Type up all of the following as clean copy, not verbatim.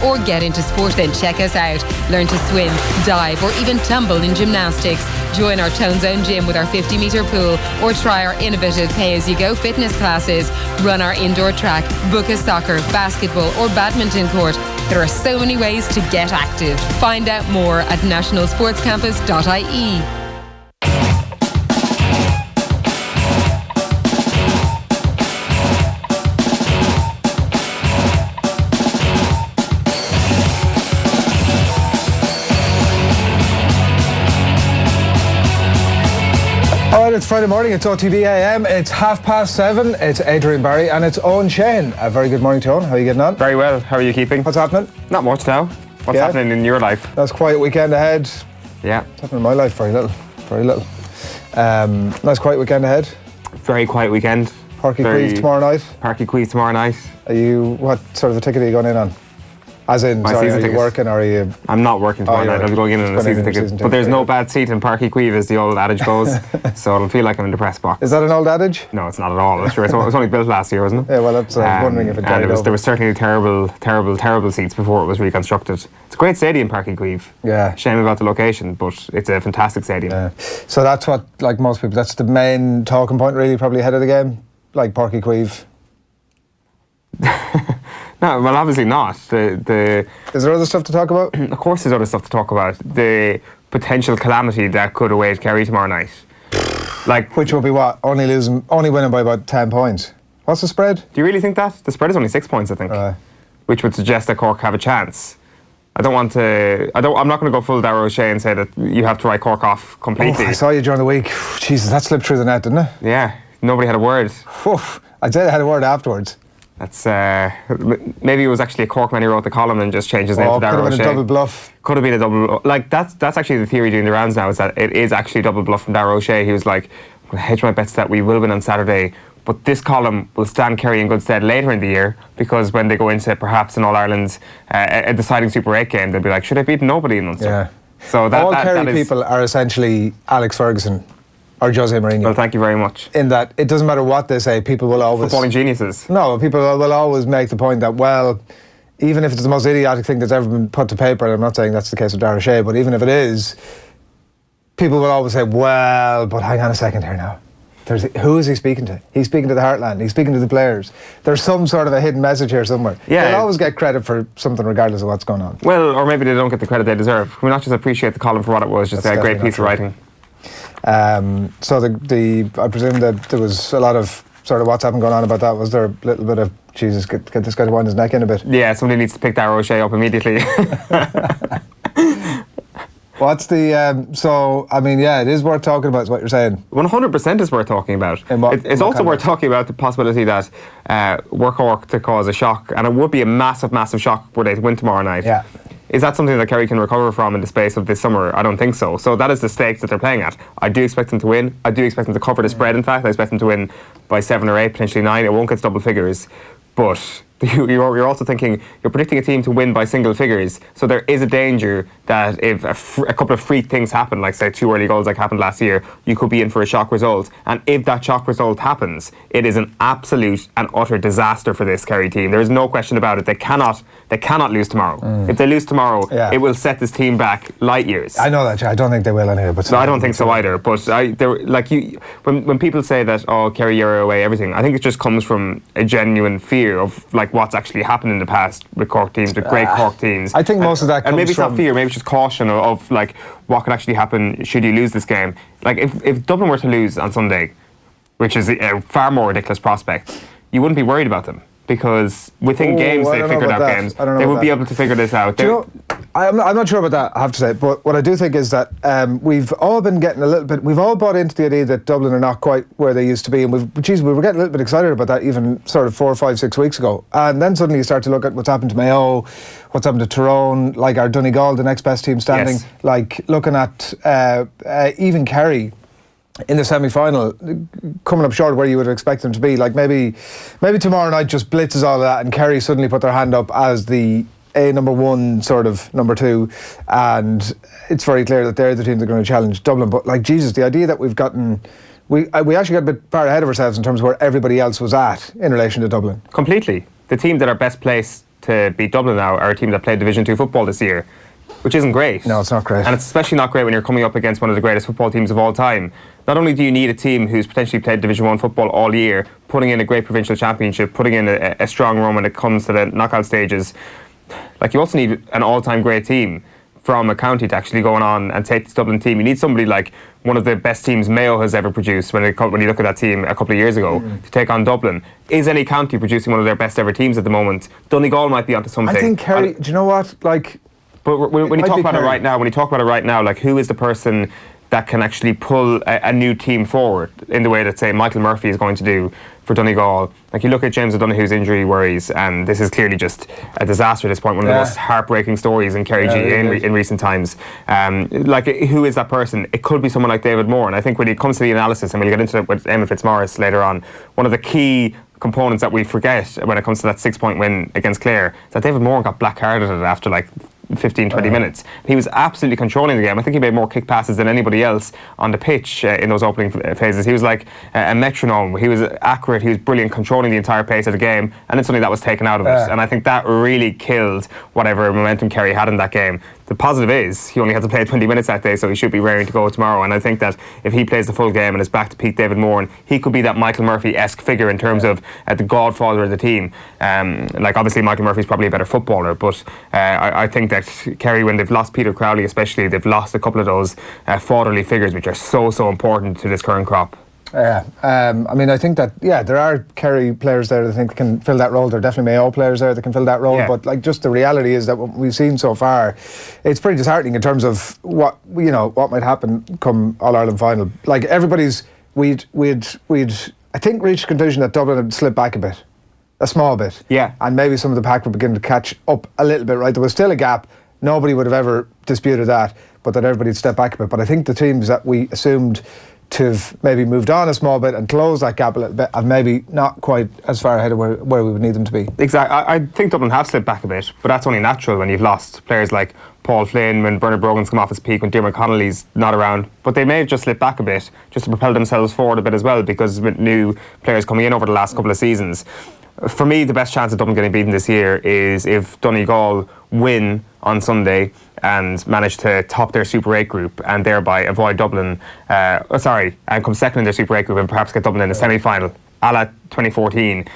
Or get into sport, then check us out. Learn to swim, dive, or even tumble in gymnastics. Join our Tone Zone gym with our 50-metre pool, or try our innovative pay-as-you-go fitness classes. Run our indoor track, book a soccer, basketball, or badminton court. There are so many ways to get active. Find out more at nationalsportscampus.ie. It's Friday morning, it's OTBAM, it's 7:30, it's Adrian, Barry, and it's Eoin Sheahan. A very good morning to Eoin. How are you getting on? Very well. How are you keeping? What's happening? Not much now. What's happening in your life? Nice quiet weekend ahead. Yeah. What's happening in my life? Very little. Nice quiet weekend ahead. Very quiet weekend. Parky Queeve tomorrow night. Parky Queeve tomorrow night. What sort of a ticket are you going in on? As in, my sorry, season are you working or are you... I'm not working tomorrow night. I'm going in on a season ticket. But there's no bad seat in Parky Queeve, as the old adage goes. So it'll feel like I'm in the press box. Is that an old adage? No, it's not at all. Sure, it was only built last year, wasn't it? Yeah, well, that's, I was wondering if it died over. There was certainly terrible seats before it was reconstructed. It's a great stadium, Parky Queeve. Yeah. Shame about the location, but it's a fantastic stadium. Yeah. So that's what, like most people, that's the main talking point really, probably ahead of the game? Like Parky Queeve? No, well, obviously not. Is there other stuff to talk about? Of course there's other stuff to talk about. The potential calamity that could await Kerry tomorrow night. Which will be what? Only winning by about 10 points. What's the spread? Do you really think that? The spread is only 6 points, I think. Which would suggest that Cork have a chance. I'm not going to go full Darrow O'Shea and say that you have to write Cork off completely. I saw you during the week. Jesus, that slipped through the net, didn't it? Yeah, nobody had a word. I'd say they had a word afterwards. That's maybe it was actually a Cork man who wrote the column and just changed his name to Darrow O'Shea. Could have been a double bluff. Could have been a double. That's actually the theory doing the rounds now, is that it is actually a double bluff from Darrow O'Shea. He was like, I'm going to hedge my bets that we will win on Saturday, but this column will stand Kerry in good stead later in the year, because when they go into perhaps an All-Ireland a deciding Super 8 game, they'll be like, should I beat nobody in Munster? Yeah. So all Kerry people are essentially Alex Ferguson or Jose Mourinho. Well, thank you very much. In that it doesn't matter what they say, people will always... Footballing geniuses. No, people will always make the point that, well, even if it's the most idiotic thing that's ever been put to paper, and I'm not saying that's the case with Darragh Shea, but even if it is, people will always say, well, but hang on a second here now. Who is he speaking to? He's speaking to the heartland. He's speaking to the players. There's some sort of a hidden message here somewhere. Yeah. They'll always get credit for something regardless of what's going on. Well, or maybe they don't get the credit they deserve. Can we not just appreciate the column for what it was, just a great piece of writing? So I presume that there was a lot of sort of WhatsApp going on about that. Was there a little bit of, Jesus, get this guy to wind his neck in a bit? Yeah, somebody needs to pick Darragh O'Shea up immediately. What's the, so, I mean, yeah, it is worth talking about, is what you're saying. 100% is worth talking about. It's also worth talking about the possibility that were Cork to cause a shock, and it would be a massive, massive shock were they to win tomorrow night. Yeah. Is that something that Kerry can recover from in the space of this summer? I don't think so. So that is the stakes that they're playing at. I do expect them to win. I do expect them to cover the spread, in fact. I expect them to win by 7 or 8, potentially 9. It won't get to double figures. But you're also thinking, you're predicting a team to win by single figures. So there is a danger that if a couple of freak things happen, like say 2 early goals like happened last year, you could be in for a shock result. And if that shock result happens, it is an absolute and utter disaster for this Kerry team. There is no question about it. They cannot lose tomorrow. If they lose tomorrow, it will set this team back light years. I know that. I don't think they will anyway. But no, I don't think so either. But when people say that, oh, Kerry, you're away, everything, I think it just comes from a genuine fear of like what's actually happened in the past with Cork teams, with great Cork teams. I think most of that comes from... And maybe it's not fear, maybe it's just caution of like what could actually happen should you lose this game. Like if Dublin were to lose on Sunday, which is a far more ridiculous prospect, you wouldn't be worried about them. Because within games they figured out games. They would be able to figure this out. I'm not sure about that, I have to say, but what I do think is that we've all been getting a little bit, we've all bought into the idea that Dublin are not quite where they used to be, and we were getting a little bit excited about that even sort of 4, 5, 6 weeks ago. And then suddenly you start to look at what's happened to Mayo, what's happened to Tyrone, like our Donegal, the next best team standing, like looking at even Kerry in the semi-final, coming up short where you would expect them to be. Like maybe tomorrow night just blitzes all of that and Kerry suddenly put their hand up as the number 1, sort of number 2, and it's very clear that they're the team that are going to challenge Dublin. But like Jesus, the idea that we've gotten, we actually got a bit far ahead of ourselves in terms of where everybody else was at in relation to Dublin. Completely. The team that are best placed to beat Dublin now are a team that played Division 2 football this year, which isn't great. No, it's not great. And it's especially not great when you're coming up against one of the greatest football teams of all time. Not only do you need a team who's potentially played Division 1 football all year, putting in a great provincial championship, putting in a strong run when it comes to the knockout stages, like you also need an all-time great team from a county to actually go on and take this Dublin team. You need somebody like one of the best teams Mayo has ever produced when you look at that team a couple of years ago to take on Dublin. Is any county producing one of their best ever teams at the moment? Donegal might be onto something. I think Kerry, do you know what? But when you talk about it right now, like who is the person that can actually pull a new team forward in the way that, say, Michael Murphy is going to do for Donegal? Like, you look at James O'Donoghue's injury worries, and this is clearly just a disaster at this point, one of the most heartbreaking stories in Kerry in recent times. Like, who is that person? It could be someone like David Moore, and I think when it comes to the analysis, and we'll get into it with Éamonn Fitzmaurice later on, one of the key components that we forget when it comes to that 6-point win against Clare is that David Moore got black-carded after like 15-20 minutes. He was absolutely controlling the game. I think he made more kick passes than anybody else on the pitch in those opening phases. He was like a metronome. He was accurate. He was brilliant, controlling the entire pace of the game, and then suddenly that was taken out of it. And I think that really killed whatever momentum Kerry had in that game. The positive is he only had to play 20 minutes that day, so he should be raring to go tomorrow. And I think that if he plays the full game and is back to peak David Moore, he could be that Michael Murphy-esque figure in terms of the godfather of the team. Like, obviously Michael Murphy's probably a better footballer, but I think that Kerry, when they've lost Peter Crowley especially, they've lost a couple of those fatherly figures which are so important to this current crop. Yeah, I mean, I think that, there are Kerry players there that I think can fill that role. There are definitely Mayo players there that can fill that role, but like, just the reality is that what we've seen so far, it's pretty disheartening in terms of what might happen come All-Ireland final. Like, we'd I think reached the conclusion that Dublin had slipped back a small bit. Yeah. And maybe some of the pack would begin to catch up a little bit, right? There was still a gap. Nobody would have ever disputed that, but that everybody'd step back a bit. But I think the teams that we assumed to have maybe moved on a small bit and closed that gap a little bit, and maybe not quite as far ahead of where we would need them to be. Exactly. I think Dublin have slipped back a bit, but that's only natural when you've lost players like Paul Flynn, when Bernard Brogan's come off his peak, when Diarmuid Connolly's not around. But they may have just slipped back a bit, just to propel themselves forward a bit as well, because with new players coming in over the last couple of seasons. For me, the best chance of Dublin getting beaten this year is if Donegal win on Sunday and manage to top their Super 8 group and thereby avoid Dublin, and come second in their Super 8 group and perhaps get Dublin in the semi-final, a la 2014.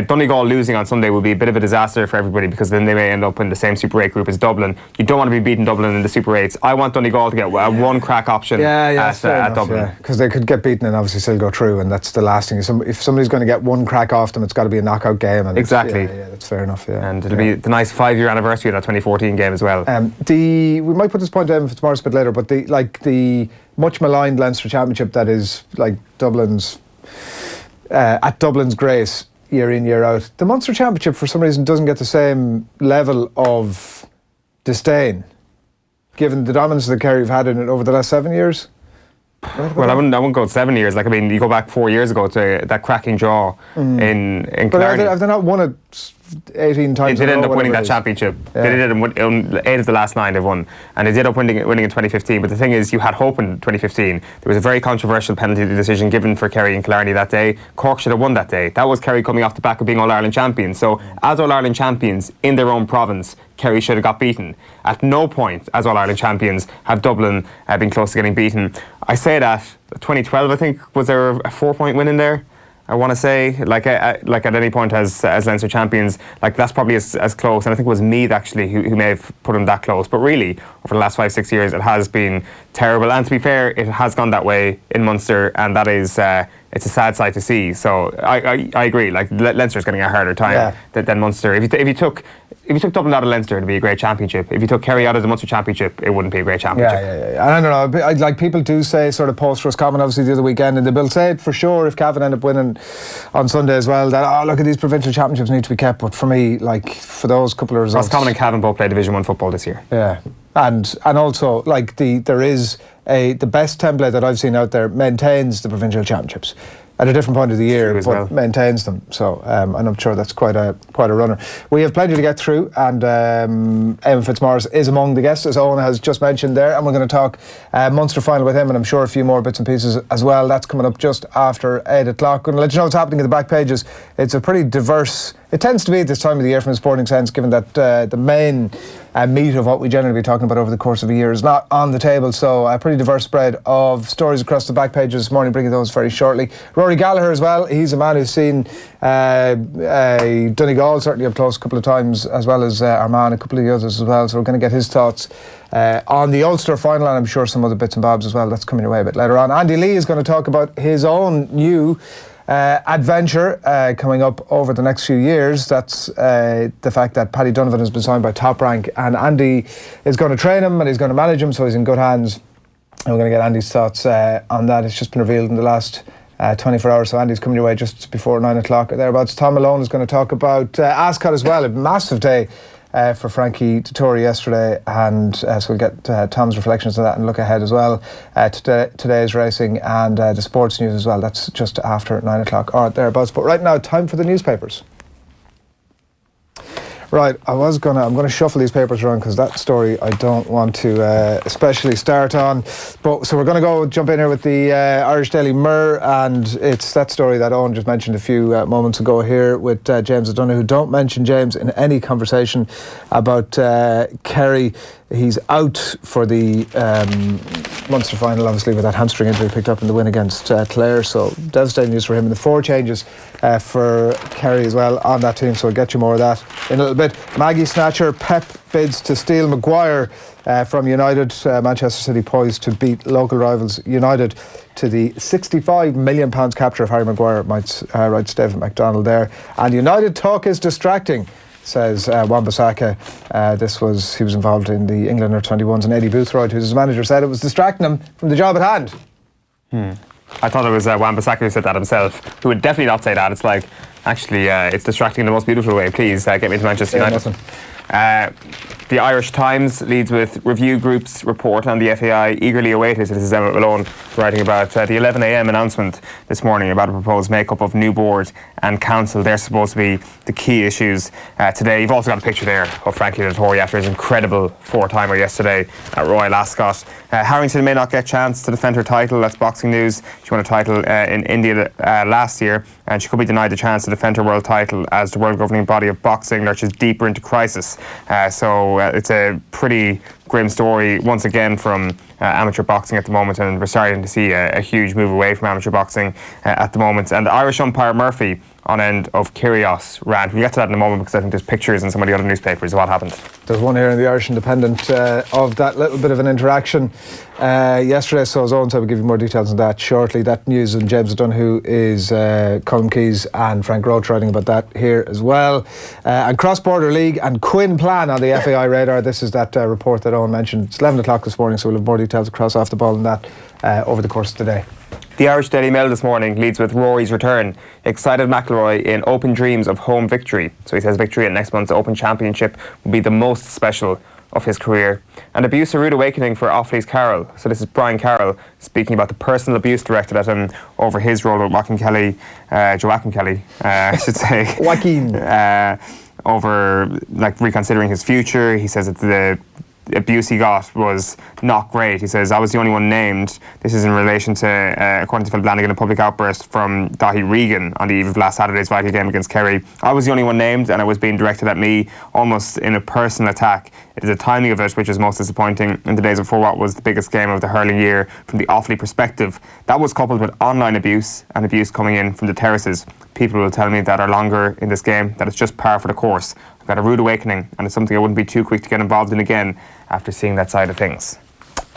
Donegal losing on Sunday will be a bit of a disaster for everybody, because then they may end up in the same Super 8 group as Dublin. You don't want to be beating Dublin in the Super 8s. I want Donegal to get one crack option at Dublin. Because they could get beaten and obviously still go through, and that's the last thing. If somebody's going to get one crack off them, it's got to be a knockout game. And exactly. That's fair enough. Yeah. And it'll be the nice 5-year anniversary of that 2014 game as well. We might put this point down for tomorrow a bit later, but the much maligned Leinster Championship that is like Dublin's at Dublin's grace year in, year out. The Munster Championship, for some reason, doesn't get the same level of disdain, given the dominance that Kerry have had in it over the last 7 years. Well, I wouldn't go 7 years. Like, I mean, you go back 4 years ago to that cracking draw in Killarney. But have they not won it 18 times? They did end up winning that championship. Yeah. They did it 8 of the last 9 they've won, and they did end up winning in 2015. But the thing is, you had hope in 2015. There was a very controversial penalty decision given for Kerry and Killarney that day. Cork should have won that day. That was Kerry coming off the back of being All-Ireland champions. So, as All-Ireland champions in their own province, Kerry should have got beaten. At no point, as All-Ireland champions, have Dublin been close to getting beaten. I say that 2012, I think, was there a 4-point win in there? I want to say, like at any point as Leinster champions, like that's probably as close. And I think it was Meath actually who may have put them that close. But really, over the last 5-6 years, it has been terrible. And to be fair, it has gone that way in Munster, and that is it's a sad sight to see. So I agree. Like, Leinster's getting a harder time than Munster. If you took Dublin out of Leinster, it'd be a great championship. If you took Kerry out of the Munster championship, it wouldn't be a great championship. Yeah. I don't know. Like, people do say, sort of post Roscommon obviously the other weekend, and they'll say it for sure if Cavan end up winning on Sunday as well, that look at these provincial championships need to be kept. But for me, like, for those couple of results, Roscommon and Cavan both play Division 1 football this year. Yeah, and also, like, there is the best template that I've seen out there maintains the provincial championships. at a different point of the year, but well. maintains them. So, and I'm sure that's quite a runner. We have plenty to get through, and Éamonn Fitzmaurice is among the guests, as Eoin has just mentioned there, and we're going to talk Munster final with him, and I'm sure a few more bits and pieces as well. That's coming up just after 8 o'clock. Going to let you know what's happening in the back pages. It's a pretty diverse. It tends to be at this time of the year from a sporting sense, given that the main meat of what we generally be talking about over the course of a year is not on the table. So a pretty diverse spread of stories across the back pages this morning, bringing those very shortly. Rory Gallagher as well. He's a man who's seen Donegal certainly up close a couple of times, as well as Armagh, a couple of the others as well. So we're going to get his thoughts on the Ulster final, and I'm sure some other bits and bobs as well. That's coming your way a bit later on. Andy Lee is going to talk about his own new adventure coming up over the next few years. That's the fact that Paddy Donovan has been signed by Top Rank, and Andy is going to train him and he's going to manage him, so he's in good hands. And we're going to get Andy's thoughts on that. It's just been revealed in the last 24 hours, so Andy's coming your way just before 9 o'clock or thereabouts. Tom Malone is going to talk about Ascot as well. A massive day for Frankie Dettori yesterday, and so we'll get Tom's reflections on that and look ahead as well to today's racing and the sports news as well. That's just after 9 o'clock or thereabouts. But right now, time for the newspapers. Right, I'm going to shuffle these papers around because that story I don't want to especially start on. But so we're going to jump in here with the Irish Daily Mirror, and it's that story that Eoin just mentioned a few moments ago here with James O'Donoghue. Don't mention James in any conversation about Kerry. He's out for the Munster final, obviously, with that hamstring injury picked up in the win against Clare. So devastating news for him. And the 4 changes for Kerry as well on that team. So we'll get you more of that in a little bit. Maggie Snatcher, Pep bids to steal Maguire from United. Manchester City poised to beat local rivals United to the £65 million capture of Harry Maguire, writes David MacDonald there. And United talk is distracting, says Wan-Bissaka. He was involved in the England under-21s, and Eddie Boothroyd, who's his manager, said it was distracting him from the job at hand. I thought it was Wan-Bissaka who said that himself, who would definitely not say that. It's like, actually, it's distracting in the most beautiful way. Please get me to Manchester United. The Irish Times leads with review group's report on the FAI eagerly awaited. This is Emma Malone writing about the 11 a.m. announcement this morning about a proposed makeup of new board and council. They're supposed to be the key issues today. You've also got a picture there of Frankie Dettori after his incredible 4-timer yesterday at Royal Ascot. Harrington may not get a chance to defend her title. That's boxing news. She won a title in India last year, and she could be denied the chance to defend her world title as the world governing body of boxing lurches deeper into crisis. So it's a pretty grim story once again from amateur boxing at the moment, and we're starting to see a huge move away from amateur boxing at the moment. And the Irish umpire Murphy on end of Kyrgios rant. We'll get to that in a moment because I think there's pictures in some of the other newspapers of what happened. There's one here in the Irish Independent of that little bit of an interaction yesterday, so as Eoin said, we'll give you more details on that shortly. That news, and James O'Donoghue is Colm Keys and Frank Roach writing about that here as well. And Cross-Border League and Quinn Plan on the FAI radar. This is that report that Eoin mentioned. It's 11 o'clock this morning, so we'll have more details across off the ball on that over the course of the day. The Irish Daily Mail this morning leads with Rory's return. Excited McIlroy in open dreams of home victory. So he says victory at next month's Open Championship will be the most special of his career. And abuse a rude awakening for Offaly's Carroll. So this is Brian Carroll speaking about the personal abuse directed at him over his role with Joaquin Kelly, I should say. Joaquin. Over reconsidering his future. He says that the abuse he got was not great. He says, I was the only one named. This is in relation to, according to Phil Flanagan, a public outburst from Daithí Regan on the eve of last Saturday's vital game against Kerry. I was the only one named, and it was being directed at me almost in a personal attack. It is the timing of it which is most disappointing in the days before what was the biggest game of the hurling year from the Offaly perspective. That was coupled with online abuse and abuse coming in from the terraces. People will tell me that are longer in this game, that it's just par for the course. I've got a rude awakening, and it's something I wouldn't be too quick to get involved in again after seeing that side of things.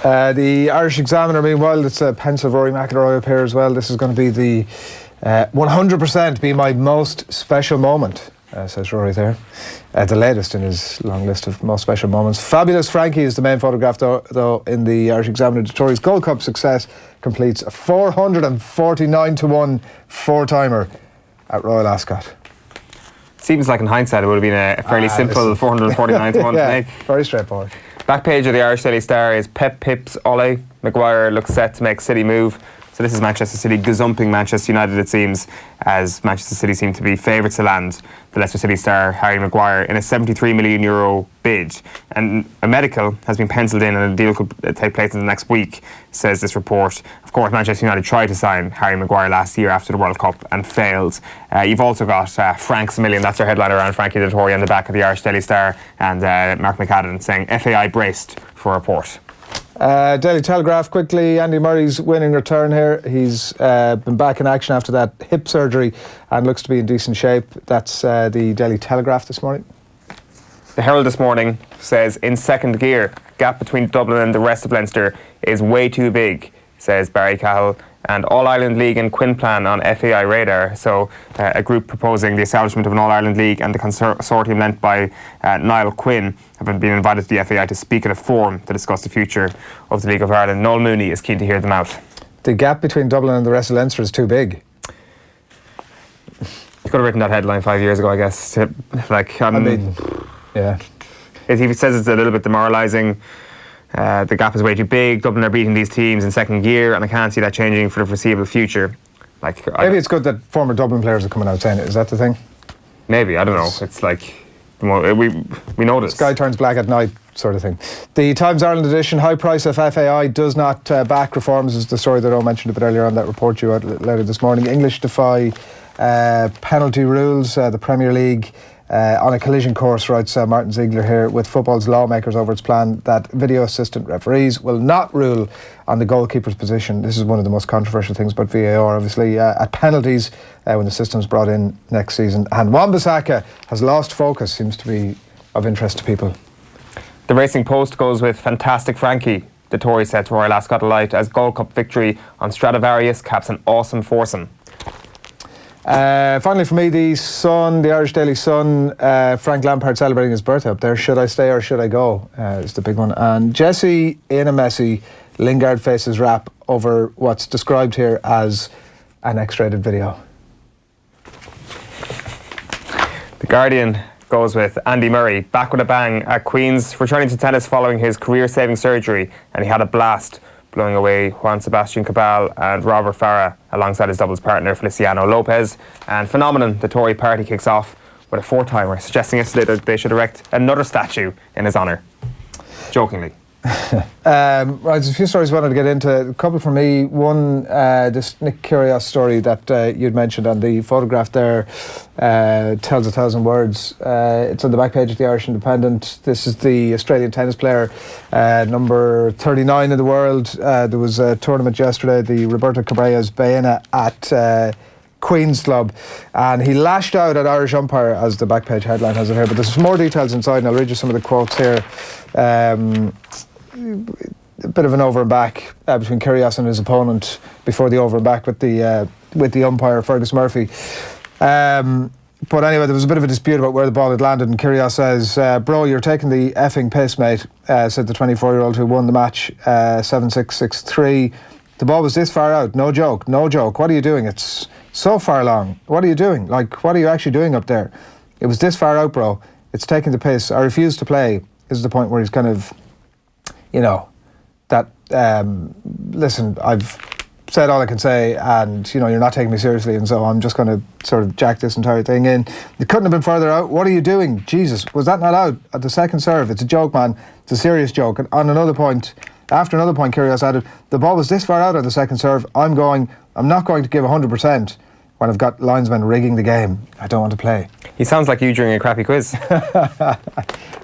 The Irish Examiner, meanwhile, it's a pensive Rory McIlroy up here as well. This is going to be the 100% be my most special moment, says Rory there. The latest in his long list of most special moments. Fabulous Frankie is the main photograph, though in the Irish Examiner. Dettori's Gold Cup success completes a 449-1 4-timer at Royal Ascot. Seems like in hindsight it would have been a fairly simple 449 to 1 to make. Very straightforward. Back page of the Irish Daily Star is Pep pips Ole. Maguire looks set to make City move. So this is Manchester City gazumping Manchester United, it seems, as Manchester City seem to be favourites to land the Leicester City star Harry Maguire in a €73 million bid. And a medical has been penciled in and a deal could take place in the next week, says this report. Of course, Manchester United tried to sign Harry Maguire last year after the World Cup and failed. You've also got Frank's Million, that's our headline around Frankie Dettori on the back of the Irish Daily Star, and Mark McAdam saying FAI braced for a report. Daily Telegraph quickly. Andy Murray's winning return here. He's been back in action after that hip surgery and looks to be in decent shape. That's the Daily Telegraph this morning. The Herald this morning says in second gear, gap between Dublin and the rest of Leinster is way too big, says Barry Cahill. And All-Ireland League and Quinn plan on FAI radar. So a group proposing the establishment of an All-Ireland League and the consortium led by Niall Quinn have been invited to the FAI to speak at a forum to discuss the future of the League of Ireland. Noel Mooney is keen to hear them out. The gap between Dublin and the rest of Leinster is too big. You could have written that headline 5 years ago, I guess. Yeah. He says it's a little bit demoralising. The gap is way too big. Dublin are beating these teams in second gear, and I can't see that changing for the foreseeable future. Maybe it's good that former Dublin players are coming out saying it. Is that the thing? Maybe, I don't know. It's like we know this. Sky turns black at night, sort of thing. The Times Ireland edition: high price of FAI does not back reforms, is the story that I mentioned a bit earlier on that report you had later this morning. English defy penalty rules. The Premier League. On a collision course, writes Martin Ziegler here, with football's lawmakers over its plan that video assistant referees will not rule on the goalkeeper's position. This is one of the most controversial things about VAR, obviously, at penalties when the system's brought in next season. And Wan-Bissaka has lost focus, seems to be of interest to people. The Racing Post goes with fantastic Frankie. Dettori said to Royal Ascot Light as Gold Cup victory on Stradivarius caps an awesome foursome. Finally for me, the Sun, the Irish Daily Sun, Frank Lampard celebrating his birthday up there. Should I stay or should I go? Is the big one. And Jesse in a messy Lingard faces rap over what's described here as an X-rated video. The Guardian goes with Andy Murray back with a bang at Queen's, returning to tennis following his career-saving surgery, and he had a blast, blowing away Juan Sebastian Cabal and Robert Farah alongside his doubles partner Feliciano Lopez. And phenomenon, the Tory party kicks off with a four-timer, suggesting yesterday that they should erect another statue in his honour. Jokingly. Right, there's a few stories I wanted to get into. A couple from me. One, this Nick Kyrgios story that you'd mentioned, and the photograph there tells 1,000 words. It's on the back page of the Irish Independent. This is the Australian tennis player, number 39 in the world. There was a tournament yesterday, the Roberto Caballas Baena at Queen's Club, and he lashed out at Irish umpire, as the back page headline has it here, but there's some more details inside, and I'll read you some of the quotes here. A bit of an over and back between Kyrgios and his opponent before the over and back with the umpire Fergus Murphy. But anyway, there was a bit of a dispute about where the ball had landed, and Kyrgios says, bro, you're taking the effing piss, mate, said the 24-year-old who won the match 7-6, 6-3. The ball was this far out, no joke, no joke. What are you doing? It's so far along. What are you doing? Like, what are you actually doing up there? It was this far out, bro. It's taking the piss. I refuse to play. This is the point where he's kind of, you know, that, listen, I've said all I can say, and, you know, you're not taking me seriously, and so I'm just going to sort of jack this entire thing in. It couldn't have been further out. What are you doing? Jesus, was that not out at the second serve? It's a joke, man. It's a serious joke. And on another point, after another point, Kyrgios added, the ball was this far out at the second serve. I'm not going to give 100% when I've got linesmen rigging the game. I don't want to play. He sounds like you during a crappy quiz.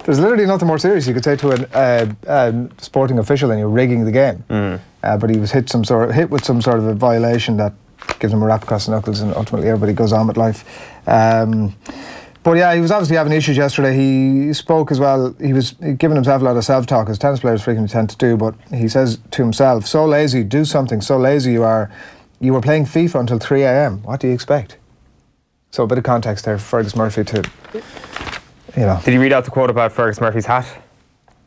There's literally nothing more serious you could say to a sporting official than you're rigging the game. But he was hit with some sort of a violation that gives him a rap across the knuckles, and ultimately everybody goes on with life. But yeah, he was obviously having issues yesterday. He spoke as well. He was giving himself a lot of self-talk, as tennis players frequently tend to do. But he says to himself, so lazy, do something, so lazy you are. You were playing FIFA until 3 a.m. What do you expect? So a bit of context there for Fergus Murphy to, you know. Did you read out the quote about Fergus Murphy's hat?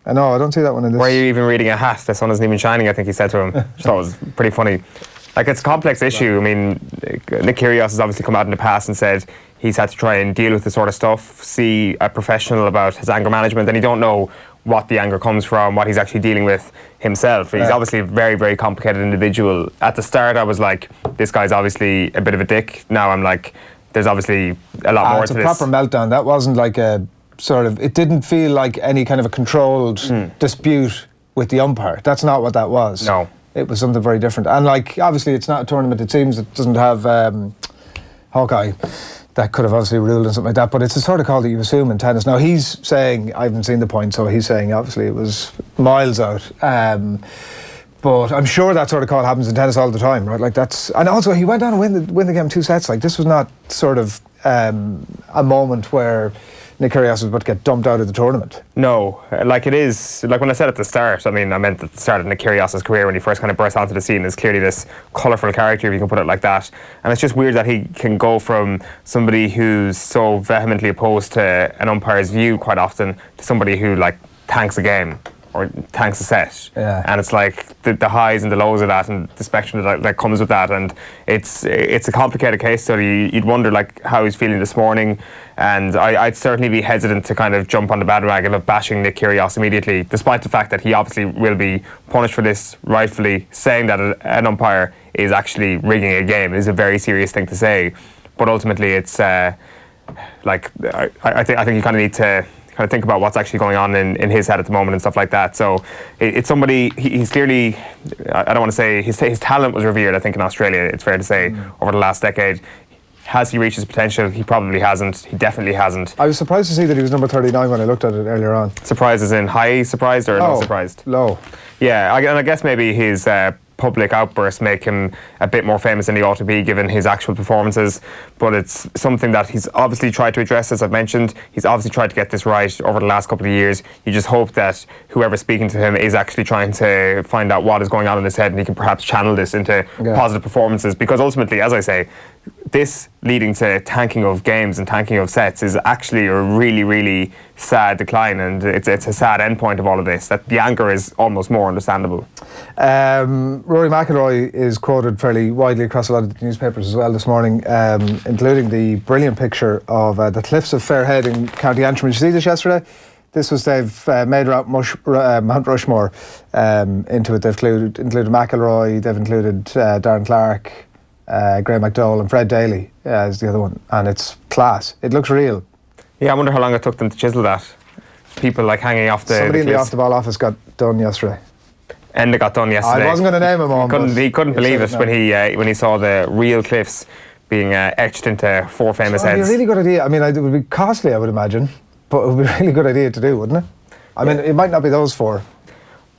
No, I don't see that one in this. Why are you even reading a hat? The sun isn't even shining, I think he said to him. Which I thought was pretty funny. Like, it's a complex issue. I mean, Nick Kyrgios has obviously come out in the past and said he's had to try and deal with this sort of stuff, see a professional about his anger management, and you don't know what the anger comes from, what he's actually dealing with himself. He's obviously a very, very complicated individual. At the start, I was like, this guy's obviously a bit of a dick. Now I'm like, there's obviously a lot more to this. It's a proper meltdown. That wasn't like a sort of, it didn't feel like any kind of a controlled dispute with the umpire. That's not what that was. No. It was something very different. And like, obviously it's not a tournament, it seems it doesn't have Hawkeye. That could have obviously ruled and something like that, but it's the sort of call that you assume in tennis. Now he's saying, I haven't seen the point, so he's saying obviously it was miles out. But I'm sure that sort of call happens in tennis all the time, right? Like that's, and also he went on to win the game 2 sets. Like this was not sort of a moment where Nick Kyrgios was about to get dumped out of the tournament. No, like it is, like when I said at the start, I mean, I meant at the start of Nick Kyrgios' career when he first kind of burst onto the scene, is clearly this colourful character, if you can put it like that. And it's just weird that he can go from somebody who's so vehemently opposed to an umpire's view quite often to somebody who like tanks a game or tanks a set. Yeah. And it's like the highs and the lows of that and the spectrum that comes with that. And it's a complicated case study. You'd wonder like how he's feeling this morning. And I'd certainly be hesitant to kind of jump on the bandwagon of bashing Nick Kyrgios immediately, despite the fact that he obviously will be punished for this rightfully. Saying that an umpire is actually rigging a game is a very serious thing to say. But ultimately it's like I think you kind of need to kind of think about what's actually going on in his head at the moment and stuff like that. So it's somebody, he's clearly, I don't want to say, his talent was revered, I think, in Australia, it's fair to say, over the last decade. Has he reached his potential? He probably hasn't. He definitely hasn't. I was surprised to see that he was number 39 when I looked at it earlier on. Surprised as in high surprised or low surprised? Low. Yeah, and I guess maybe his public outbursts make him a bit more famous than he ought to be given his actual performances, but it's something that he's obviously tried to address, as I've mentioned. He's obviously tried to get this right over the last couple of years. You just hope that whoever's speaking to him is actually trying to find out what is going on in his head and he can perhaps channel this into positive performances, because ultimately, as I say, this leading to tanking of games and tanking of sets is actually a really, really sad decline, and it's a sad endpoint of all of this, that the anger is almost more understandable. Rory McIlroy is quoted fairly widely across a lot of the newspapers as well this morning, including the brilliant picture of the cliffs of Fairhead in County Antrim. Did you see this yesterday? This was, they've made Mount Rushmore into it. They've included McIlroy, they've included Darren Clark, Graham McDowell and Fred Daly is the other one, and it's class. It looks real. Yeah, I wonder how long it took them to chisel that. People like hanging off the Somebody in the cliffs. off the ball office got done yesterday. Enda got done yesterday. I wasn't going to name him on. He couldn't believe it when he saw the real cliffs being etched into 4 famous heads. It would be a really good idea. I mean, it would be costly, I would imagine, but it would be a really good idea to do, wouldn't it? I mean, it might not be those 4.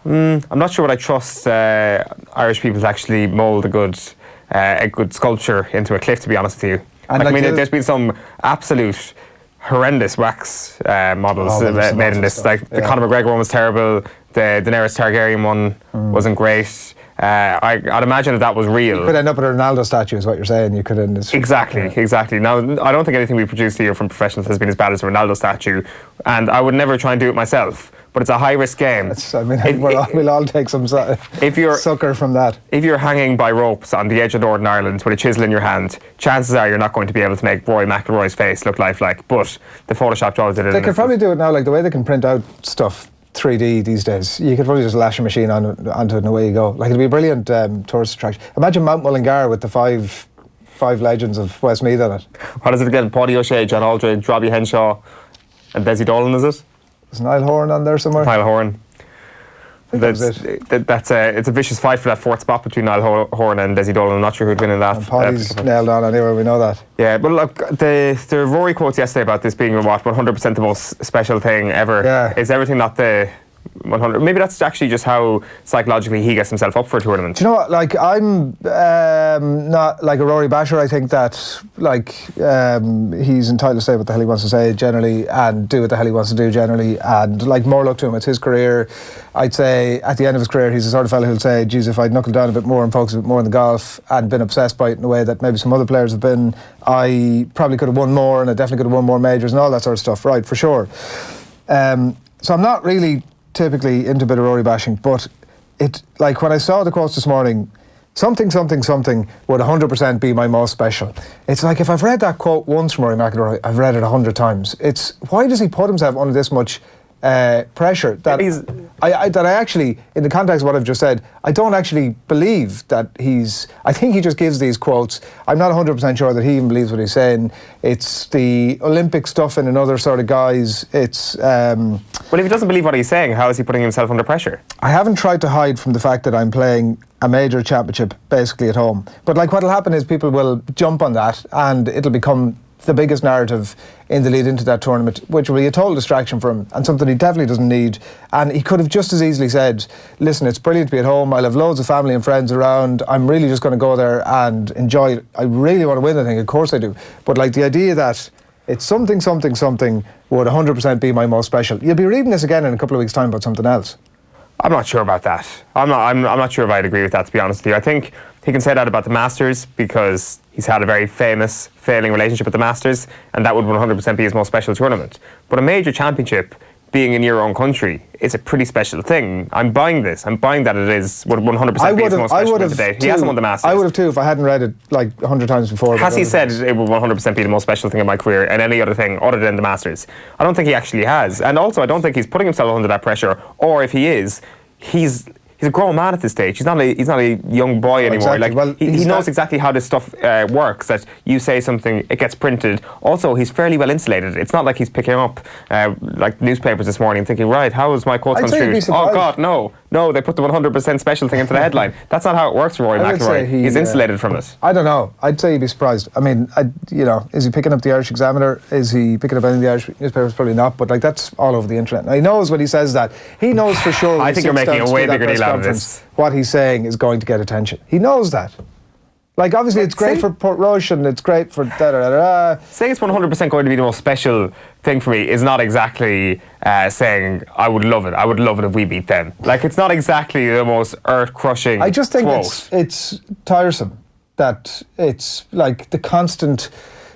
I'm not sure would I trust Irish people to actually mould a good sculpture into a cliff, to be honest with you. And I mean, there's been some absolute horrendous wax models made in this. Like the Conor McGregor one was terrible. The Daenerys Targaryen one wasn't great. I'd imagine if that was real, you could end up with a Ronaldo statue, is what you're saying. You could end this. Exactly. Now, I don't think anything we produced here from professionals has been as bad as a Ronaldo statue, and I would never try and do it myself. But it's a high-risk game. We'll all take some sucker from that. If you're hanging by ropes on the edge of Northern Ireland with a chisel in your hand, chances are you're not going to be able to make Rory McIlroy's face look lifelike. But the Photoshop jobs did it. They could probably do it now, like the way they can print out stuff 3D these days. You could probably just lash a machine onto it and away you go. Like, it'd be a brilliant tourist attraction. Imagine Mount Mullingar with the five legends of Westmeath on it. What is it again? Paddy O'Shea, John Aldridge, Robbie Henshaw, and Desi Dolan, is it? Is Niall Horan on there somewhere? Niall Horan. It's a vicious fight for that 4th spot between Niall Horan and Desi Dolan. I'm not sure who'd win in that. And Paddy's nailed on anyway, we know that. Yeah, but look, the Rory quotes yesterday about this being 100% the most special thing ever. Yeah. Is everything not the 100? Maybe that's actually just how psychologically he gets himself up for a tournament. Do you know what? Like, I'm not like a Rory basher. I think that he's entitled to say what the hell he wants to say generally and do what the hell he wants to do generally, and like, more luck to him. It's his career. I'd say at the end of his career, he's the sort of fellow who'll say, geez, if I'd knuckled down a bit more and focused a bit more on the golf and been obsessed by it in a way that maybe some other players have been, I probably could have won more, and I definitely could have won more majors and all that sort of stuff, right, for sure. So I'm not really typically into a bit of Rory bashing, but like, when I saw the quotes this morning, something would 100% be my most special. It's like, if I've read that quote once from Rory McIlroy, I've read it 100 times. It's, why does he put himself under this much pressure that I actually, in the context of what I've just said, I don't actually believe that I think he just gives these quotes. I'm not 100% sure that he even believes what he's saying. It's the Olympic stuff in another sort of guise. It's... well, if he doesn't believe what he's saying, how is he putting himself under pressure? I haven't tried to hide from the fact that I'm playing a major championship basically at home. But like what'll happen is people will jump on that and it'll become the biggest narrative in the lead into that tournament, which will be a total distraction for him and something he definitely doesn't need. And he could have just as easily said, listen, it's brilliant to be at home, I'll have loads of family and friends around, I'm really just going to go there and enjoy it. I really want to win the thing, of course I do. But like the idea that it's something would 100% be my most special. You'll be reading this again in a couple of weeks' time about something else. I'm not sure about that. I'm not sure if I'd agree with that, to be honest with you. I think he can say that about the Masters because he's had a very famous failing relationship with the Masters, and that would 100% be his most special tournament. But a major championship, being in your own country, is a pretty special thing. I'm buying this. I'm buying that it would 100% be his most special to date. He hasn't won the Masters. I would have too if I hadn't read it like 100 times before. Has he said it would 100% be the most special thing in my career and any other thing other than the Masters? I don't think he actually has. And also, I don't think he's putting himself under that pressure, or if he is, he's a grown man at this stage. He's not a young boy anymore. Exactly. Like he knows exactly how this stuff works. That you say something, it gets printed. Also, he's fairly well insulated. It's not like he's picking up like newspapers this morning, thinking, right, how is my quote construed? Oh God, no, they put the 100% special thing into the headline. That's not how it works for Rory McIlroy. He's insulated from it. I don't know. I'd say you'd be surprised. I mean, is he picking up the Irish Examiner? Is he picking up any of the Irish newspapers? Probably not. But like that's all over the internet. Now, he knows when he says that. He knows for sure. I think you're making a way bigger deal out of this. What he's saying is going to get attention. He knows that. Like, obviously, it's great for Portrush and it's great for da-da-da-da. Saying it's 100% going to be the most special thing for me is not exactly saying, I would love it. I would love it if we beat them. Like, it's not exactly the most earth-crushing I just think quote. it's tiresome that it's, like, the constant...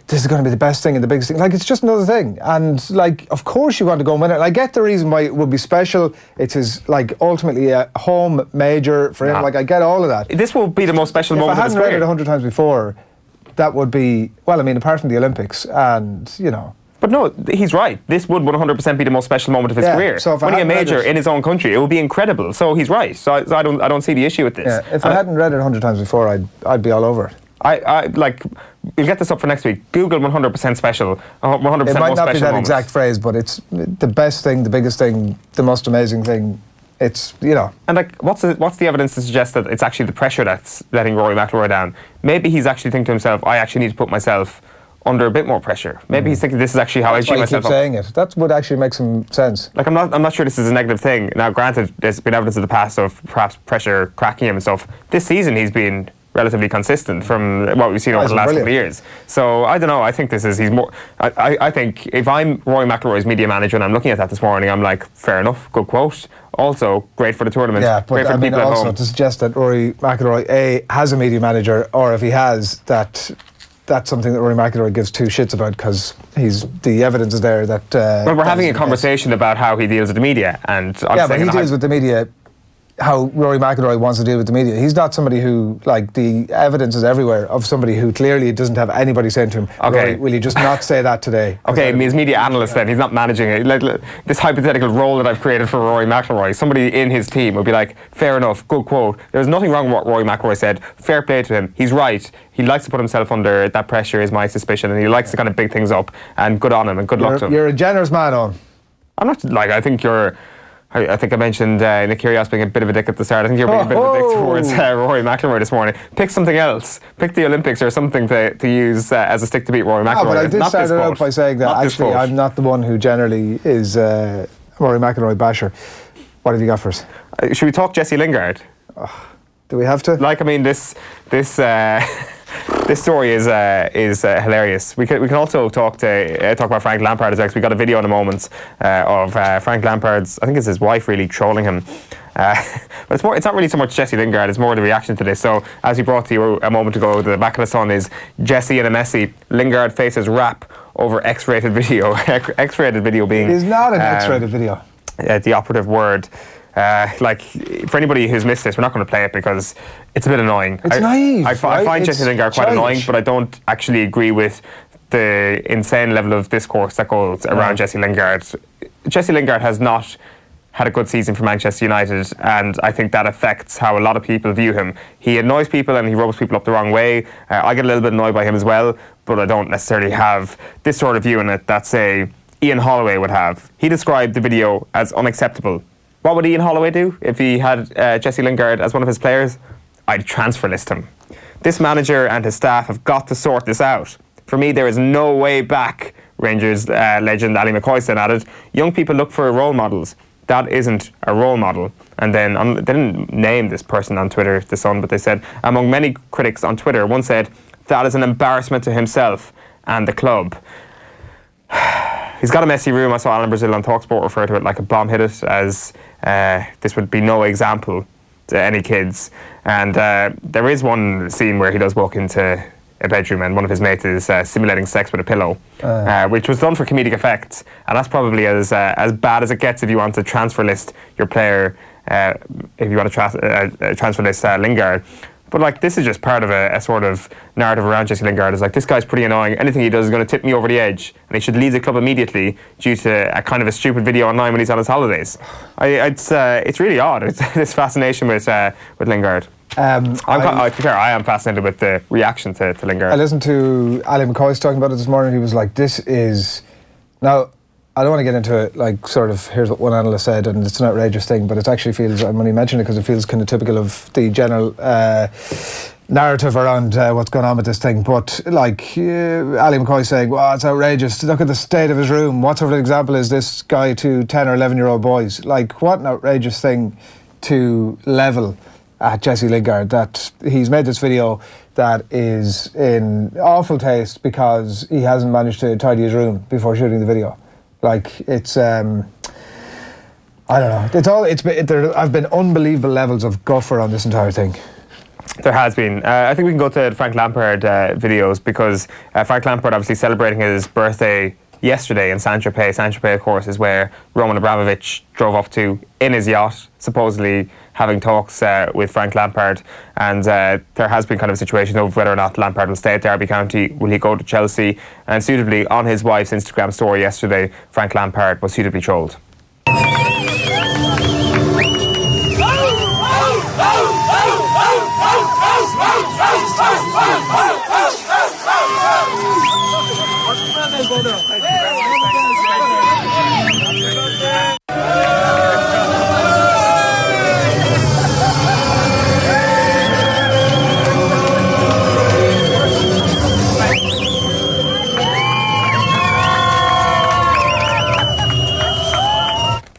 This is going to be the best thing and the biggest thing. Like, it's just another thing. And, like, of course you want to go and win it. I get the reason why it would be special. It is, like, ultimately a home major for him. Like, I get all of that. This will be the most special moment of his If career. I hadn't read it 100 times before, that would be... Well, I mean, apart from the Olympics and, you know... But no, he's right. This would 100% be the most special moment of his career. So winning a major in his own country, it would be incredible. So he's right. So I don't see the issue with this. Yeah, if I hadn't read it 100 times before, I'd be all over it. We'll get this up for next week. Google 100% special, 100% most special It might not be that moment. exact phrase, but it's the best thing, the biggest thing, the most amazing thing. It's, you know. And like, what's the evidence to suggest that it's actually the pressure that's letting Rory McIlroy down? Maybe he's actually thinking to himself, I actually need to put myself under a bit more pressure. Maybe he's thinking this is actually how I cheat myself up. saying it. That would actually make some sense. Like, I'm not sure this is a negative thing. Now, granted, there's been evidence in the past of perhaps pressure cracking him and stuff. This season, he's been relatively consistent from what we've seen over the last couple of years. So I don't know. I think he's more. I think if I'm Rory McIlroy's media manager and I'm looking at that this morning, I'm like, fair enough, good quote. Also, great for the tournament. Yeah, but great for I mean, people at also home. to suggest that Rory McIlroy has a media manager, or if he has, that's something that Rory McIlroy gives two shits about, because the evidence is there that. Well, we're having a conversation about how he deals with the media, and I'm but he deals with the media how Rory McIlroy wants to deal with the media. He's not somebody who, like, the evidence is everywhere of somebody who clearly doesn't have anybody saying to him, okay, Rory, will you just not say that today? Okay, he's media analyst then, he's not managing it. Like, this hypothetical role that I've created for Rory McIlroy, somebody in his team would be like, fair enough, good quote. There's nothing wrong with what Rory McIlroy said. Fair play to him. He's right. He likes to put himself under that pressure, is my suspicion, and he likes to kind of big things up, and good on him, and good luck to him. You're a generous man, Eoin. I'm not, like, I think I mentioned Nick Kyrgios being a bit of a dick at the start. I think you're being a bit of a dick towards Rory McIlroy this morning. Pick something else. Pick the Olympics or something to use as a stick to beat Rory McIlroy. But I did start it out by saying that actually I'm not the one who generally is Rory McIlroy basher. What have you got for us? Should we talk Jesse Lingard? Do we have to? Like, I mean, this story is hilarious. We can also talk about Frank Lampard as well, 'cause we got a video in a moment of Frank Lampard's, I think it's his wife, really trolling him. But it's not really so much Jesse Lingard, it's more the reaction to this. So, as we brought to you a moment ago, the back of the Sun is Jesse and a Messi. Lingard faces rap over X-rated video. X-rated video being... It is not an X-rated video. The operative word. Like, for anybody who's missed this, we're not going to play it because it's a bit annoying. It's naive. I find Jesse Lingard quite annoying, but I don't actually agree with the insane level of discourse that goes around Jesse Lingard. Jesse Lingard has not had a good season for Manchester United, and I think that affects how a lot of people view him. He annoys people and he rubs people up the wrong way. I get a little bit annoyed by him as well, but I don't necessarily have this sort of view in it that, say, Ian Holloway would have. He described the video as unacceptable. What would Ian Holloway do if he had Jesse Lingard as one of his players? I'd transfer list him. This manager and his staff have got to sort this out. For me, there is no way back, Rangers legend Ali McCoy said at it. Young people look for role models. That isn't a role model. And then, they didn't name this person on Twitter, The Sun, but they said, among many critics on Twitter, one said, that is an embarrassment to himself and the club. He's got a messy room. I saw Alan Brazil on TalkSport refer to it like a bomb hit it, as this would be no example to any kids. And there is one scene where he does walk into a bedroom and one of his mates is simulating sex with a pillow, which was done for comedic effect, and that's probably as bad as it gets if you want to transfer list your player, if you want to transfer list Lingard. But like, this is just part of a sort of narrative around Jesse Lingard. It's like, this guy's pretty annoying. Anything he does is going to tip me over the edge, and he should leave the club immediately due to a kind of a stupid video online when he's on his holidays. It's really odd. It's this fascination with Lingard. To be fair, I am fascinated with the reaction to Lingard. I listened to Ali McCoy talking about it this morning. He was like, this is... Now, I don't want to get into it, like, sort of, here's what one analyst said, and it's an outrageous thing, but it actually feels, I'm only mentioning it because it feels kind of typical of the general narrative around what's going on with this thing. But, like, Ali McCoy saying, well, it's outrageous. Look at the state of his room. What sort of example is this guy to 10 or 11-year-old boys? Like, what an outrageous thing to level at Jesse Lingard, that he's made this video that is in awful taste because he hasn't managed to tidy his room before shooting the video. Like, it's I don't know. There have been unbelievable levels of guffer on this entire thing. There has been. I think we can go to the Frank Lampard videos, because Frank Lampard obviously celebrating his birthday yesterday in Saint-Tropez. Saint-Tropez, of course, is where Roman Abramovich drove up to in his yacht, supposedly having talks with Frank Lampard. And there has been kind of a situation of whether or not Lampard will stay at Derby County, will he go to Chelsea? And suitably, on his wife's Instagram story yesterday, Frank Lampard was suitably trolled.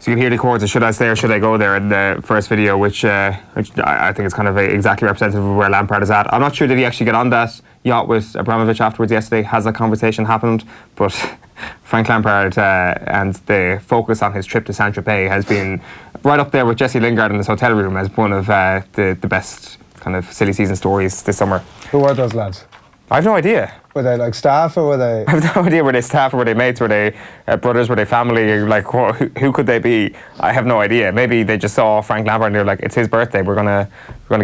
So you can hear the chords of "Should I Stay or Should I Go There" in the first video, which I think is kind of exactly representative of where Lampard is at. I'm not sure did he actually get on that yacht with Abramovich afterwards yesterday. Has that conversation happened? But Frank Lampard and the focus on his trip to Saint-Tropez has been right up there with Jesse Lingard in his hotel room as one of the best kind of silly season stories this summer. Who are those lads? I have no idea. Were they like staff or were they... I have no idea. Were they staff or were they mates? Were they brothers? Were they family? Like, who could they be? I have no idea. Maybe they just saw Frank Lampard and they're like, it's his birthday. We're gonna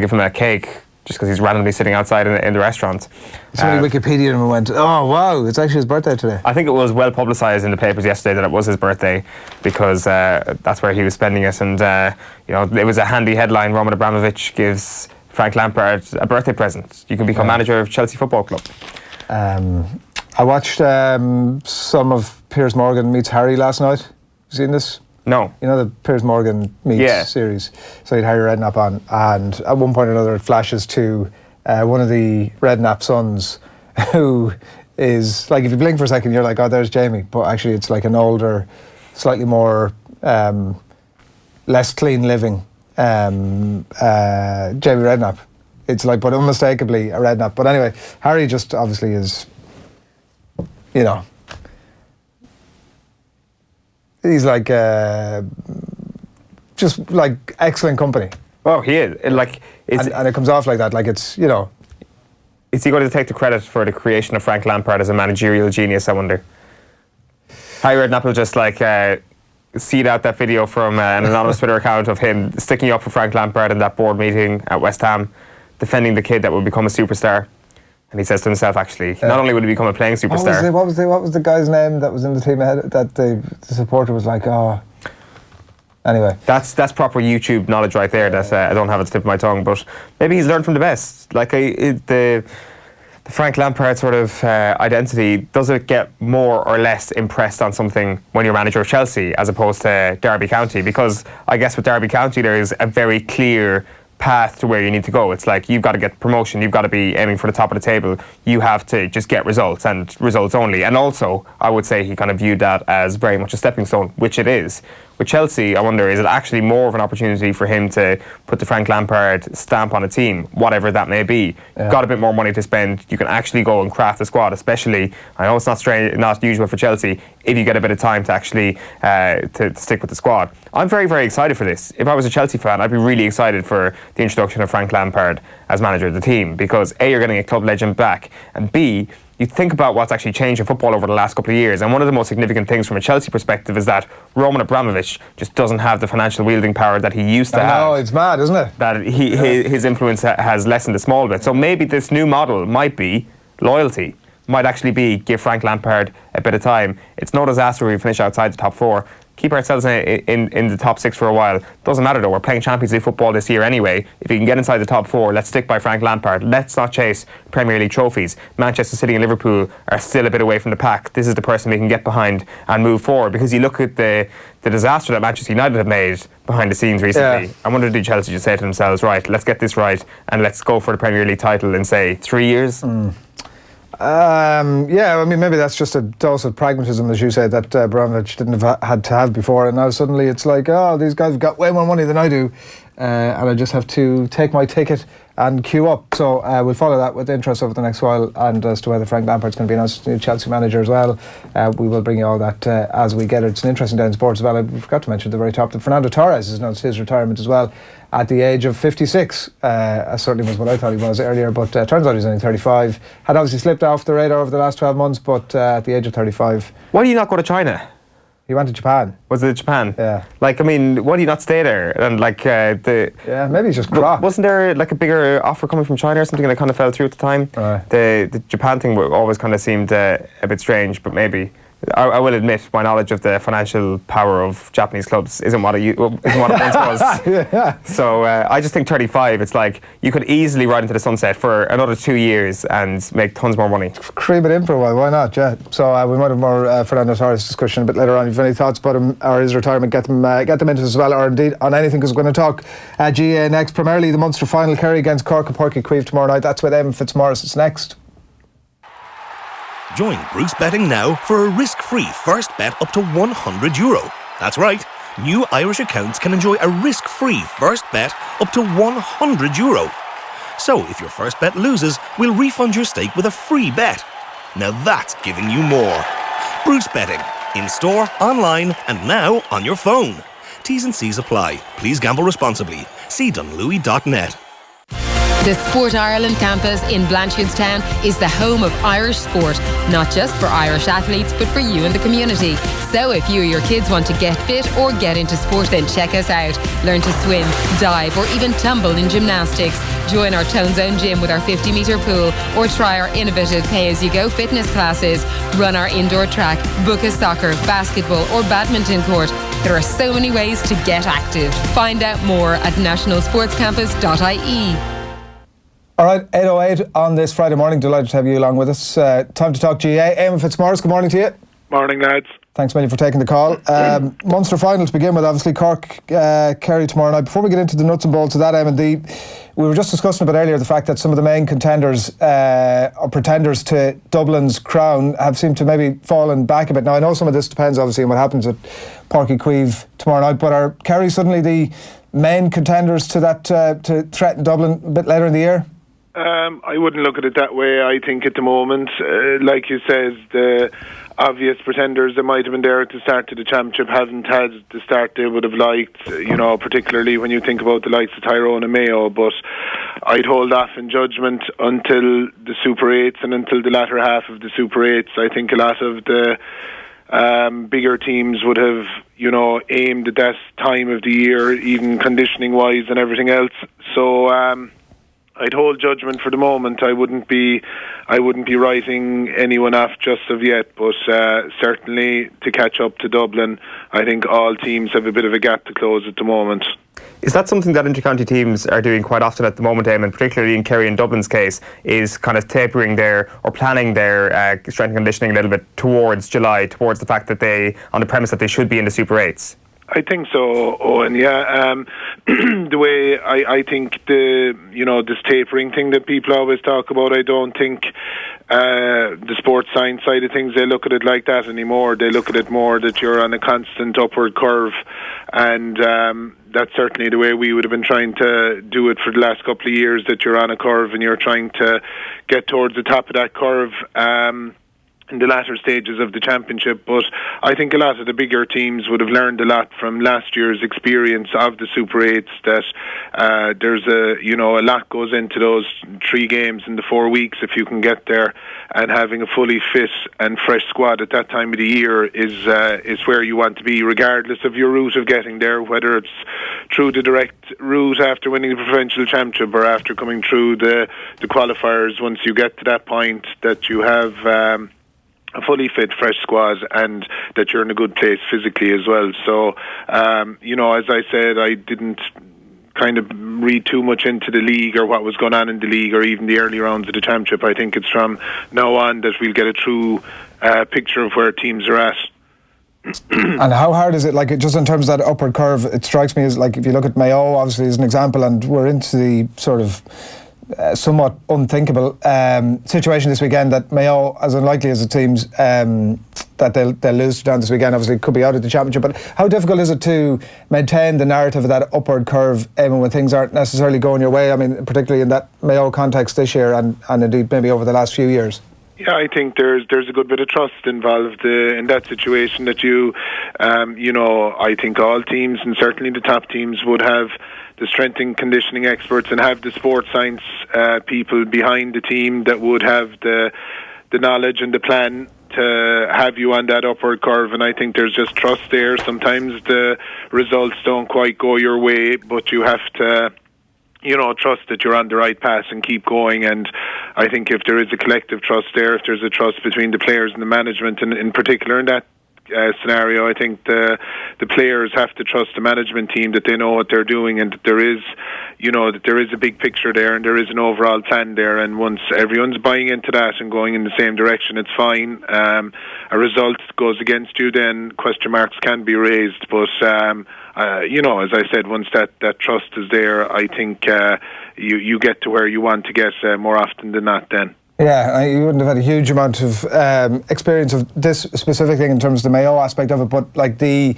give him a cake just because he's randomly sitting outside in the restaurant. Somebody Wikipedia him and went, oh wow, it's actually his birthday today. I think it was well publicised in the papers yesterday that it was his birthday, because that's where he was spending it. And it was a handy headline. Roman Abramovich gives Frank Lampard a birthday present. You can become manager of Chelsea Football Club. I watched some of Piers Morgan Meets Harry last night. You seen this? No. You know the Piers Morgan Meets series? So he had Harry Redknapp on, and at one point or another it flashes to one of the Redknapp sons, who is, like, if you blink for a second you're like, oh, there's Jamie, but actually it's like an older, slightly more less clean living Jamie Redknapp. It's like, but unmistakably a Redknapp. But anyway, Harry just obviously is, he's like just like excellent company. Oh, he is. And it comes off like that, like it's, Is he going to take the credit for the creation of Frank Lampard as a managerial genius, I wonder? Harry Redknapp will just seed out that video from an anonymous Twitter account of him sticking up for Frank Lampard in that board meeting at West Ham, defending the kid that will become a superstar. And he says to himself, actually, not only will he become a playing superstar. What was the guy's name that was in the team ahead that the supporter was like, oh. Anyway, that's proper YouTube knowledge right there. That I don't have at the tip of my tongue, but maybe he's learned from the best. Like the Frank Lampard sort of identity, does it get more or less impressed on something when you're manager of Chelsea as opposed to Derby County? Because I guess with Derby County there is a very clear path to where you need to go. It's like you've got to get promotion, you've got to be aiming for the top of the table, you have to just get results and results only. And also I would say he kind of viewed that as very much a stepping stone, which it is. With Chelsea, I wonder, is it actually more of an opportunity for him to put the Frank Lampard stamp on a team, whatever that may be? Yeah. Got a bit more money to spend, you can actually go and craft a squad, especially, I know it's not usual for Chelsea, if you get a bit of time to actually to stick with the squad. I'm very, very excited for this. If I was a Chelsea fan, I'd be really excited for the introduction of Frank Lampard as manager of the team, because A, you're getting a club legend back, and B, you think about what's actually changed in football over the last couple of years, and one of the most significant things from a Chelsea perspective is that Roman Abramovich just doesn't have the financial wielding power that he used to have. No, it's mad, isn't it? That his influence has lessened a small bit. So maybe this new model might be loyalty, might actually be give Frank Lampard a bit of time. It's no disaster if we finish outside the top four. Keep ourselves in the top six for a while. Doesn't matter though, we're playing Champions League football this year anyway. If you can get inside the top four, let's stick by Frank Lampard. Let's not chase Premier League trophies. Manchester City and Liverpool are still a bit away from the pack. This is the person we can get behind and move forward, because you look at the disaster that Manchester United have made behind the scenes recently. I wonder, did Chelsea just say to themselves, right, let's get this right and let's go for the Premier League title in, say, 3 years? Yeah, I mean, maybe that's just a dose of pragmatism, as you say, that Abramovich didn't have had to have before, and now suddenly it's like, oh, these guys have got way more money than I do, and I just have to take my ticket and queue up. So we'll follow that with interest over the next while, and as to whether Frank Lampard's going to be announced new Chelsea manager as well, we will bring you all that as we get it. It's an interesting day in sports as well. I forgot to mention at the very top that Fernando Torres has announced his retirement as well at the age of 56. Certainly was what I thought he was earlier, but turns out he's only 35. Had obviously slipped off the radar over the last 12 months, but at the age of 35. Why do you not go to China? He went to Japan. Was it Japan? Yeah. Like, I mean, why do you not stay there? And like yeah, maybe he's just crap. Wasn't there like a bigger offer coming from China or something that kind of fell through at the time? Right. The Japan thing always kind of seemed a bit strange, but maybe. I will admit my knowledge of the financial power of Japanese clubs isn't what it once was. Yeah. So I just think 35, it's like you could easily ride into the sunset for another 2 years and make tons more money. Cream it in for a while, why not? Yeah. So we might have more Fernando Torres discussion a bit later on. If you have any thoughts about him or his retirement, get them into us as well, or indeed on anything, because we're going to talk GA next. Primarily the Munster final, Kerry against Cork and Páirc Uí Chaoimh tomorrow night. That's with Éamonn Fitzmaurice. It's next. Join Bruce Betting now for a risk-free first bet up to €100. That's right. New Irish accounts can enjoy a risk-free first bet up to €100. So if your first bet loses, we'll refund your stake with a free bet. Now that's giving you more. Bruce Betting. In store, online, and now on your phone. T's and C's apply. Please gamble responsibly. See dunlewy.net. The Sport Ireland campus in Blanchardstown is the home of Irish sport, not just for Irish athletes, but for you and the community. So if you or your kids want to get fit or get into sport, then check us out. Learn to swim, dive, or even tumble in gymnastics. Join our Tone Zone gym with our 50-metre pool, or try our innovative pay-as-you-go fitness classes. Run our indoor track, book a soccer, basketball, or badminton court. There are so many ways to get active. Find out more at nationalsportscampus.ie. All right, 8:08 on this Friday morning. Delighted to have you along with us. Time to talk GA. Éamonn Fitzmaurice, good morning to you. Morning, lads. Thanks, Millie, for taking the call. Munster final to begin with, obviously Cork, Kerry tomorrow night. Before we get into the nuts and bolts of that, Éamonn, we were just discussing a bit earlier the fact that some of the main contenders or pretenders to Dublin's crown have seemed to maybe fallen back a bit. Now, I know some of this depends obviously on what happens at Páirc Uí Chaoimh tomorrow night, but are Kerry suddenly the main contenders to that to threaten Dublin a bit later in the year? I wouldn't look at it that way. I think at the moment, like you said, the obvious pretenders that might have been there at the start of the championship haven't had the start they would have liked, you know, particularly when you think about the likes of Tyrone and Mayo. But I'd hold off in judgment until the Super 8s and until the latter half of the Super 8s. I think a lot of the bigger teams would have, you know, aimed at that time of the year, even conditioning wise and everything else. So I'd hold judgment for the moment. I wouldn't be writing anyone off just of yet, but certainly to catch up to Dublin, I think all teams have a bit of a gap to close at the moment. Is that something that inter-county teams are doing quite often at the moment, Éamonn, particularly in Kerry and Dublin's case, is kind of tapering or planning their strength and conditioning a little bit towards July, towards the fact that on the premise that they should be in the Super 8s? I think so, Owen. Yeah, the way I think this tapering thing that people always talk about, I don't think the sports science side of things, they look at it like that anymore. They look at it more that you're on a constant upward curve, and that's certainly the way we would have been trying to do it for the last couple of years. That you're on a curve and you're trying to get towards the top of that curve. In the latter stages of the championship, but I think a lot of the bigger teams would have learned a lot from last year's experience of the Super 8s, that there's a lot goes into those 3 games in the 4 weeks if you can get there, and having a fully fit and fresh squad at that time of the year is where you want to be, regardless of your route of getting there, whether it's through the direct route after winning the Provincial Championship or after coming through the qualifiers. Once you get to that point, that you have a fully fit, fresh squad, and that you're in a good place physically as well. So, as I said, I didn't kind of read too much into the league or what was going on in the league or even the early rounds of the championship. I think it's from now on that we'll get a true picture of where teams are at. And how hard is it, like, just in terms of that upward curve? It strikes me as, like, if you look at Mayo, obviously, as an example, and we're into the sort of somewhat unthinkable situation this weekend that Mayo, as unlikely as it seems, that they'll lose to Down this weekend, obviously could be out of the championship. But how difficult is it to maintain the narrative of that upward curve, Éamonn, when things aren't necessarily going your way? I mean, particularly in that Mayo context this year and indeed maybe over the last few years. Yeah, I think there's a good bit of trust involved in that situation, that I think all teams, and certainly the top teams, would have the strength and conditioning experts and have the sports science people behind the team that would have the knowledge and the plan to have you on that upward curve. And I think there's just trust there. Sometimes the results don't quite go your way, but you have to trust that you're on the right path and keep going. And I think if there is a collective trust there, if there's a trust between the players and the management, and in particular in that scenario, I think the players have to trust the management team that they know what they're doing, and that there is a big picture there and there is an overall plan there. And once everyone's buying into that and going in the same direction, it's fine. A result goes against you, then question marks can be raised. But as I said, once that trust is there, I think you get to where you want to get more often than not then. Yeah, you wouldn't have had a huge amount of experience of this specific thing in terms of the Mayo aspect of it, but like the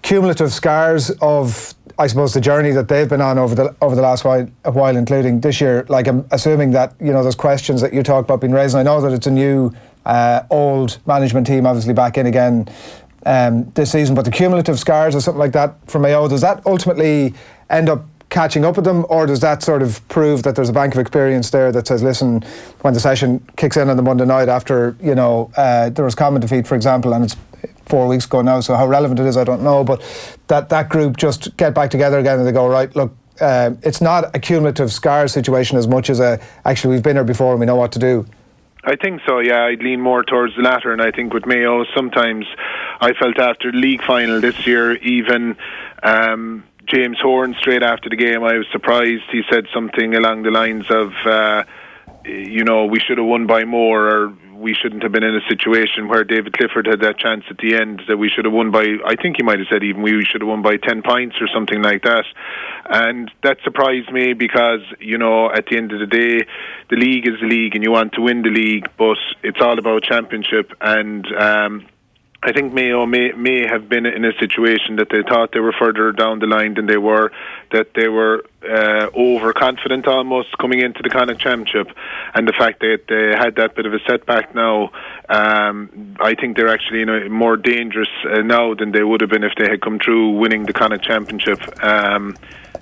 cumulative scars of, I suppose, the journey that they've been on over the last while, including this year. Like, I'm assuming that those questions that you talk about being raised. And I know that it's a new, old management team, obviously back in again this season. But the cumulative scars or something like that for Mayo, does that ultimately end up catching up with them, or does that sort of prove that there's a bank of experience there that says, listen, when the session kicks in on the Monday night after there was common defeat, for example, and it's 4 weeks ago now, so how relevant it is I don't know, but that group just get back together again and they go, right, look, it's not a cumulative scar situation as much as actually we've been here before and we know what to do. I think so, yeah. I'd lean more towards the latter, and I think with Mayo, sometimes I felt after the league final this year, even James Horn, straight after the game, I was surprised. He said something along the lines of, we should have won by more, or we shouldn't have been in a situation where David Clifford had that chance at the end, that we should have won by, I think he might have said even we should have won by 10 points or something like that. And that surprised me because, at the end of the day, the league is the league and you want to win the league, but it's all about championship. And I think Mayo may have been in a situation that they thought they were further down the line than they were, that they were overconfident almost coming into the Connacht Championship, and the fact that they had that bit of a setback now, I think they're actually more dangerous now than they would have been if they had come through winning the Connacht Championship.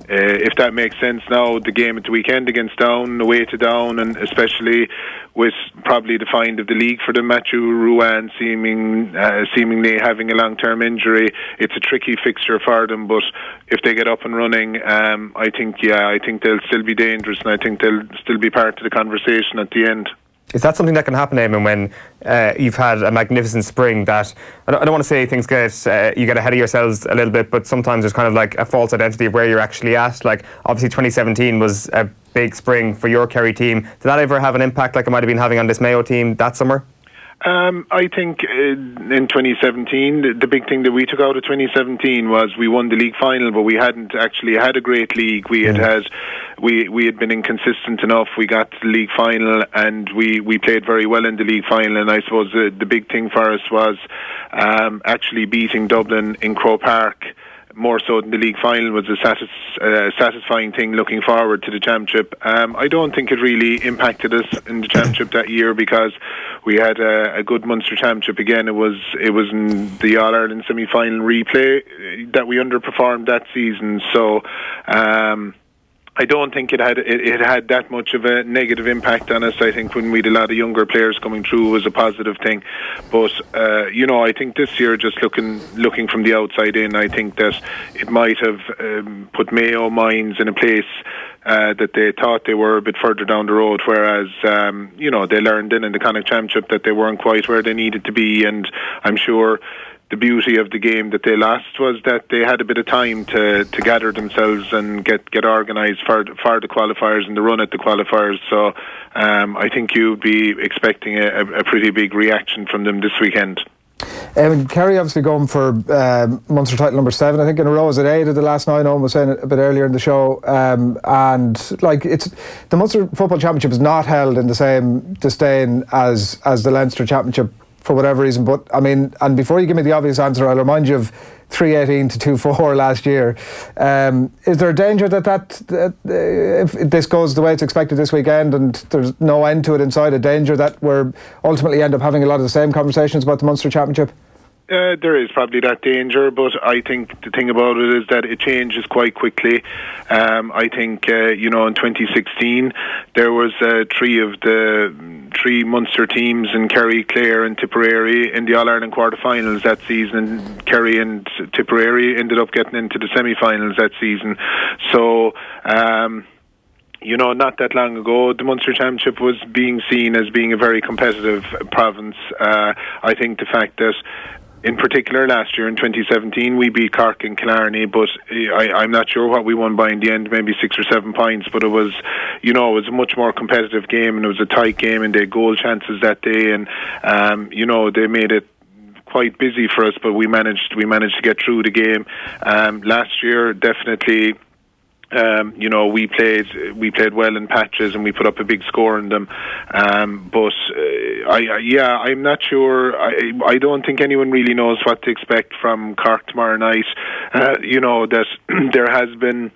If that makes sense now, the game at the weekend against Down, away to Down, and especially with probably the find of the league for them, Matthew Ruan seemingly having a long-term injury, it's a tricky fixture for them, but if they get up and running strong. I think they'll still be dangerous, and I think they'll still be part of the conversation at the end. Is that something that can happen, Éamonn, when you've had a magnificent spring that, I don't want to say things you get ahead of yourselves a little bit, but sometimes there's kind of like a false identity of where you're actually at. Like, obviously 2017 was a big spring for your Kerry team. Did that ever have an impact like it might have been having on this Mayo team that summer? I think in 2017, the big thing that we took out of 2017 was we won the league final, but we hadn't actually had a great league. We had been inconsistent enough. We got to the league final, and we played very well in the league final. And I suppose the big thing for us was actually beating Dublin in Croke Park. More so than the league final was a satisfying thing looking forward to the championship. I don't think it really impacted us in the championship that year because we had a good Munster championship again. It was in the All-Ireland semi-final replay that we underperformed that season. So I don't think it had that much of a negative impact on us. I think when we had a lot of younger players coming through, it was a positive thing. But I think this year, just looking from the outside in, I think that it might have put Mayo minds in a place that they thought they were a bit further down the road, whereas they learned in the Connacht Championship that they weren't quite where they needed to be. And I'm sure the beauty of the game that they lost was that they had a bit of time to gather themselves and get organised for the qualifiers and the run at the qualifiers. So I think you'd be expecting a pretty big reaction from them this weekend. Kerry obviously going for Munster title number 7, I think in a row. Is it 8 of the last 9? Owen was saying it a bit earlier in the show. And like it's the Munster Football Championship is not held in the same disdain as the Leinster Championship for whatever reason. But I mean, and before you give me the obvious answer, I'll remind you of 3-18 to 2-4 last year. Is there a danger that if this goes the way it's expected this weekend and there's no end to it inside, a danger that we're ultimately end up having a lot of the same conversations about the Munster Championship? There is probably that danger, but I think the thing about it is that it changes quite quickly. I think, in 2016, there was 3 of the 3 Munster teams in Kerry, Clare and Tipperary in the All-Ireland quarter-finals that season. And Kerry and Tipperary ended up getting into the semi-finals that season. So not that long ago, the Munster Championship was being seen as being a very competitive province. I think the fact that in particular last year in 2017 we beat Cork and Killarney, but I'm not sure what we won by in the end, maybe 6 or 7 points, but it was a much more competitive game and it was a tight game and they had goal chances that day and they made it quite busy for us, but we managed to get through the game. Last year definitely we played well in patches and we put up a big score in them. But I'm not sure. I don't think anyone really knows what to expect from Cork tomorrow night. That there has been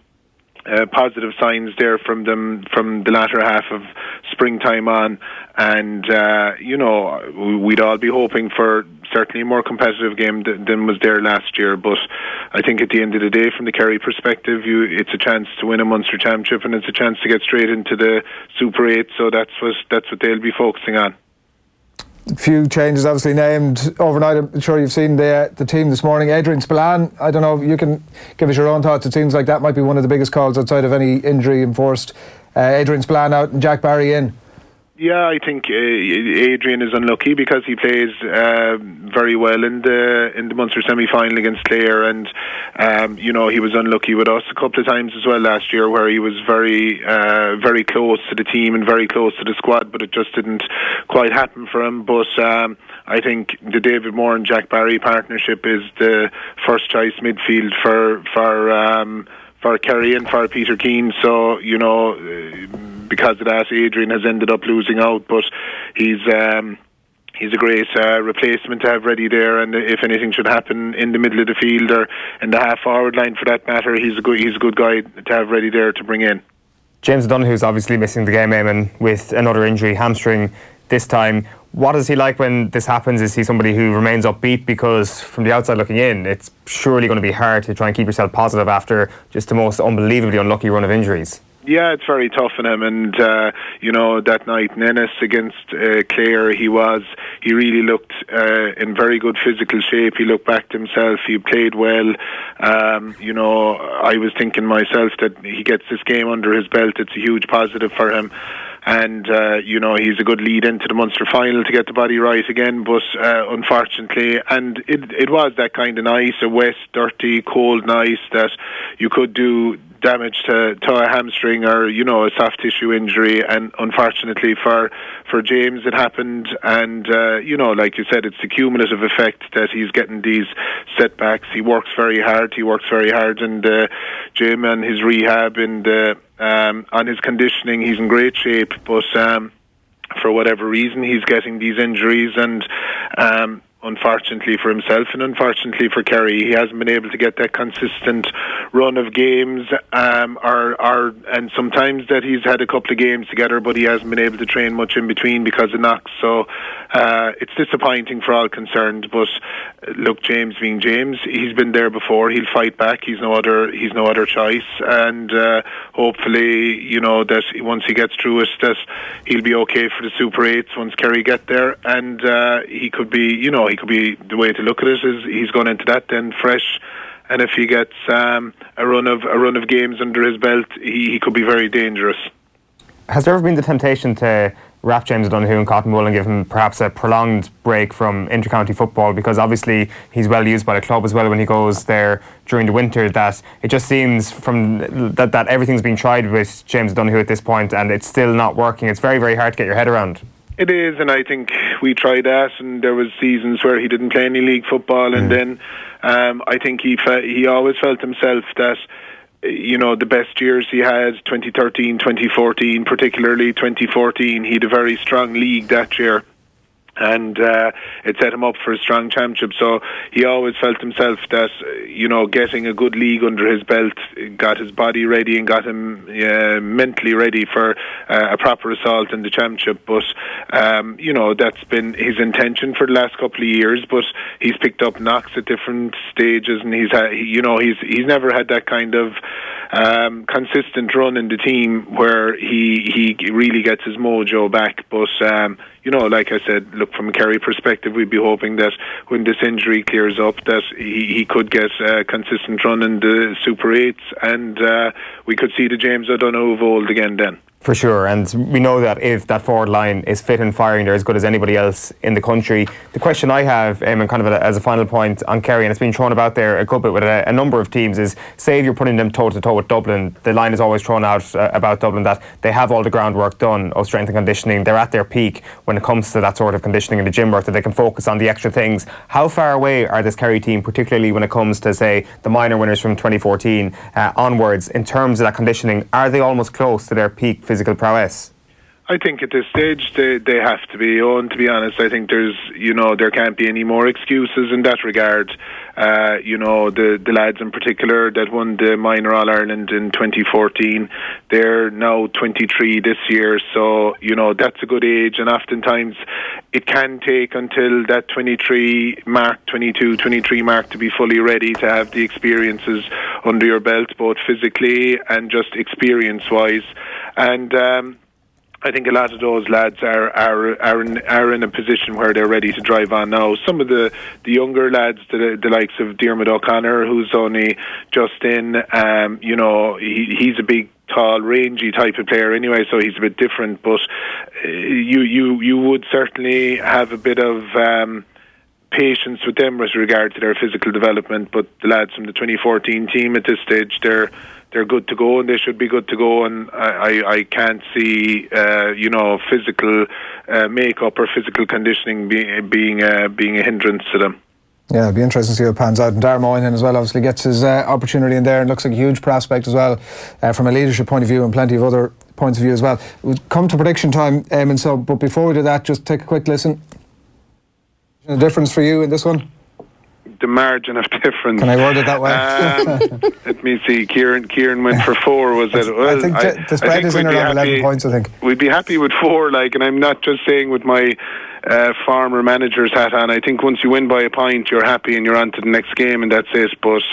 positive signs there from them from the latter half of springtime on, and we'd all be hoping for certainly a more competitive game than was there last year. But I think at the end of the day, from the Kerry perspective, it's a chance to win a Munster Championship and it's a chance to get straight into the Super 8, so that's what they'll be focusing on. A few changes obviously named overnight. I'm sure you've seen the team this morning. Adrian Spillane, I don't know, you can give us your own thoughts. It seems like that might be one of the biggest calls outside of any injury enforced. Adrian Spillane out and Jack Barry in. Yeah, I think Adrian is unlucky because he plays very well in the Munster semi-final against Clare, and he was unlucky with us a couple of times as well last year, where he was very very close to the team and very close to the squad, but it just didn't quite happen for him. But I think the David Moore and Jack Barry partnership is the first choice midfield for Kerry and for Peter Keane. So because of that, Adrian has ended up losing out, but he's a great replacement to have ready there, and if anything should happen in the middle of the field or in the half-forward line for that matter, he's a good guy to have ready there to bring in. James O'Donoghue's obviously missing the game, Éamonn, with another injury, hamstring this time. What is he like when this happens? Is he somebody who remains upbeat? Because from the outside looking in, it's surely going to be hard to try and keep yourself positive after just the most unbelievably unlucky run of injuries. Yeah, it's very tough on him, and that night in Ennis against Clare, he really looked in very good physical shape. He looked back to himself. He played well. I was thinking myself that he gets this game under his belt. It's a huge positive for him. And he's a good lead into the Munster final to get the body right again, but unfortunately, and it was that kind of night, a wet, dirty, cold night that you could do damage to a hamstring or a soft tissue injury, and unfortunately for James it happened, and like you said, it's the cumulative effect that he's getting these setbacks. He works very hard, and Jim and his rehab and on his conditioning, he's in great shape, but for whatever reason he's getting these injuries, and unfortunately for himself and unfortunately for Kerry, he hasn't been able to get that consistent run of games, and sometimes that he's had a couple of games together, but he hasn't been able to train much in between because of knocks. So it's disappointing for all concerned. But look, James being James, he's been there before. He'll fight back. He's no other choice, and hopefully, that once he gets through it, that he'll be okay for the Super 8s once Kerry get there, and he could be, the way to look at it is he's gone into that then fresh, and if he gets a run of games under his belt, he could be very dangerous. Has there ever been the temptation to wrap James O'Donoghue in cotton wool and give him perhaps a prolonged break from inter-county football, because obviously he's well used by the club as well when he goes there during the winter, that it just seems from that everything's been tried with James O'Donoghue at this point and it's still not working? It's very, very hard to get your head around. It is, and I think we tried that, and there was seasons where he didn't play any league football, and then I think he always felt himself that the best years he had, 2013, 2014, particularly 2014, he had a very strong league that year, and it set him up for a strong championship. So he always felt himself that getting a good league under his belt got his body ready and got him mentally ready for a proper assault in the championship. But that's been his intention for the last couple of years. But he's picked up knocks at different stages, and he's never had that kind of consistent run in the team where he really gets his mojo back. But like I said, look, from a Kerry perspective, we'd be hoping that when this injury clears up, that he could get a consistent run in the Super 8s, and we could see the James O'Donoghue of old again then. For sure, and we know that if that forward line is fit and firing, they're as good as anybody else in the country. The question I have, and kind of as a final point on Kerry, and it's been thrown about there a good bit with a number of teams, is say if you're putting them toe-to-toe with Dublin, the line is always thrown out about Dublin that they have all the groundwork done of strength and conditioning. They're at their peak when it comes to that sort of conditioning and the gym work, that they can focus on the extra things. How far away are this Kerry team, particularly when it comes to, say, the minor winners from 2014 onwards, in terms of that conditioning? Are they almost close to their peak physical prowess? I think at this stage they have to be. And to be honest, I think there can't be any more excuses in that regard. The lads in particular that won the minor All-Ireland in 2014, they're now 23 this year, so that's a good age, and oftentimes it can take until that 23 mark, 22, 23 mark to be fully ready to have the experiences under your belt, both physically and just experience-wise. And I think a lot of those lads are in a position where they're ready to drive on now. Some of the younger lads, the likes of Diarmuid O'Connor, who's only just in, he's a big, tall, rangy type of player anyway, so he's a bit different. But you would certainly have a bit of patience with them with regard to their physical development. But the lads from the 2014 team at this stage, they're good to go, and they should be good to go, and I can't see physical makeup or physical conditioning being a hindrance to them. Yeah, it'll be interesting to see how it pans out. And Darragh Moynihan as well obviously gets his opportunity in there, and looks like a huge prospect as well from a leadership point of view and plenty of other points of view as well. We'll come to prediction time, but before we do that, just take a quick listen. The difference for you in this one? The margin of difference. Can I word it that way? Let me see. Kieran went for 4. Was it? Well, I think the spread is in around 11 points. I think we'd be happy with 4. And I'm not just saying with my farmer manager's hat on. I think once you win by a point, you're happy and you're on to the next game, and that's it. But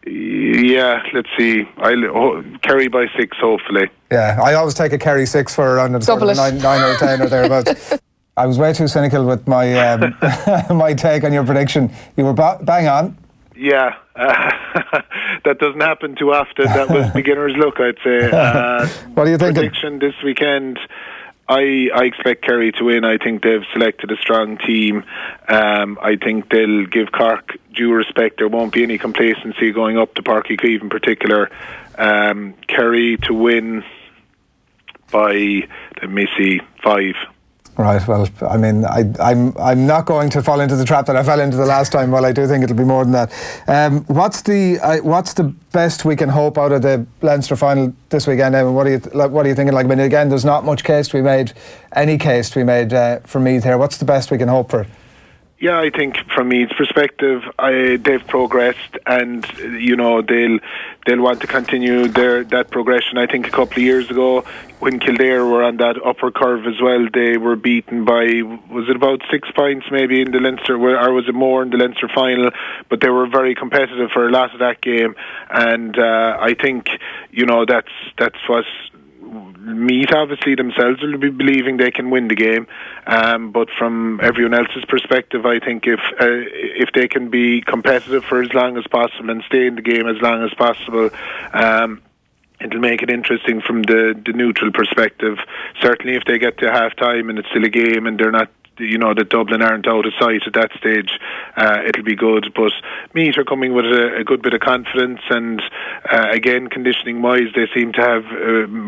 Yeah, let's see. I'll Kerry by 6, hopefully. Yeah, I always take a Kerry 6 for around sort of 9 or 10 or thereabouts. I was way too cynical with my my take on your prediction. You were bang on. Yeah, that doesn't happen too often. That was beginner's luck, I'd say. What do you think? Prediction this weekend, I expect Kerry to win. I think they've selected a strong team. I think they'll give Cork due respect. There won't be any complacency going up to Páirc Uí Chaoimh in particular. Kerry to win by, let me see, 5. Right, well, I mean, I'm not going to fall into the trap that I fell into the last time. Well, I do think it'll be more than that. What's the best we can hope out of the Leinster final this weekend, Eamon? What are you thinking? Like, I mean, again, there's not much case to be made, any case to be made for Meath here. What's the best we can hope for? Yeah, I think from Meath's perspective, they've progressed, and they'll want to continue that progression. I think a couple of years ago, when Kildare were on that upper curve as well, they were beaten by, was it about 6 points maybe in the Leinster, or was it more in the Leinster final? But they were very competitive for a lot of that game, and I think that's what Meath obviously themselves will be believing they can win the game, but from everyone else's perspective, I think if they can be competitive for as long as possible and stay in the game as long as possible, it'll make it interesting from the neutral perspective. Certainly if they get to half time and it's still a game and they're not, that Dublin aren't out of sight at that stage, it'll be good. But Meath are coming with a good bit of confidence, and again, conditioning wise, they seem to have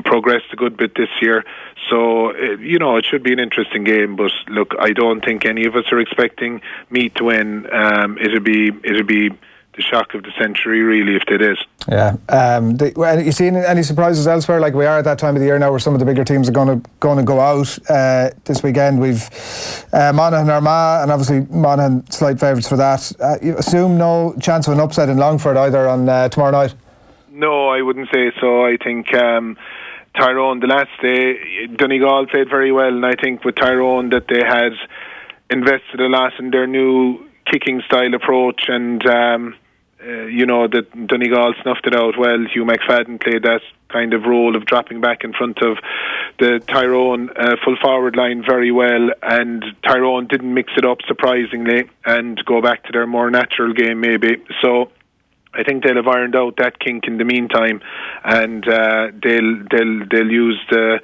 progressed a good bit this year. So it should be an interesting game. But look, I don't think any of us are expecting Meath to win. It'll be the shock of the century, really, if it is. Yeah. You seen any surprises elsewhere? Like, we are at that time of the year now where some of the bigger teams are going to go out this weekend. We've Monaghan Armagh, and obviously Monaghan slight favourites for that. You assume no chance of an upset in Longford either on tomorrow night? No, I wouldn't say so. I think Tyrone, the last day, Donegal played very well, and I think with Tyrone that they had invested a lot in their new kicking style approach, and that Donegal snuffed it out well. Hugh McFadden played that kind of role of dropping back in front of the Tyrone full forward line very well, and Tyrone didn't mix it up surprisingly and go back to their more natural game maybe. So I think they'll have ironed out that kink in the meantime, and they'll use the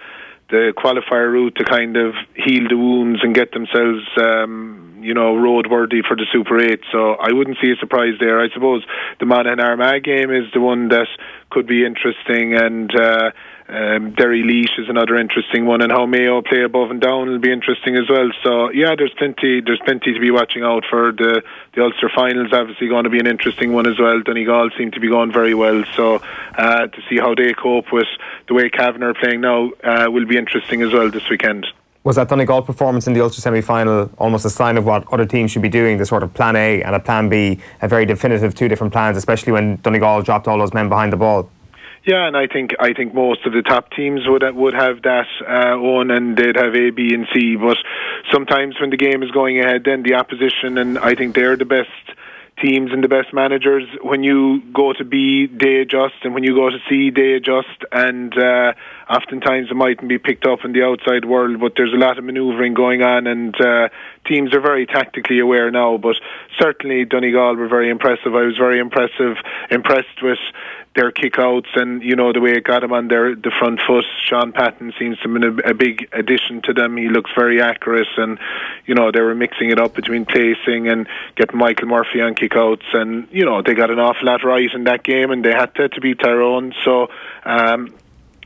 qualifier route to kind of heal the wounds and get themselves roadworthy for the Super 8. So I wouldn't see a surprise there. I suppose the Monaghan Armagh game is the one that could be interesting, and Derry Laois is another interesting one, and how Mayo play above and down will be interesting as well. So yeah, there's plenty to be watching out for. The Ulster finals obviously going to be an interesting one as well. Donegal seem to be going very well, so to see how they cope with the way Cavan are playing now will be interesting as well this weekend. Was that Donegal performance in the Ulster semi-final almost a sign of what other teams should be doing, the sort of plan A and a plan B, a very definitive two different plans, especially when Donegal dropped all those men behind the ball? Yeah, and I think most of the top teams would have that on, and they'd have A, B and C, but sometimes when the game is going ahead, then the opposition, and I think they're the best teams and the best managers, when you go to B, they adjust, and when you go to C, they adjust, and oftentimes it mightn't be picked up in the outside world, but there's a lot of manoeuvring going on, and teams are very tactically aware now. But certainly Donegal were very impressive. I was very impressed with their kick-outs, and the way it got them on the front foot. Sean Patton seems to have been a big addition to them. He looks very accurate, and they were mixing it up between placing and getting Michael Murphy on kick-outs, and they got an awful lot right in that game, and they had to beat Tyrone. So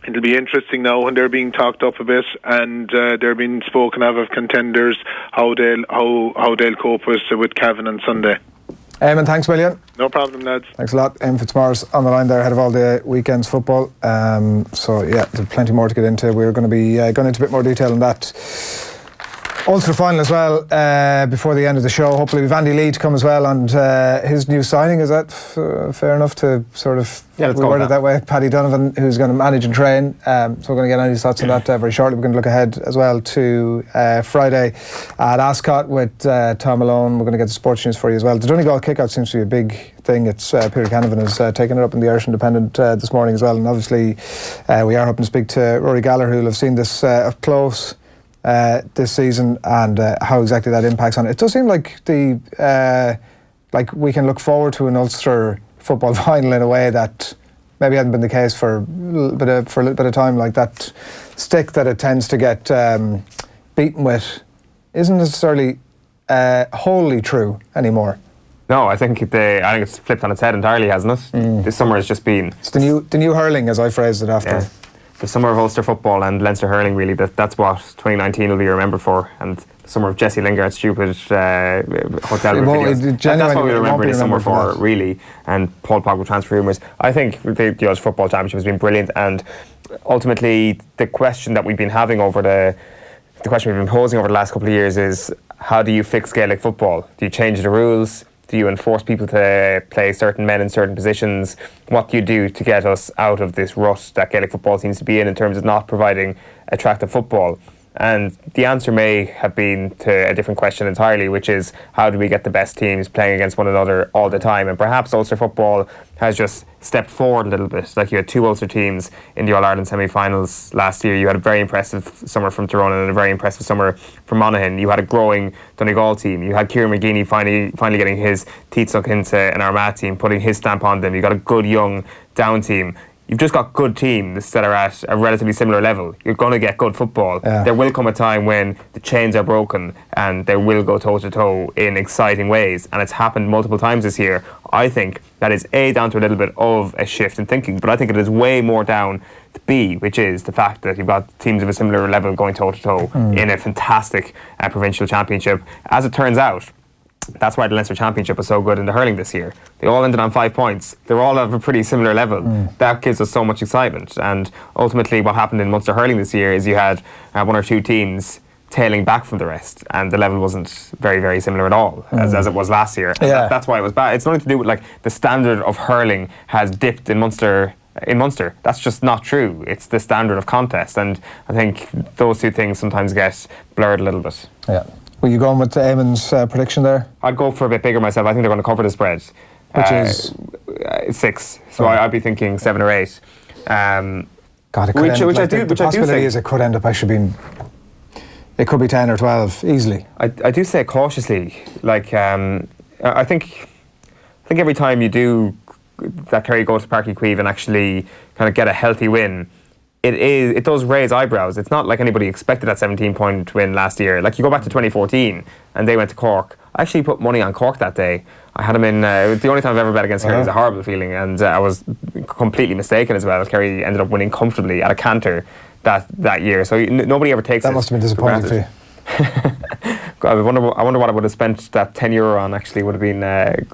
it'll be interesting now when they're being talked up a bit, and they're being spoken of contenders, how they'll cope with Cavan on Sunday. Eamon, thanks a million. No problem, lads. Thanks a lot. Éamonn Fitzmaurice on the line there, ahead of all the weekend's football. So yeah, there's plenty more to get into. We're going to be going into a bit more detail on that Ulster final as well before the end of the show. Hopefully we've Andy Lee to come as well, and his new signing, is that fair enough to sort of word it that way? Paddy Donovan, who's going to manage and train. So we're going to get Andy's thoughts on that very shortly. We're going to look ahead as well to Friday at Ascot with Tom Malone. We're going to get the sports news for you as well. The Donegal kick-out seems to be a big thing. It's Peter Canavan has taken it up in the Irish Independent this morning as well, and obviously we are hoping to speak to Rory Gallagher, who'll have seen this up close this season, and how exactly that impacts on it. It does seem like like we can look forward to an Ulster football final in a way that maybe hadn't been the case for a little bit of time. Like that stick that it tends to get beaten with isn't necessarily wholly true anymore. No, I think it's flipped on its head entirely, hasn't it? This summer has just been... It's the new hurling, as I phrased it after. Yeah. The summer of Ulster football and Leinster hurling, really, that's what 2019 will be remembered for. And the summer of Jesse Lingard's stupid hotel room videos. That's what we remember the summer for, really. And Paul Pogba transfer rumours. I think the Irish Football Championship has been brilliant, and ultimately the question that we've been having over the question we've been posing over the last couple of years is, how do you fix Gaelic football? Do you change the rules? Do you enforce people to play certain men in certain positions? What do you do to get us out of this rut that Gaelic football seems to be in terms of not providing attractive football? And the answer may have been to a different question entirely, which is, how do we get the best teams playing against one another all the time? And perhaps Ulster football has just stepped forward a little bit. Like, you had two Ulster teams in the All-Ireland semi-finals last year. You had a very impressive summer from Tyrone and a very impressive summer from Monaghan. You had a growing Donegal team. You had Kieran McGeeney finally getting his teeth sunk into an Armagh team, putting his stamp on them. You got a good young Down team. You've just got good teams that are at a relatively similar level. You're going to get good football. Yeah. There will come a time when the chains are broken and they will go toe-to-toe in exciting ways. And it's happened multiple times this year. I think that is down to a little bit of a shift in thinking, but I think it is way more down to B, which is the fact that you've got teams of a similar level going toe-to-toe in a fantastic provincial championship. As it turns out, that's why the Leinster Championship was so good in the hurling this year. They all ended on 5 points. They're all of a pretty similar level. That gives us so much excitement. And ultimately what happened in Munster hurling this year is you had one or two teams tailing back from the rest, and the level wasn't very, very similar at all as it was last year. Yeah. That's why it was bad. It's nothing to do with like the standard of hurling has dipped in Munster. That's just not true. It's the standard of contest, and I think those two things sometimes get blurred a little bit. Yeah. Were you going with Éamonn's prediction there? I'd go for a bit bigger myself. I think they're going to cover the spread. Which is? 6. So I'd be thinking 7 or 8. God, it could the possibility is it could end up actually being... It could be 10 or 12, easily. I do say cautiously. Like, I think every time you do that Kerry go to Páirc Uí Chaoimh and actually kind of get a healthy win, it does raise eyebrows. It's not like anybody expected that 17-point win last year. Like, you go back to 2014 and they went to Cork. I actually put money on Cork that day. I had them in... it was the only time I've ever bet against Kerry. It was a horrible feeling, and I was completely mistaken as well. Kerry ended up winning comfortably at a canter that year. So nobody ever takes that. That must have been disappointing for you. I wonder what I would have spent that €10 on. Actually, would have been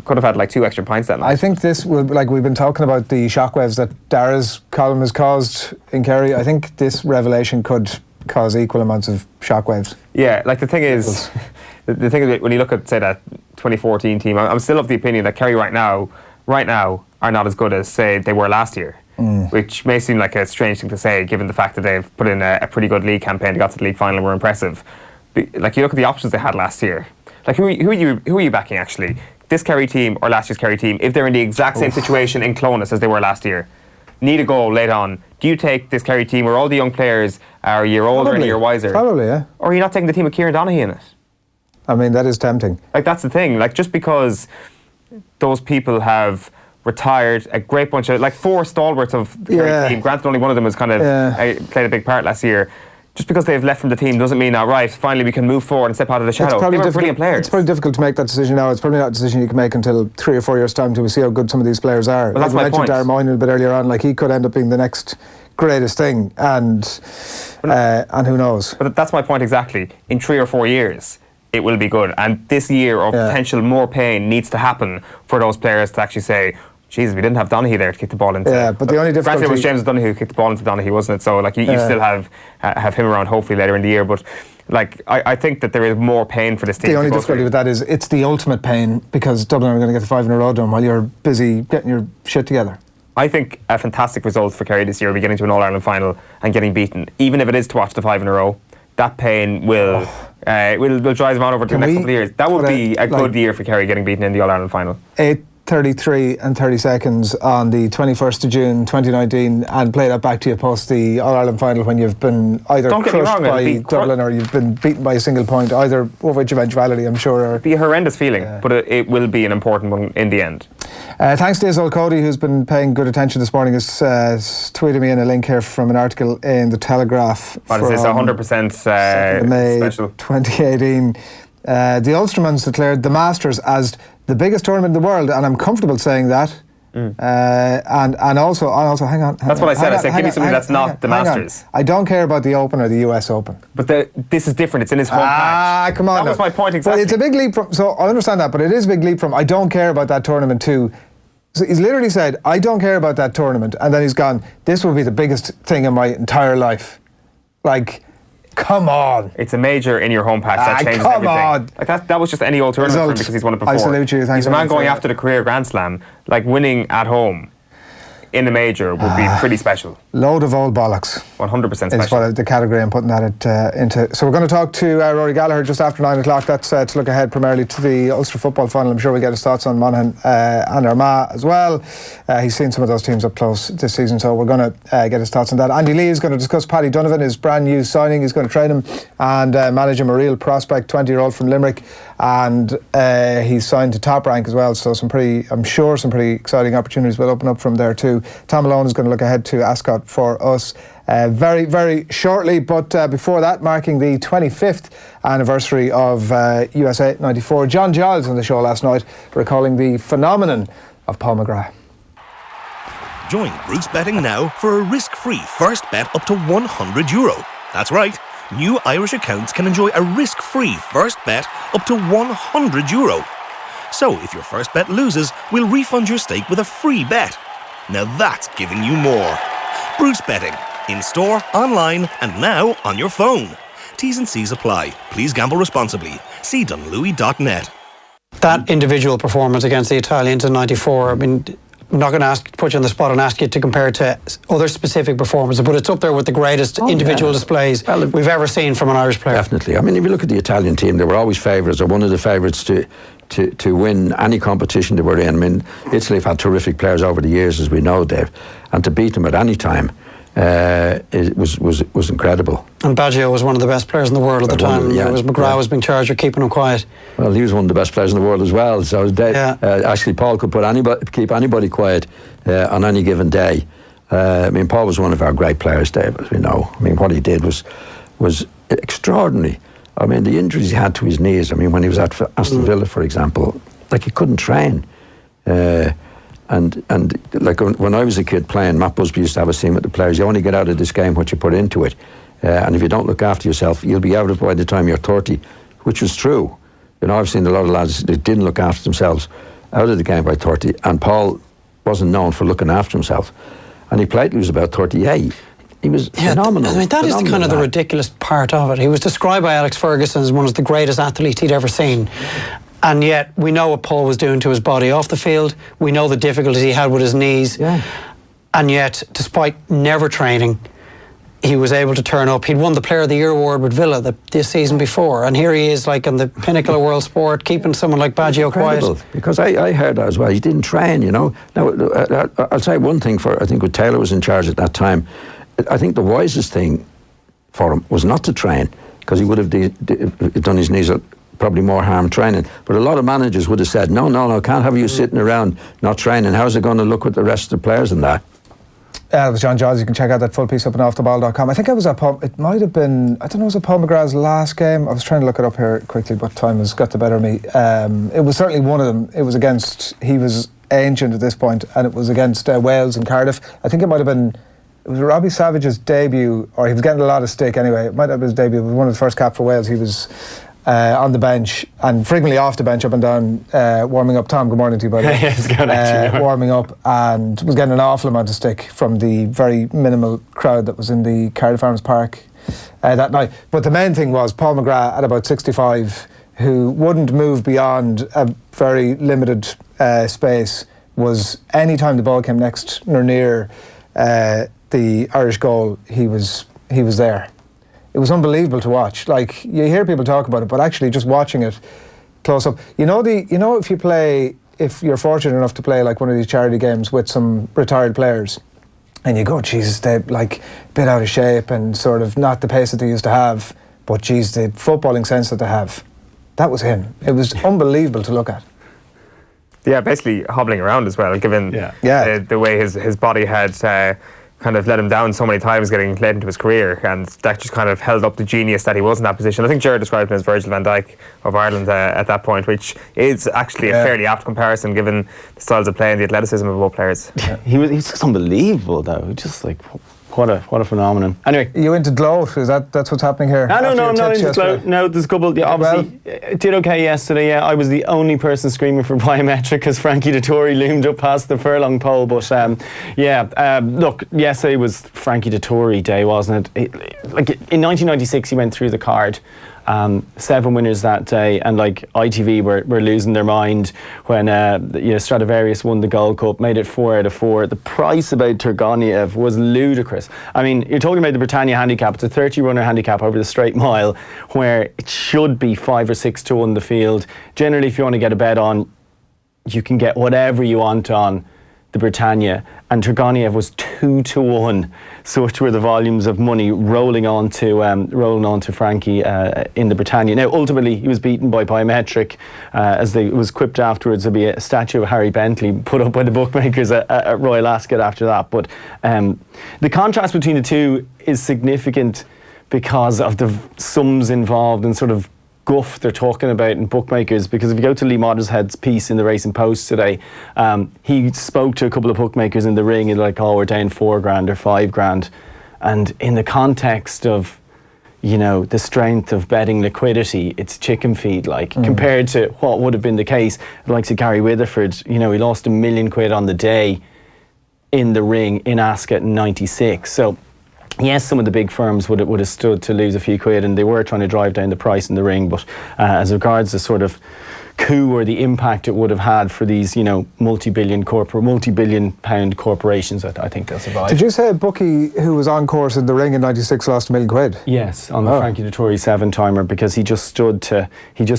could have had like 2 extra pints that night. I think this will, like we've been talking about the shockwaves that Dara's column has caused in Kerry. I think this revelation could cause equal amounts of shockwaves. Yeah, like the thing is when you look at, say, that 2014 team, I'm still of the opinion that Kerry right now are not as good as, say, they were last year. Which may seem like a strange thing to say, given the fact that they've put in a pretty good league campaign. They got to the league final and were impressive. Like, you look at the options they had last year. Like, who are you backing, actually? This Kerry team or last year's Kerry team, if they're in the exact same situation in Clonus as they were last year, need a goal late on, do you take this Kerry team where all the young players are a year older and a year wiser? Probably, yeah. Or are you not taking the team with Kieran Donaghy in it? I mean, that is tempting. Like, that's the thing. Like, just because those people have retired, a great bunch of, like, 4 stalwarts of the Kerry team, granted only one of them was kind of played a big part last year, just because they've left from the team doesn't mean, right, finally we can move forward and step out of the shadow. They were brilliant players. It's probably difficult to make that decision now. It's probably not a decision you can make until 3 or 4 years' time till we see how good some of these players are. Well, that's my point. I mentioned Darren Moynihan a bit earlier on, like, he could end up being the next greatest thing, and who knows. But that's my point exactly. In 3 or 4 years, it will be good. And this year of potential more pain needs to happen for those players to actually say, Jesus, we didn't have Donaghy there to kick the ball into. Yeah, but the only difficulty... Frankly, it was James Donaghy who kicked the ball into Donaghy, wasn't it? So, like, you still have him around hopefully later in the year. But, like, I think that there is more pain for this team. The only difficulty with that is it's the ultimate pain because Dublin are going to get the 5 in a row done while you're busy getting your shit together. I think a fantastic result for Kerry this year, getting to an All-Ireland final and getting beaten, even if it is to watch the 5 in a row, that pain will drive them on over to the next couple of years. That would be a good year for Kerry getting beaten in the All-Ireland final. 8:33 and 30 seconds on the 21st of June 2019 and play that back to you post the All-Ireland final when you've been either crushed by Dublin or you've been beaten by a single point, either of which eventuality I'm sure it'd be a horrendous feeling, but it will be an important one in the end. Thanks to Isol Cody, who's been paying good attention this morning, has tweeted me in a link here from an article in the Telegraph. What is this, 100% May special? 2018. The Ulstermans declared the Masters as the biggest tournament in the world, and I'm comfortable saying that. And also, hang on. That's what I said. I said, give me something that's not the Masters. I don't care about the Open or the US Open. But this is different. It's in his home patch. Come on. That was my point exactly. Well, it's a big leap from. So I understand that, but it is a big leap from. I don't care about that tournament too. So he's literally said, I don't care about that tournament, and then he's gone, this will be the biggest thing in my entire life. Like, come on. It's a major in your home patch. That changes everything. On. Like that was just any old tournament for him because he's won it before. I salute you. Thanks. He's a man going after the career Grand Slam. Like winning at home in a major would be pretty special. Load of old bollocks. 100% special. Is what the category I'm putting that into. So we're going to talk to Rory Gallagher just after 9 o'clock. That's to look ahead primarily to the Ulster football final. I'm sure we'll get his thoughts on Monaghan and Armagh as well. He's seen some of those teams up close this season, so we're going to get his thoughts on that. Andy Lee is going to discuss Paddy Donovan, his brand new signing. He's going to train him and manage him, a real prospect, 20-year-old from Limerick. And he's signed to Top Rank as well, so I'm sure some pretty exciting opportunities will open up from there too. Tom Malone is going to look ahead to Ascot for us very, very shortly, but before that, marking the 25th anniversary of USA 94, John Giles on the show last night, recalling the phenomenon of Paul McGrath. Join Bruce Betting now for a risk-free first bet up to €100. That's right. New Irish accounts can enjoy a risk-free first bet up to €100. So if your first bet loses, we'll refund your stake with a free bet. Now that's giving you more. Bruce Betting. In-store, online, and now on your phone. T's and C's apply. Please gamble responsibly. See dunlewy.net. That individual performance against the Italians in 94, I mean, I'm not going to put you on the spot and ask you to compare it to other specific performances, but it's up there with the greatest individual displays we've ever seen from an Irish player. Definitely. I mean, if you look at the Italian team, they were always favourites, or one of the favourites to win any competition they were in. I mean, Italy have had terrific players over the years, as we know, Dave, and to beat them at any time it was incredible. And Baggio was one of the best players in the world at the time. McGrath was being charged with keeping him quiet. Well, he was one of the best players in the world as well. So actually, Paul could keep anybody quiet on any given day. I mean, Paul was one of our great players, Dave, as we know. I mean, what he did was extraordinary. I mean, the injuries he had to his knees. I mean, when he was at Aston Villa, for example, like he couldn't train. And like when I was a kid playing, Matt Busby used to have a scene with the players. You only get out of this game what you put into it. And if you don't look after yourself, you'll be out of it by the time you're 30, which was true. You know, I've seen a lot of lads that didn't look after themselves out of the game by 30. And Paul wasn't known for looking after himself. And he played till he was about 38. He was phenomenal. I mean, that is kind of the ridiculous part of it. He was described by Alex Ferguson as one of the greatest athletes he'd ever seen. And yet, we know what Paul was doing to his body off the field. We know the difficulties he had with his knees. Yeah. And yet, despite never training, he was able to turn up. He'd won the Player of the Year award with Villa this season before. And here he is, like, on the pinnacle of world sport, keeping someone like Baggio quiet. Because I heard that as well. He didn't train, you know. Now, I'll say one thing I think when Taylor was in charge at that time, I think the wisest thing for him was not to train, because he would have done his knees probably more harm training. But a lot of managers would have said, no, can't have you sitting around not training. How's it going to look with the rest of the players and that? It was John Giles. You can check out that full piece up on offtheball.com. I think it was at Paul, it might have been, I don't know, was it Paul McGrath's last game? I was trying to look it up here quickly, but time has got the better of me. It was certainly one of them. It was against, he was ancient at this point, and it was against Wales in Cardiff. I think it might have been, it was Robbie Savage's debut, or he was getting a lot of stick anyway. It might have been his debut. It was one of the first cap for Wales. He was on the bench, and frequently off the bench, up and down, warming up. Tom, good morning to you, by the way. It's good, actually. Warming up, and was getting an awful amount of stick from the very minimal crowd that was in the Cardiff Arms Park that night. But the main thing was Paul McGrath at about 65, who wouldn't move beyond a very limited space, was any time the ball came next or near the Irish goal, he was there. It was unbelievable to watch. Like, you hear people talk about it, but actually just watching it close up. If you're fortunate enough to play like one of these charity games with some retired players, and you go, Jesus, they're like a bit out of shape and sort of not the pace that they used to have, but geez, the footballing sense that they have. That was him. It was unbelievable to look at. Yeah, basically hobbling around as well, given the way his body had kind of let him down so many times getting led into his career, and that just kind of held up the genius that he was in that position. I think Jared described him as Virgil van Dijk of Ireland at that point, which is actually a fairly apt comparison given the styles of play and the athleticism of both players. Yeah. He was just unbelievable, though. Just like, what a phenomenon. Anyway, you into gloat? That's what's happening here? No, I'm not into gloat. No, there's a couple. Yeah, obviously, it did okay yesterday. Yeah, I was the only person screaming for biometric because Frankie Dettori loomed up past the furlong pole. But look, yesterday was Frankie Dettori day, wasn't it? Like in 1996, he went through the card. 7 winners that day, and like ITV were losing their mind when Stradivarius won the Gold Cup, made it 4 out of 4. The price about Turgenev was ludicrous. I mean, you're talking about the Britannia handicap. It's a 30-runner handicap over the straight mile, where it should be 5 or 6 to 1 the field. Generally, if you want to get a bet on, you can get whatever you want on the Britannia, and Turgenev was 2 to 1. Such were the volumes of money rolling on to Frankie in the Britannia. Now, ultimately, he was beaten by biometric, as it was quipped afterwards. There'll be a statue of Harry Bentley put up by the bookmakers at Royal Ascot after that. But the contrast between the two is significant because of the sums involved and sort of guff they're talking about in bookmakers, because if you go to Lee Mottershead's piece in the Racing Post today, he spoke to a couple of bookmakers in the ring and like, we're down $4,000 or $5,000, and in the context of the strength of betting liquidity, it's chicken feed compared to what would have been the case like Gary Witherford. He lost £1 million on the day in the ring in Ascot in '96. So yes, some of the big firms would have stood to lose a few quid, and they were trying to drive down the price in the ring. But as regards the sort of coup or the impact it would have had for these, multi-billion pound corporations, I think they'll survive. Did you say a bookie who was on course in the ring in '96 lost £1 million? Yes, on the Frankie Dettori 7-timer, because he just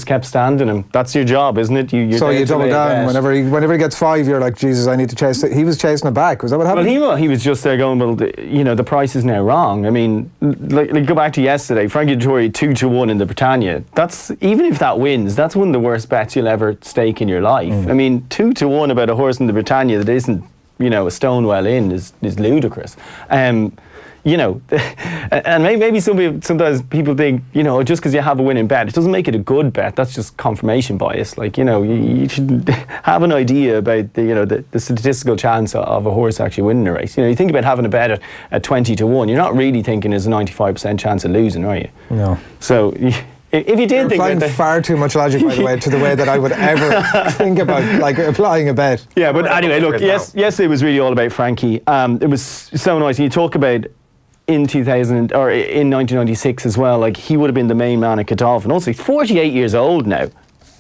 kept standing him. That's your job, isn't it? So you double down whenever he gets 5. You're like, Jesus, I need to chase it. He was chasing it back. Was that what happened? Well, he was just there going, well, the price is now wrong. I mean, like go back to yesterday, Frankie Dettori 2 to 1 in the Britannia. That's, even if that wins, that's one of the worst bets you'll ever stake in your life. I mean, 2 to 1 about a horse in the Britannia that isn't, a stone well in is ludicrous. And maybe sometimes people think, just because you have a winning bet, it doesn't make it a good bet. That's just confirmation bias. Like, you should have an idea about the statistical chance of a horse actually winning a race. You think about having a bet at 20 to 1. You're not really thinking there's a 95% chance of losing, are you? No. So if you did think applying far too much logic, by the way, to the way that I would ever think about applying a bet. Yeah, but anyway, look, yes, it was really all about Frankie. It was so nice. And you talk about in 2000 or in 1996 as well. Like, he would have been the main man at Godolphin. Also, he's 48 years old now,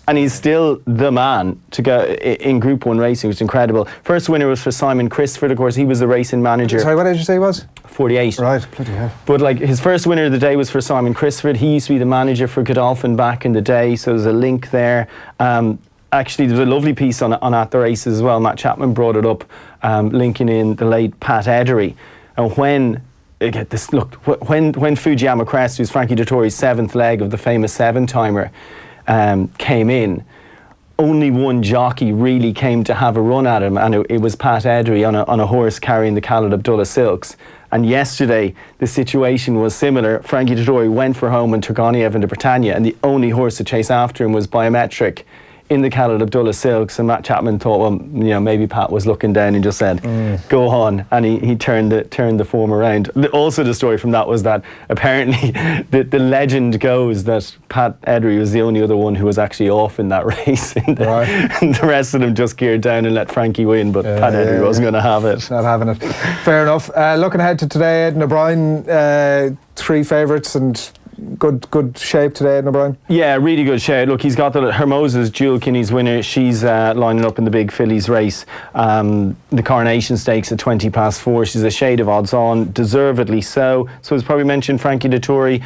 and he's still the man to go in Group 1 racing, which is incredible. First winner was for Simon Christopher, of course. He was the racing manager. Sorry, what did you say he was? 48. Right, bloody hell. But his first winner of the day was for Simon Christopher. He used to be the manager for Godolphin back in the day, so there's a link there. Actually, there was a lovely piece on At the Races as well. Matt Chapman brought it up, linking in the late Pat Edery. And when Fujiyama Crest, who's Frankie Dettori's 7th leg of the famous 7-timer, came in, only one jockey really came to have a run at him, and it was Pat Edery on a horse carrying the Khaled Abdullah Silks. And yesterday, the situation was similar. Frankie Dettori went for home and Turgenev in the Britannia, and the only horse to chase after him was Biometric in the Khaled Abdullah silks, and Matt Chapman thought, well, maybe Pat was looking down and just said, go on, and he turned the form around. Also, the story from that was that apparently the legend goes that Pat Edry was the only other one who was actually off in that race, and the rest of them just geared down and let Frankie win, but Pat Edry wasn't going to have it. Not having it. Fair enough. Looking ahead to today, Aidan O'Brien, 3 favourites and good shape today, Aidan O'Brien. Yeah, really good shape. Look, he's got the Hermosa's Jewel Kinney's winner. She's lining up in the big fillies race. The Coronation Stakes at 4:20. She's a shade of odds on, deservedly so. So as probably mentioned, Frankie Dettori,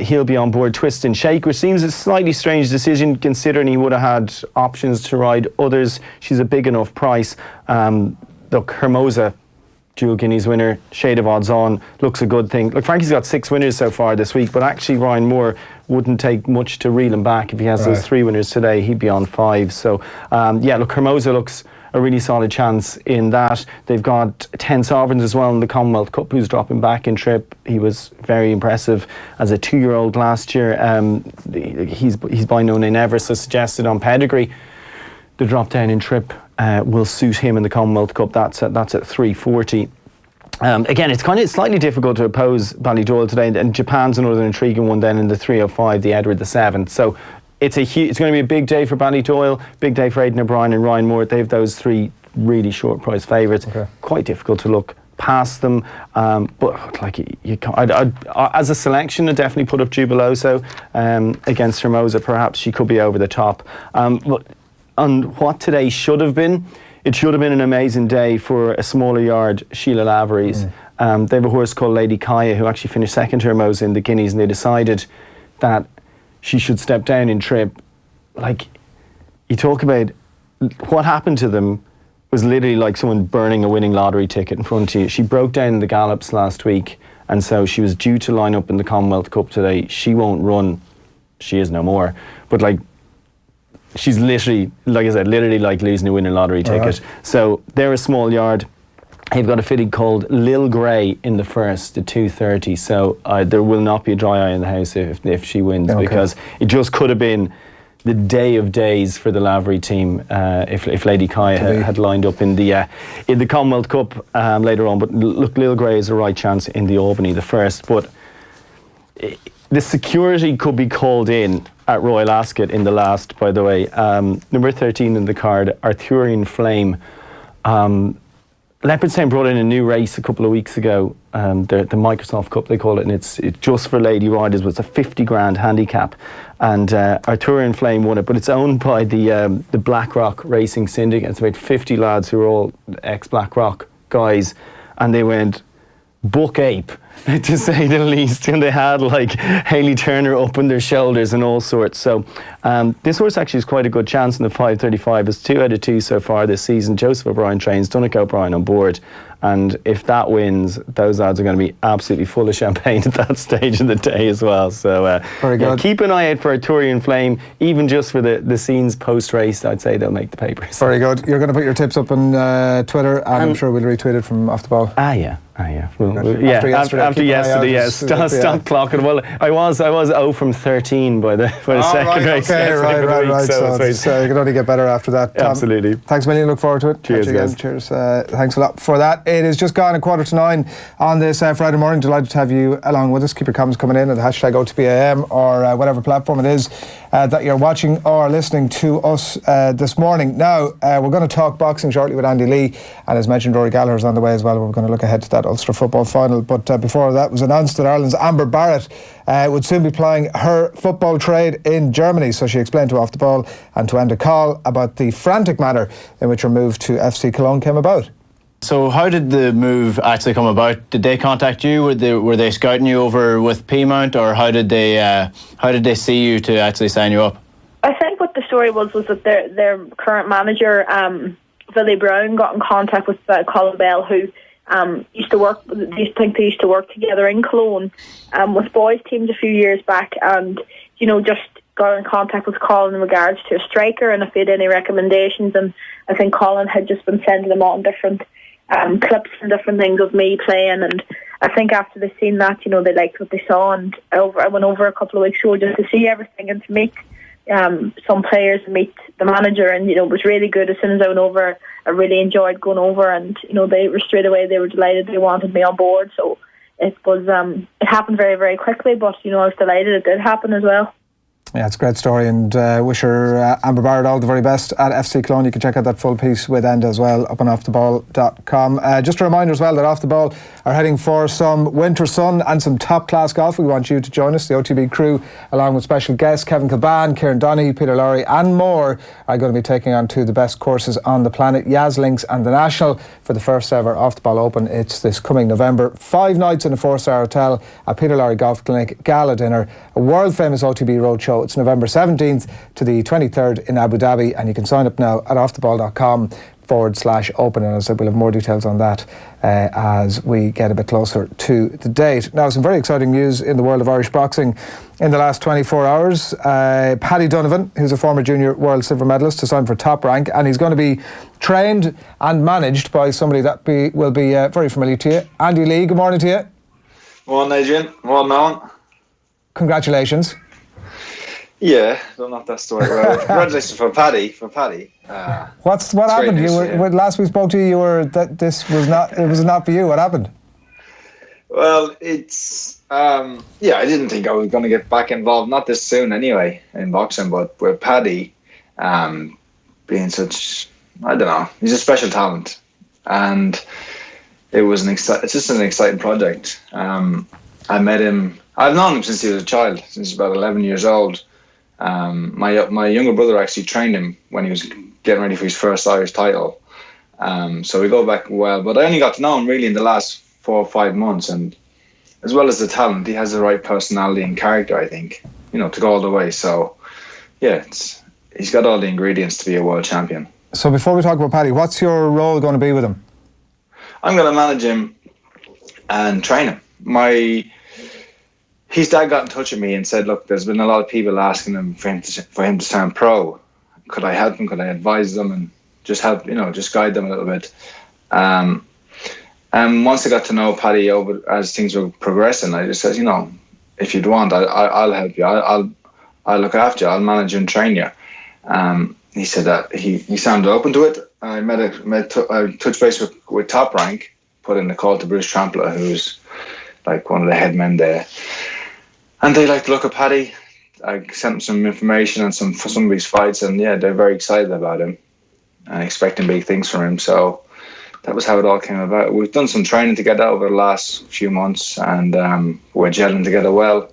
he'll be on board Twist and Shake, which seems a slightly strange decision considering he would have had options to ride others. She's a big enough price. Look, Hermosa, Jewel Guinea's winner, shade of odds on, looks a good thing. Look, Frankie's got 6 winners so far this week, but actually Ryan Moore wouldn't take much to reel him back. If he has those 3 winners today, he'd be on 5. So, look, Hermosa looks a really solid chance in that. They've got 10 Sovereigns as well in the Commonwealth Cup, who's dropping back in trip. He was very impressive as a 2-year-old last year. He's by no name ever, so suggested on pedigree. The drop down in trip will suit him in the Commonwealth Cup. That's at 3:40. Again, it's kind of slightly difficult to oppose Ballydoyle today, and Japan's another intriguing one then in the 3:05, the Edward VII. So it's going to be a big day for Ballydoyle, big day for Aidan O'Brien and Ryan Moore. They have those 3 really short price favourites. Quite difficult to look past them, but like you can't, as a selection, I'd definitely put up Jubiloso against Hermosa. Perhaps she could be over the top. But on what today should have been, it should have been an amazing day for a smaller yard, Sheila Lavery's. They have a horse called Lady Kaya who actually finished second to Hermosa in the Guineas, and they decided that she should step down in trip. Like, you talk about what happened to them was literally like someone burning a winning lottery ticket in front of you. She broke down in the gallops last week, and so she was due to line up in the Commonwealth Cup today. She won't run. She is no more. But like, she's literally, like I said, like losing a winning lottery ticket. So they're a small yard. They've got a filly called Lil Grey in the first at 2:30. So there will not be a dry eye in the house if she wins, because it just could have been the day of days for the Lavery team if Lady Kaya had lined up in the Commonwealth Cup later on. But look, Lil Grey is a right chance in the Albany, the first. But the security could be called in at Royal Ascot in the last, by the way. Number 13 in the card, Arthurian Flame. Leopardstown brought in a new race a couple of weeks ago, the Microsoft Cup they call it, and it's just for lady riders, but it's a 50 grand handicap, and Arthurian Flame won it, but it's owned by the BlackRock Racing Syndicate. It's about 50 lads who are all ex-BlackRock guys, and they went buck ape, to say the least, and they had like Hayley Turner up on their shoulders and all sorts. So this horse actually is quite a good chance in the 5:35. It's 2 out of 2 so far this season. Joseph O'Brien trains, Donegal O'Brien on board, and if that wins, those odds are going to be absolutely full of champagne at that stage of the day as well. So very good. Keep an eye out for Arthurian Flame, even just for the scenes post-race. I'd say they'll make the papers. Very good. You're going to put your tips up on Twitter, and I'm sure we'll retweet it from Off the Ball. After yesterday, stop clocking. Well, I was 0 from 13 by the second race. Right. So you can only get better after that. Absolutely. Thanks a million. Look forward to it. Cheers, guys. Cheers. Thanks a lot for that. It is just gone 9:15 on this Friday morning. Delighted to have you along with us. Keep your comments coming in at the hashtag OTBAM or whatever platform it is that you're watching or listening to us this morning. Now, we're going to talk boxing shortly with Andy Lee, and as mentioned, Rory Gallagher is on the way as well. We're going to look ahead to that Ulster football final, but before that, it was announced that Ireland's Amber Barrett would soon be plying her football trade in Germany. So she explained to Off the Ball and to Enda Call about the frantic manner in which her move to FC Cologne came about. So how did the move actually come about? Did they contact you? Were they scouting you over with P-Mount, or how did they see you to actually sign you up? I think what the story was that their current manager, Billy Brown, got in contact with Colin Bell, who used to work. They used to work together in Cologne with boys teams a few years back, and just got in contact with Colin in regards to a striker and if he had any recommendations. And I think Colin had just been sending them on different clips and different things of me playing, and I think after they seen that, they liked what they saw, and I went over a couple of weeks ago just to see everything and to make some players meet the manager, and it was really good. As soon as I went over, I really enjoyed going over, and they were straight away, they were delighted, they wanted me on board. So it was it happened very, very quickly, but I was delighted it did happen as well. Yeah, it's a great story, and wish her, Amber Barrett, all the very best at FC Cologne. You can check out that full piece with Enda as well up on offtheball.com. Just a reminder as well that Off The Ball are heading for some winter sun and some top-class golf. We want you to join us. The OTB crew, along with special guests Kevin Kilban, Kieran Donaghy, Peter Lowry and more, are going to be taking on two of the best courses on the planet, Yas Links and the National, for the first ever Off The Ball Open. It's this coming November. 5 nights in a 4-star hotel at Peter Lowry Golf Clinic, gala dinner, a world-famous OTB roadshow. It's November 17th to the 23rd in Abu Dhabi, and you can sign up now at offtheball.com/open, and as I said, we'll have more details on that as we get a bit closer to the date. Now, some very exciting news in the world of Irish boxing in the last 24 hours. Paddy Donovan, who's a former junior world silver medalist, to sign for Top Rank, and he's going to be trained and managed by somebody that will be very familiar to you. Andy Lee, good morning to you. Morning, Adrian. Well known. Congratulations. Yeah, I don't know if that's the right word. Congratulations for Paddy. What happened? When last we spoke to you, it was not for you. What happened? Well, it's I didn't think I was going to get back involved, not this soon anyway, in boxing, but with Paddy being such, I don't know, he's a special talent, and it was it's just an exciting project. I met him. I've known him since he was a child, since he was about 11 years old. My younger brother actually trained him when he was getting ready for his first Irish title. So we go back well, but I only got to know him really in the last 4 or 5 months, and as well as the talent, he has the right personality and character, I think, to go all the way. So yeah, he's got all the ingredients to be a world champion. So before we talk about Paddy, what's your role going to be with him? I'm going to manage him and train him. His dad got in touch with me and said, look, there's been a lot of people asking him for him to turn pro. Could I help him? Could I advise them and just help, just guide them a little bit? And once I got to know Paddy as things were progressing, I just said, if you'd want, I'll help you. I'll look after you. I'll manage you and train you. He said that he sounded open to it. I touched base with Top Rank, put in a call to Bruce Trampler, who's like one of the head men there. And they like the look of Paddy. I sent them some information on some of his fights, and yeah, they're very excited about him and expecting big things from him. So that was how it all came about. We've done some training together over the last few months, and we're gelling together well.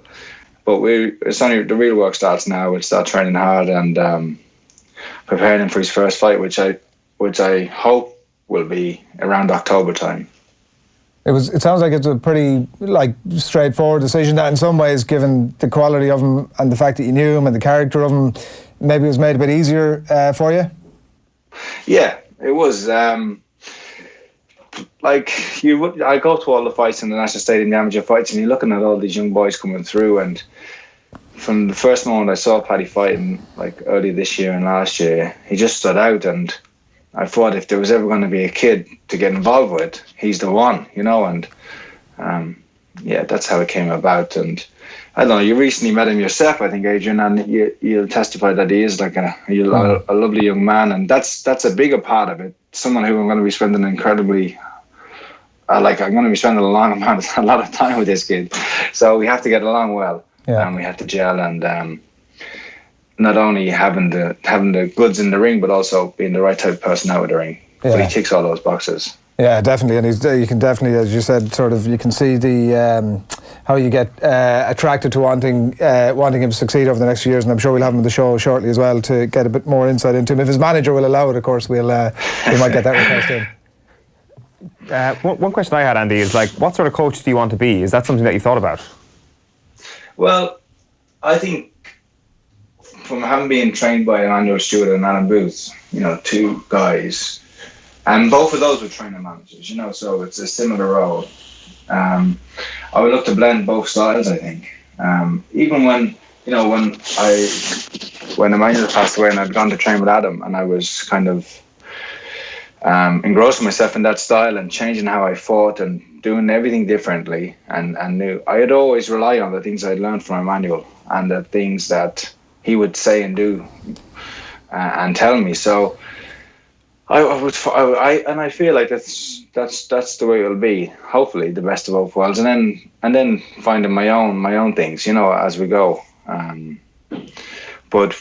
But it's only the real work starts now. We'll start training hard and preparing him for his first fight, which I hope will be around October time. It sounds like it's a pretty straightforward decision that in some ways, given the quality of him and the fact that you knew him and the character of him, maybe it was made a bit easier for you. Yeah, it was. I go to all the fights in the National Stadium, the amateur fights, and you're looking at all these young boys coming through. And from the first moment I saw Paddy fighting, early this year and last year, he just stood out, and I thought if there was ever going to be a kid to get involved with, he's the one, and that's how it came about. And I don't know, you recently met him yourself, I think, Adrian, and you'll testify that he is a lovely young man, and that's a bigger part of it. Someone who I'm going to be spending I'm going to be spending a lot of time with this kid. So we have to get along well, and we have to gel, and not only having the goods in the ring, but also being the right type of person out of the ring. Yeah. But he ticks all those boxes. Yeah, definitely, and you can definitely, as you said, you can see the how you get attracted to wanting him to succeed over the next few years, and I'm sure we'll have him on the show shortly as well to get a bit more insight into him. If his manager will allow it, of course, we might get that request in. One question I had, Andy, is what sort of coach do you want to be? Is that something that you thought about? Well, I think from having been trained by Emmanuel Stewart and Alan Booth, two guys, and both of those were trainer managers, so it's a similar role. I would look to blend both styles, I think. Even when Emmanuel passed away and I'd gone to train with Adam, and I was kind of engrossing myself in that style and changing how I fought and doing everything differently, and knew I had always relied on the things I'd learned from Emmanuel and the things that he would say and do and tell me. So I feel like that's the way it'll be. Hopefully, the best of both worlds, and then finding my own things, as we go. But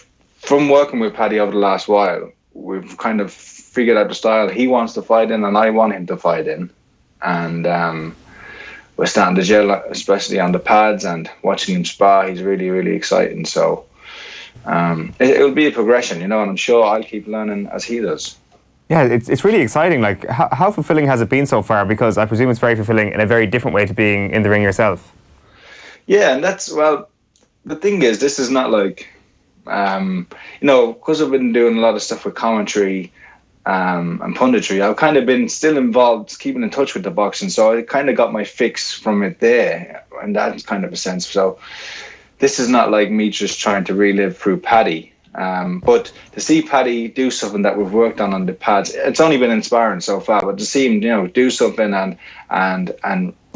from working with Paddy over the last while, we've kind of figured out the style he wants to fight in, and I want him to fight in, and we're starting to gel, especially on the pads, and watching him spar. He's really, really exciting. So it'll be a progression, and I'm sure I'll keep learning as he does. Yeah, it's really exciting. Like, how fulfilling has it been so far? Because I presume it's very fulfilling in a very different way to being in the ring yourself. Yeah, and the thing is, this is not like, because I've been doing a lot of stuff with commentary and punditry, I've kind of been still involved, keeping in touch with the boxing. So I kind of got my fix from it there, in that kind of a sense. So this is not like me just trying to relive through Paddy. But to see Paddy do something that we've worked on the pads, it's only been inspiring so far. But to see him, do something and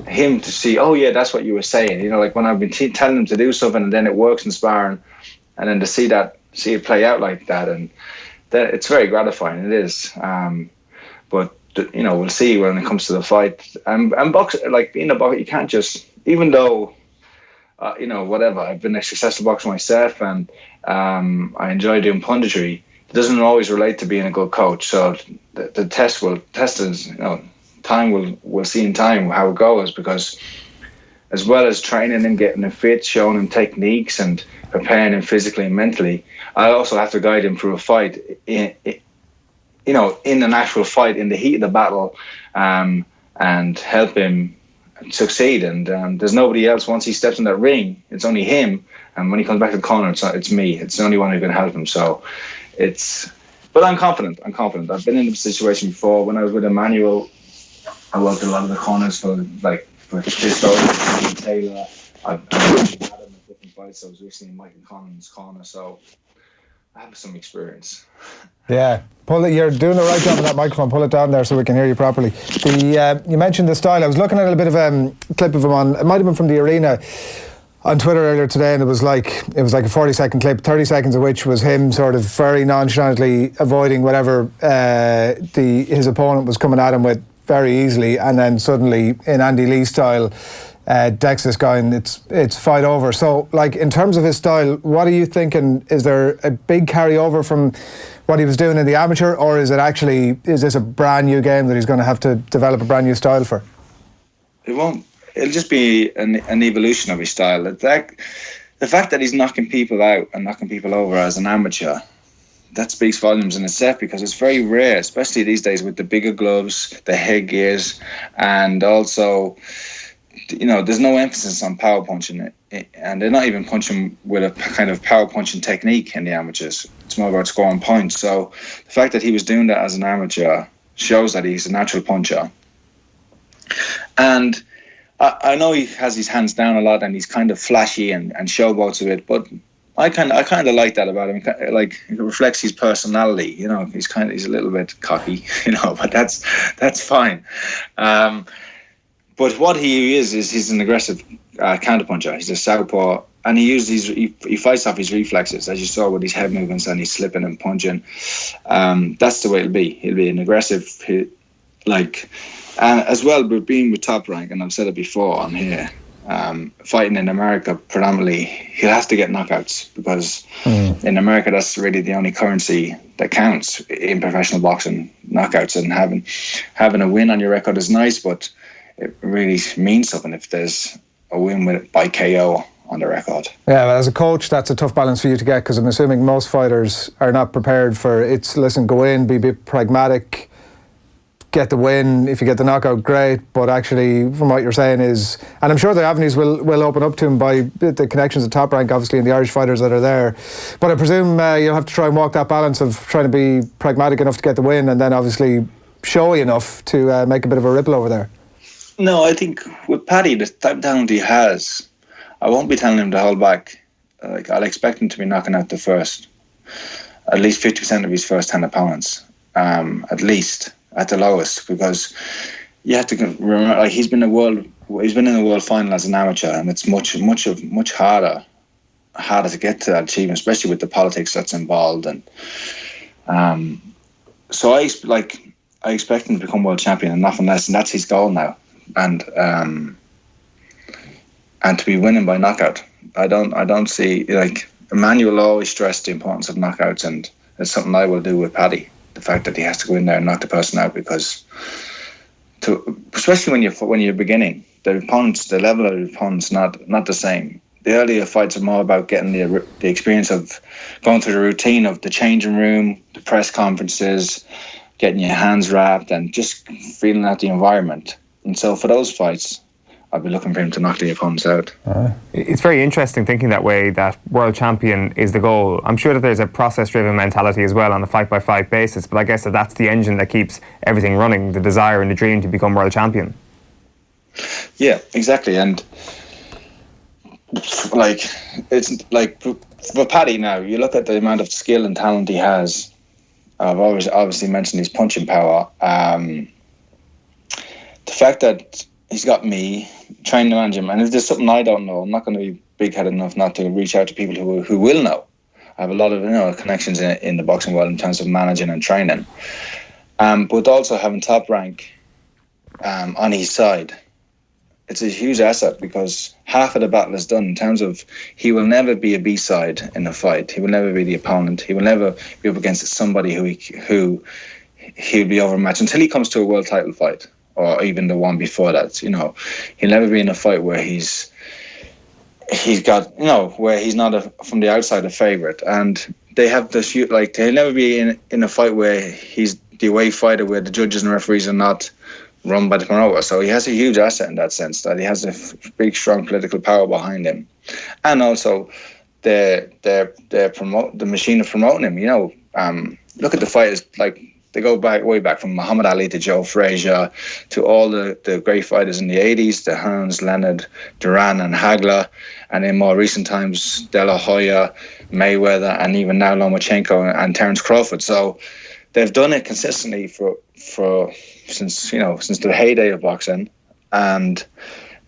him to see, oh yeah, that's what you were saying. Like when I've been telling him to do something and then it works inspiring, and then to see it play out like that, and that it's very gratifying. It is. But we'll see when it comes to the fight. And boxing, like being a boxer, you can't just, even though. Whatever. I've been a successful boxer myself, and I enjoy doing punditry. It doesn't always relate to being a good coach. So the test is, time we'll see in time how it goes, because as well as training and getting him fit, showing him techniques and preparing him physically and mentally, I also have to guide him through a fight, in an actual fight, in the heat of the battle, and help him succeed. And there's nobody else. Once he steps in that ring, it's only him, and when he comes back to the corner, it's me. It's the only one who can help him. So but I'm confident. I've been in this situation before. When I was with Emmanuel, I worked a lot of the corners for Christo, Taylor. I've had him in different fights. I was recently in Mike and Conan's corner, so I have some experience. Yeah, you're doing the right job on that microphone. Pull it down there so we can hear you properly. You mentioned the style. I was looking at a bit of a clip of him it might have been from the arena on Twitter earlier today, and it was like a 40-second clip, 30 seconds of which was him sort of very nonchalantly avoiding whatever his opponent was coming at him with very easily, and then suddenly in Andy Lee style, decks this guy and it's fight over. So, like, in terms of his style, what are you thinking? Is there a big carryover from what he was doing in the amateur, or is this a brand new game that he's going to have to develop a brand new style for? It won't. It'll just be an evolution of his style. The fact that he's knocking people out and knocking people over as an amateur, that speaks volumes in itself, because it's very rare, especially these days with the bigger gloves, the headgears, and also, there's no emphasis on power punching, and they're not even punching with a kind of power punching technique in the amateurs. It's more about scoring points. So the fact that he was doing that as an amateur shows that he's a natural puncher. And I know he has his hands down a lot and he's kind of flashy and showboats a bit, but I kind of like that about him. Like, it reflects his personality. He's a little bit cocky, but that's fine. But what he is he's an aggressive counterpuncher. He's a southpaw, and he fights off his reflexes, as you saw with his head movements and he's slipping and punching. That's the way it'll be. He'll be an aggressive, as well with being with Top Rank, and I've said it before on here. Fighting in America predominantly, he'll have to get knockouts, because in America that's really the only currency that counts in professional boxing. Knockouts, and having a win on your record is nice, but it really means something if there's a win by KO on the record. Yeah, well, as a coach, that's a tough balance for you to get, because I'm assuming most fighters are not prepared for it. Listen, go in, be a bit pragmatic, get the win. If you get the knockout, great. But actually, from what you're saying is, and I'm sure the avenues will open up to him by the connections at Top Rank, obviously, and the Irish fighters that are there. But I presume you'll have to try and walk that balance of trying to be pragmatic enough to get the win, and then obviously showy enough to make a bit of a ripple over there. No, I think with Paddy, the type of talent he has, I won't be telling him to hold back. I'll expect him to be knocking out at least 50% of his first 10 opponents, at least at the lowest, because you have to remember, he's been in the world final as an amateur, and it's much harder harder to get to that achievement, especially with the politics that's involved. And so I expect him to become world champion and nothing less, and that's his goal now. And to be winning by knockout. I don't see, like, Emmanuel always stressed the importance of knockouts, and it's something I will do with Paddy. The fact that he has to go in there and knock the person out, because especially when you're beginning, the level of the opponent's not the same. The earlier fights are more about getting the experience of going through the routine of the changing room, the press conferences, getting your hands wrapped, and just feeling out the environment. And so for those fights, I'll be looking for him to knock the opponents out. It's very interesting thinking that way, that world champion is the goal. I'm sure that there's a process-driven mentality as well on a fight-by-fight basis, but I guess that's the engine that keeps everything running, the desire and the dream to become world champion. Yeah, exactly. And like, it's like for Paddy now, you look at the amount of skill and talent he has. I've always obviously mentioned his punching power. The fact that he's got me trying to manage him, and if there's something I don't know, I'm not going to be big-headed enough not to reach out to people who will know. I have a lot of connections in the boxing world in terms of managing and training, but also having Top Rank on his side. It's a huge asset, because half of the battle is done in terms of he will never be a B-side in a fight. He will never be the opponent. He will never be up against somebody who he'll be overmatched until he comes to a world title fight, or even the one before that. He'll never be in a fight where he's got, where he's not from the outside a favourite. And they have this, like, he'll never be in a fight where he's the away fighter, where the judges and referees are not run by the promoter. So he has a huge asset in that sense, that he has a big, strong political power behind him, and also the machine of promoting him. Look at the fighters, like, they go way back from Muhammad Ali to Joe Frazier to all the great fighters in the 80s, the Hearns, Leonard, Duran and Hagler, and in more recent times, De La Hoya, Mayweather, and even now Lomachenko and Terence Crawford. So they've done it consistently since the heyday of boxing, and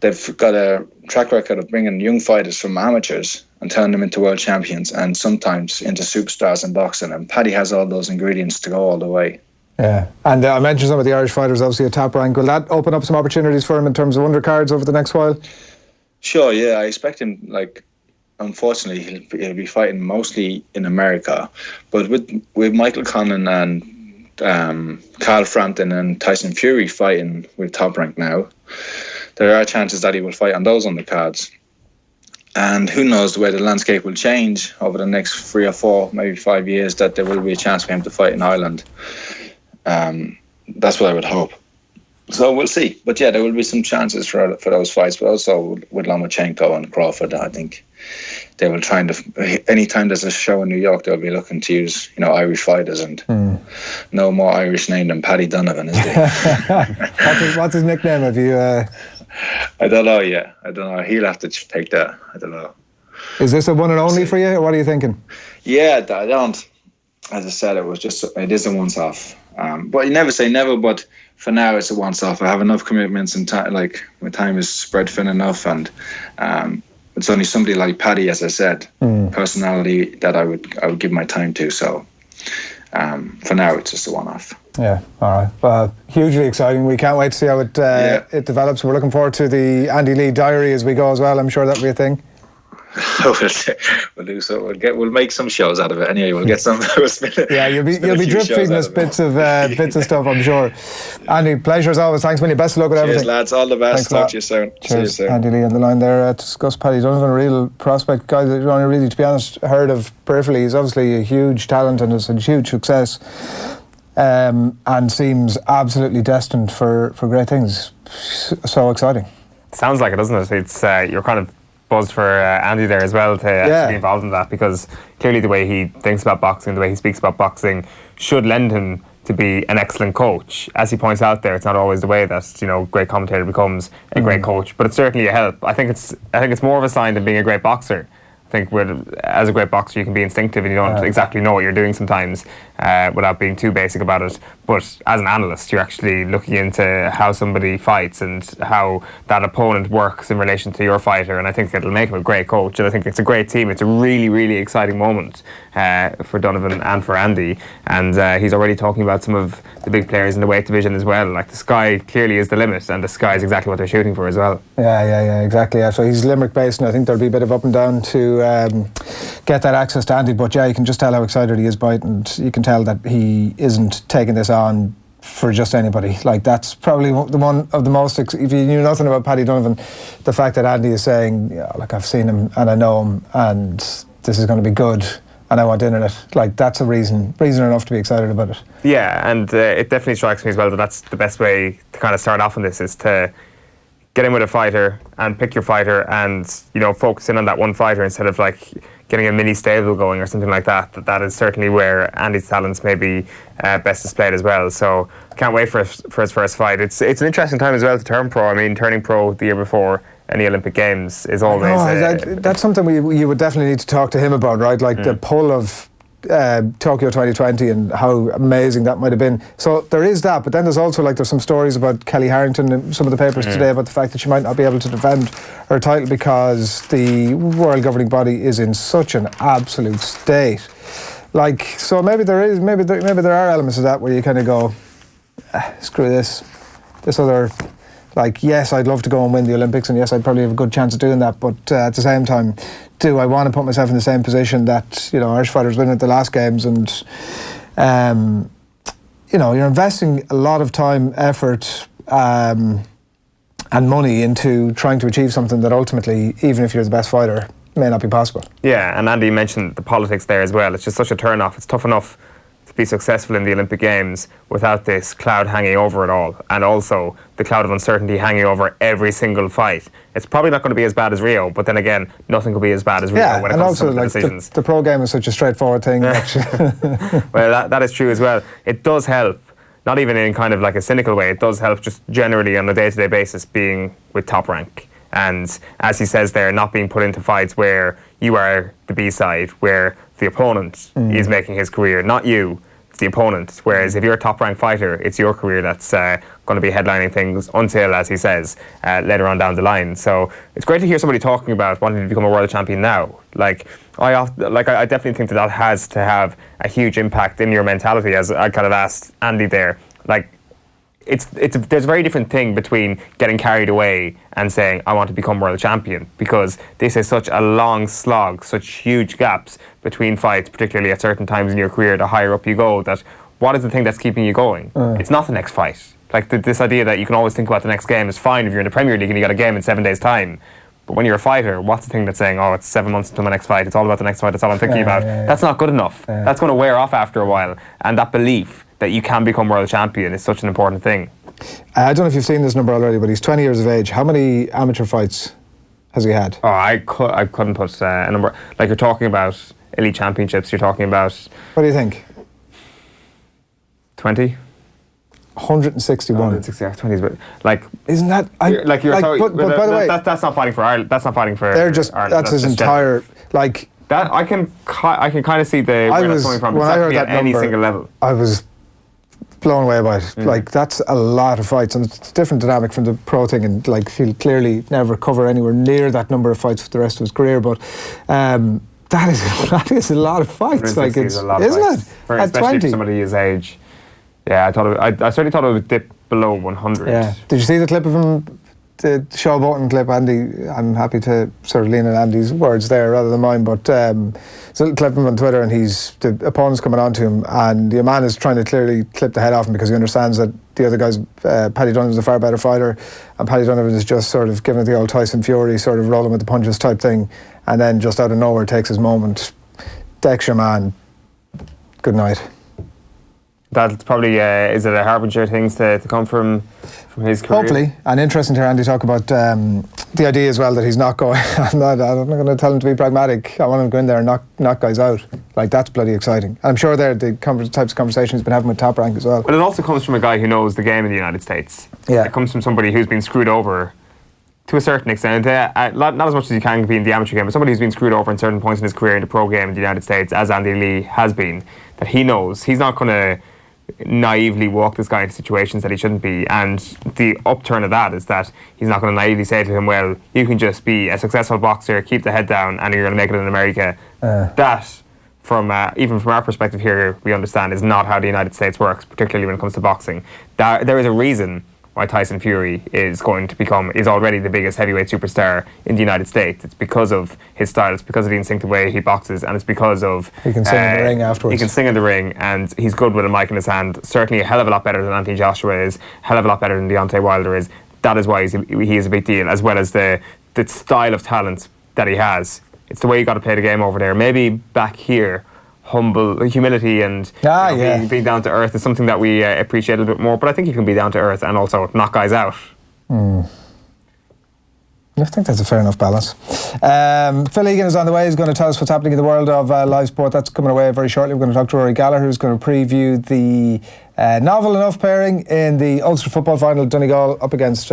they've got a track record of bringing young fighters from amateurs and turning them into world champions, and sometimes into superstars in boxing. And Paddy has all those ingredients to go all the way. Yeah, and I mentioned some of the Irish fighters, obviously at Top Rank. Will that open up some opportunities for him in terms of undercards over the next while? Sure, yeah. I expect him, like, unfortunately, he'll be fighting mostly in America. But with Michael Conlan and Carl Frampton and Tyson Fury fighting with Top Rank now, there are chances that he will fight on those undercards. And who knows the way the landscape will change over the next 3 or 4, maybe 5 years, that there will be a chance for him to fight in Ireland. That's what I would hope. So we'll see. But yeah, there will be some chances for those fights, but also with Lomachenko and Crawford, I think they will try anytime there's a show in New York, they'll be looking to use, Irish fighters, and no more Irish name than Paddy Donovan, is there? What's his nickname? Have you... I don't know yet. I don't know. He'll have to take that. I don't know. Is this a one and only for you, or what are you thinking? Yeah, I don't. As I said, it is a once-off. But you never say never, but for now it's a once-off. I have enough commitments, and my time is spread thin enough, and it's only somebody like Paddy, as I said, personality, that I would give my time to. So for now, it's just a one-off. Yeah, all right. Well, hugely exciting. We can't wait to see how it develops. We're looking forward to the Andy Lee diary as we go as well. I'm sure that'll be a thing. We'll do so. We'll make some shows out of it anyway. We'll get some. Yeah, you'll be drip feeding us bits of stuff, I'm sure. Andy, pleasure as always. Thanks, many. Best of luck with everything. Cheers, lads. All the best. Talk to you soon. Cheers. See you soon. Andy Lee on the line there to discuss Paddy Donovan, a real prospect guy that you've only really, to be honest, heard of peripherally. He's obviously a huge talent and has a huge success, and seems absolutely destined for great things. So exciting. Sounds like it, doesn't it? It's you're kind of buzzed for Andy there as well to actually be involved in that, because clearly the way he thinks about boxing, the way he speaks about boxing, should lend him to be an excellent coach. As he points out there, it's not always the way that great commentator becomes a great coach, but it's certainly a help. I think it's more of a sign than being a great boxer. I think as a great boxer you can be instinctive and you don't exactly know what you're doing sometimes without being too basic about it. But as an analyst, you're actually looking into how somebody fights and how that opponent works in relation to your fighter, and I think it'll make him a great coach, and I think it's a great team. It's a really, really exciting moment for Donovan and for Andy, and he's already talking about some of the big players in the weight division as well. Like, the sky clearly is the limit, and the sky is exactly what they're shooting for as well. Yeah, exactly. Yeah. So he's Limerick based, and I think there'll be a bit of up and down to get that access to Andy. But yeah, you can just tell how excited he is by it, and you can tell that he isn't taking this on for just anybody. Like, that's probably one of the most, if you knew nothing about Paddy Donovan, the fact that Andy is saying, yeah, like, I've seen him and I know him and this is going to be good and I want in on it, like, that's a reason enough to be excited about it. Yeah, and it definitely strikes me as well that that's the best way to kind of start off on this, is to get in with a fighter and pick your fighter and, you know, focus in on that one fighter instead of like getting a mini stable going or something like that. That is certainly where Andy's talents may be best displayed as well. So can't wait for his first fight. It's an interesting time as well to turn pro. I mean, turning pro the year before any Olympic Games is always... that's something you would definitely need to talk to him about, right? Like the pull of Tokyo 2020 and how amazing that might have been. So there is that, but then there's also, like, there's some stories about Kelly Harrington in some of the papers today about the fact that she might not be able to defend her title because the world governing body is in such an absolute state. Like, so maybe there are elements of that where you kind of go, screw this other. Like, yes, I'd love to go and win the Olympics, and yes, I'd probably have a good chance of doing that, but at the same time, do I want to put myself in the same position that, you know, Irish fighters win at the last games? And you know, you're investing a lot of time, effort and money into trying to achieve something that ultimately, even if you're the best fighter, may not be possible. Yeah, and Andy mentioned the politics there as well. It's just such a turn-off. It's tough enough to be successful in the Olympic Games without this cloud hanging over it all, and also the cloud of uncertainty hanging over every single fight. It's probably not going to be as bad as Rio, but then again, nothing could be as bad as Rio when it comes to some of the decisions. The pro game is such a straightforward thing. Well, that is true as well. It does help, not even in kind of like a cynical way, it does help just generally on a day-to-day basis being with Top Rank. And as he says there, not being put into fights where you are the B-side, where the opponent is making his career, not you, it's the opponent. Whereas if you're a top-ranked fighter, it's your career that's going to be headlining things until, as he says, later on down the line. So it's great to hear somebody talking about wanting to become a world champion now. Like, I definitely think that has to have a huge impact in your mentality, as I kind of asked Andy there. Like, there's a very different thing between getting carried away and saying, I want to become world champion, because this is such a long slog, such huge gaps between fights, particularly at certain times in your career, the higher up you go, that what is the thing that's keeping you going? It's not the next fight. Like, this idea that you can always think about the next game is fine if you're in the Premier League and you got a game in 7 days' time. But when you're a fighter, what's the thing that's saying, oh, it's 7 months until my next fight, it's all about the next fight, that's all I'm thinking about. That's not good enough. That's going to wear off after a while. And that belief that you can become world champion is such an important thing. I don't know if you've seen this number already, but he's 20 years of age. How many amateur fights has he had? Oh, I couldn't put a number. Like, you're talking about elite championships, you're talking about... What do you think? 20? 161. 160, 20, but like... Isn't that... but by the way... That's not fighting for Ireland. That's not fighting for... That's his entire... Like... That, I can kind of see where that's coming from. When I heard that at any number, single level. I was blown away by it. Like, that's a lot of fights, and it's a different dynamic from the pro thing, and like, he'll clearly never cover anywhere near that number of fights for the rest of his career, but that is a lot of fights. Like, it's a lot, isn't it? Especially 20. for somebody his age. Yeah, I certainly thought it would dip below 100. Yeah. Did you see the clip of him? The Showboating clip, Andy, I'm happy to sort of lean on Andy's words there rather than mine, but it's a little clip of him on Twitter, and the opponent's coming on to him, and the man is trying to clearly clip the head off him because he understands that the other guy's, Paddy Donovan's a far better fighter, and Paddy Donovan is just sort of giving it the old Tyson Fury, sort of rolling with the punches type thing, and then just out of nowhere takes his moment, decks your man, good night. That's probably, is it a harbinger of things to come from his career? Hopefully. And interesting to hear Andy talk about the idea as well that he's not going, I'm not going to tell him to be pragmatic. I want him to go in there and knock guys out. Like, that's bloody exciting. I'm sure they're the types of conversations he's been having with Top Rank as well. But it also comes from a guy who knows the game in the United States. Yeah. It comes from somebody who's been screwed over to a certain extent. Not as much as you can be in the amateur game, but somebody who's been screwed over in certain points in his career in the pro game in the United States, as Andy Lee has been, that he knows he's not going to naively walk this guy into situations that he shouldn't be. And the upturn of that is that he's not going to naively say to him, well, you can just be a successful boxer, keep the head down, and you're going to make it in America. That, from even from our perspective here, we understand is not how the United States works, particularly when it comes to boxing. There is a reason why Tyson Fury is already the biggest heavyweight superstar in the United States. It's because of his style, it's because of the instinctive way he boxes, and it's because of he can sing in the ring afterwards. He can sing in the ring, and he's good with a mic in his hand. Certainly a hell of a lot better than Anthony Joshua is, a hell of a lot better than Deontay Wilder is. That is why he is a big deal, as well as the style of talent that he has. It's the way you got to play the game over there. Maybe back here, humility and being down to earth is something that we appreciate a little bit more, but I think you can be down to earth and also knock guys out. I think that's a fair enough balance. Phil Egan is on the way. He's going to tell us what's happening in the world of live sport. That's coming away very shortly. We're going to talk to Rory Gallagher, who's going to preview the novel enough pairing in the Ulster football final. Donegal up against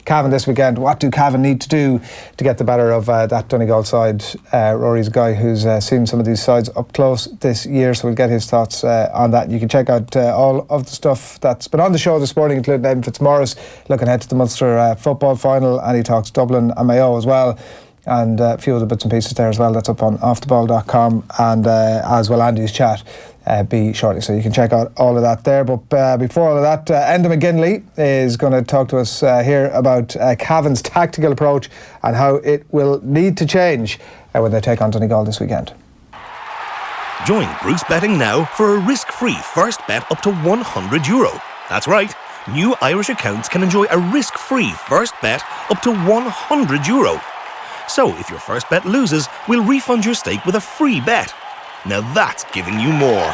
Cavan this weekend. What do Cavan need to do to get the better of that Donegal side? Rory's a guy who's seen some of these sides up close this year, so we'll get his thoughts on that. You can check out all of the stuff that's been on the show this morning, including Éamonn Fitzmaurice looking ahead to the Munster football final, and he talks Dublin and Mayo as well, and a few other bits and pieces there as well. That's up on offtheball.com, and as well Andy's chat be shortly, so you can check out all of that there. But before all of that, Enda McGinley is going to talk to us here about Cavan's tactical approach and how it will need to change when they take on Donegal this weekend. Join Bruce Betting now for a risk-free first bet up to €100. That's right, new Irish accounts can enjoy a risk-free first bet up to €100. So if your first bet loses, we'll refund your stake with a free bet. Now that's giving you more.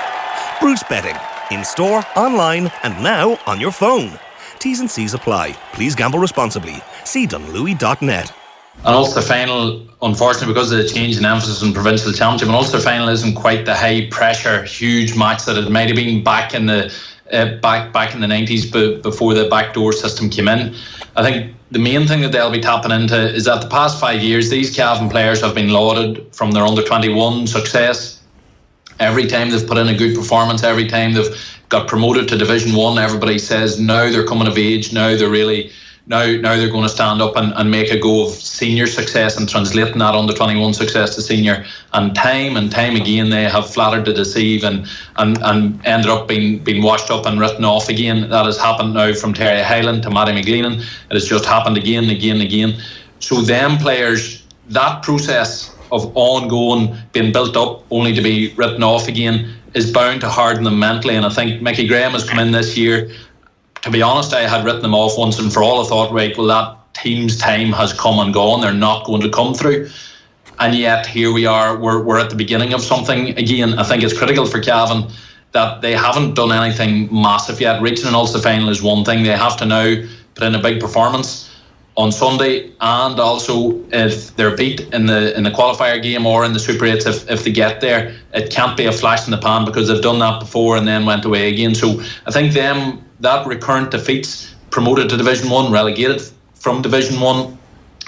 Bruce Betting. In store, online, and now on your phone. T's and C's apply. Please gamble responsibly. See dunlewy.net. An Ulster final, unfortunately, because of the change in emphasis in Provincial Championship, an Ulster final isn't quite the high pressure, huge match that it might have been back in the 90s, but before the backdoor system came in. I think the main thing that they'll be tapping into is that the past 5 years, these Cavan players have been lauded from their under-21 success. Every time they've put in a good performance, every time they've got promoted to Division 1, everybody says now they're coming of age, now they're really now they're going to stand up and make a go of senior success and translating that under 21 success to senior. And time again they have flattered to deceive and ended up being washed up and written off again. That has happened now from Terry Hyland to Matty McGleenan. It has just happened again. So them players, that process of ongoing being built up only to be written off again is bound to harden them mentally. And I think Mickey Graham has come in this year. To be honest, I had written them off once and for all. I thought, right, well, that team's time has come and gone. They're not going to come through. And yet here we are, we're at the beginning of something again. I think it's critical for Cavan that they haven't done anything massive yet. Reaching an Ulster final is one thing. They have to now put in a big performance on Sunday, and also if they're beat in the qualifier game or in the Super 8s, if they get there, it can't be a flash in the pan because they've done that before and then went away again. So I think that recurrent defeats, promoted to Division 1, relegated from Division 1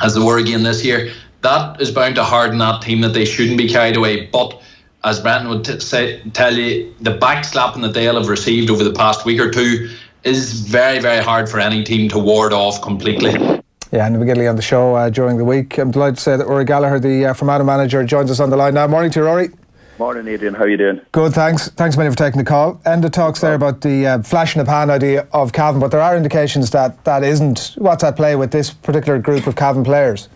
as they were again this year, that is bound to harden that team that they shouldn't be carried away. But as Brenton would tell you, the backslapping that they'll have received over the past week or two is very, very hard for any team to ward off completely. Yeah, and McGinley on the show during the week. I'm delighted to say that Rory Gallagher, the Fermanagh manager, joins us on the line now. Morning to you, Rory. Morning, Adrian. How are you doing? Good, thanks. Thanks, many for taking the call. Enda talks there about the flash in the pan idea of Cavan, but there are indications that isn't what's at play with this particular group of Cavan players.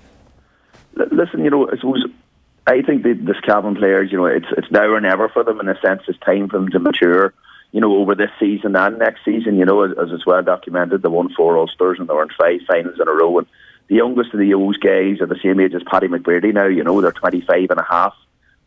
Listen, I suppose I think this Cavan players, it's now or never for them. In a sense, it's time for them to mature. Over this season and next season, as it's well documented, they won 4 Ulsters and they won 5 finals in a row. And the youngest of the O's guys are the same age as Paddy McBrearty now. They're 25 and a half,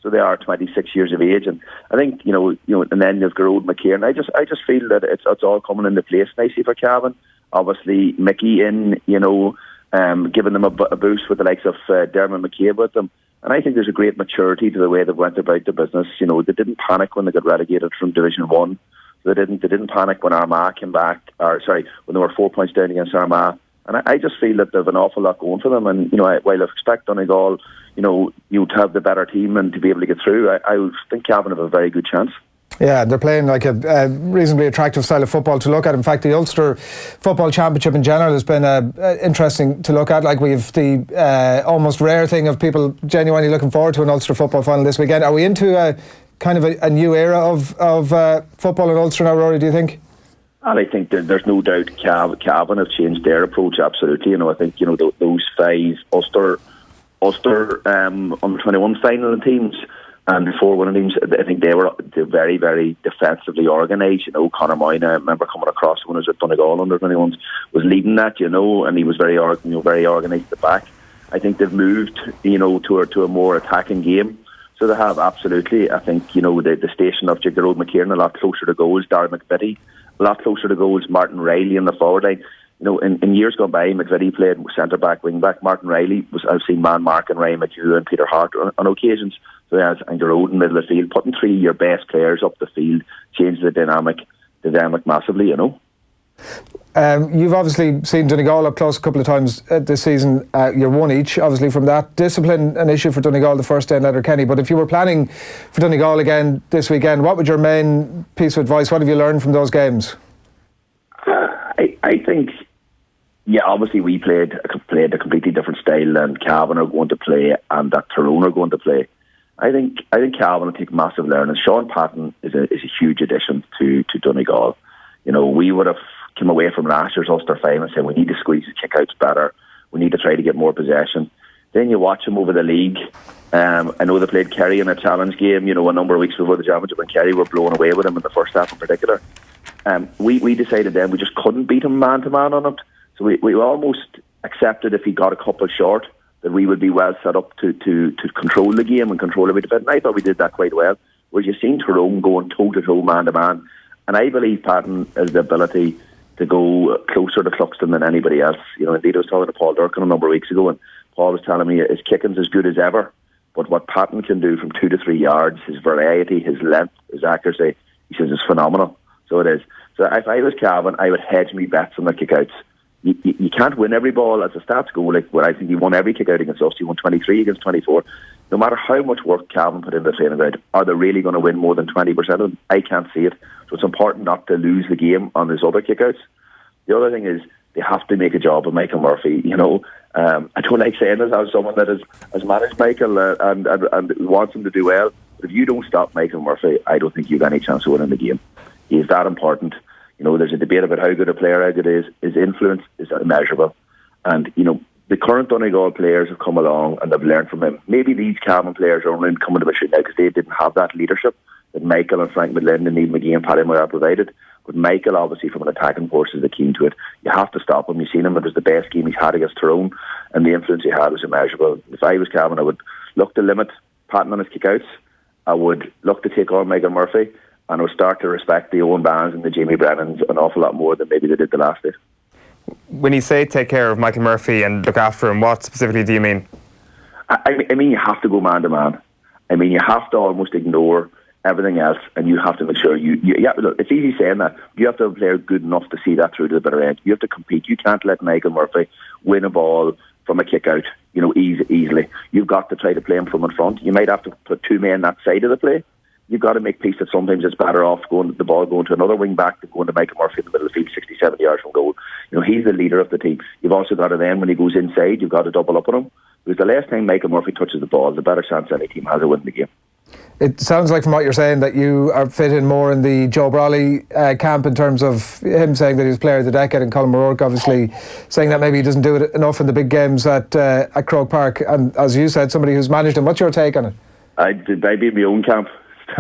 so they are 26 years of age. And I think, and then you've got old McKeon. I just feel that it's all coming into place nicely for Cavan. Obviously, Mickey in, giving them a boost with the likes of Dermot McCabe with them. And I think there's a great maturity to the way they went about the business. They didn't panic when they got relegated from Division 1. They didn't panic when Armagh came back, when they were 4 points down against Armagh. And I just feel that they've an awful lot going for them. And, while I expect Donegal, you to have the better team and to be able to get through, I think Cavan have a very good chance. Yeah, they're playing like a reasonably attractive style of football to look at. In fact, the Ulster Football Championship in general has been interesting to look at. Like, we've the almost rare thing of people genuinely looking forward to an Ulster football final this weekend. Are we into a kind of a new era of football in Ulster now, Rory, do you think? And I think that there's no doubt Cavan have changed their approach, absolutely. I think, those 5 Ulster under 21 final teams and the 4 winning teams, I think they're very, very defensively organised. Conor Moyna, I remember coming across when I was at Donegal under 21s, was leading that, and he was very organised at the back. I think they've moved, to a more attacking game. So they have, absolutely. I think, the station of Gerard McKiernan a lot closer to goals, Darragh McVitie a lot closer to goals, Martin Riley in the forward line. In years gone by, McVitie played centre back, wing back. Martin Riley I've seen man marking Ryan McHugh and Peter Hart on occasions. So yes, and Gerard in the middle of the field, putting 3 of your best players up the field changes the dynamic massively. You've obviously seen Donegal up close a couple of times this season. You're one each, obviously, from that. Discipline, an issue for Donegal the first day in Letterkenny. But if you were planning for Donegal again this weekend, what would your main piece of advice? What have you learned from those games? I think, obviously we played a completely different style than Cavan are going to play and that Tyrone are going to play. I think Cavan will take massive learning. Sean Patton is a huge addition to Donegal. We would have come away from last year's Ulster final saying we need to squeeze the kickouts better. We need to try to get more possession. Then you watch them over the league. I know they played Kerry in a challenge game, a number of weeks before the championship, and Kerry were blown away with them in the first half in particular. We decided then we just couldn't beat him man to man on it. So we almost accepted if he got a couple short that we would be well set up to control the game and control every defence. And I thought we did that quite well. Whereas you've seen Tyrone going toe-to-toe, man-to-man. And I believe Patton has the ability to go closer to Cluxton than anybody else. Indeed, I was talking to Paul Durkin a number of weeks ago, and Paul was telling me his kicking's as good as ever. But what Patton can do from 2 to 3 yards, his variety, his length, his accuracy, he says is phenomenal. So it is. So if I was Cavan, I would hedge me bets on the kickouts. You can't win every ball. As the stats go, like where I think he won every kick out against us, he won 23 against 24. No matter how much work Cavan put into the training ground, are they really going to win more than 20% of them? I can't see it. So it's important not to lose the game on these other kickouts. The other thing is they have to make a job of Michael Murphy. I don't like saying this as someone that has managed Michael and wants him to do well. But if you don't stop Michael Murphy, I don't think you've any chance of winning the game. He is that important. There's a debate about how good a player, how good he is. His influence is immeasurable. And, the current Donegal players have come along and they've learned from him. Maybe these Cavan players are only coming to Michigan now because they didn't have that leadership that Michael and Frank McLean and Neil McGee and Paddy McGrath provided. But Michael, obviously, from an attacking force, is the key to it. You have to stop him. You've seen him. It was the best game he's had against Tyrone, and the influence he had was immeasurable. If I was Cavan, I would look to limit Patton on his kickouts. I would look to take on Michael Murphy, and I would start to respect the Owen Barnes and the Jamie Brennans an awful lot more than maybe they did the last day. When you say take care of Michael Murphy and look after him, what specifically do you mean? I mean you have to go man to man. I mean you have to almost ignore everything else, and you have to make sure look, it's easy saying that. You have to have a player good enough to see that through to the bitter end. You have to compete. You can't let Michael Murphy win a ball from a kick out, easily. You've got to try to play him from in front. You might have to put 2 men that side of the play. You've got to make peace that sometimes it's better off the ball going to another wing back than going to Michael Murphy in the middle of the field 60, 70 yards from goal. He's the leader of the team. You've also got to then, when he goes inside, you've got to double up on him. Because the last time Michael Murphy touches the ball, the better chance any team has of winning the game. It sounds like from what you're saying that you are fit in more in the Joe Brawley camp in terms of him saying that he was player of the decade, and Colin O'Rourke obviously saying that maybe he doesn't do it enough in the big games at Croke Park. And as you said, somebody who's managed him. What's your take on it? I'd be in my own camp.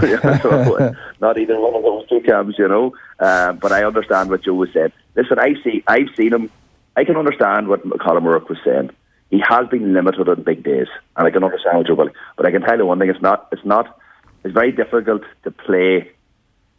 Not either one of those two camps, but I understand what Joe was saying. Listen, I've seen him. I can understand what Colin O'Rourke was saying. He has been limited on big days, and I can understand what Joe was. But I can tell you one thing: it's very difficult to play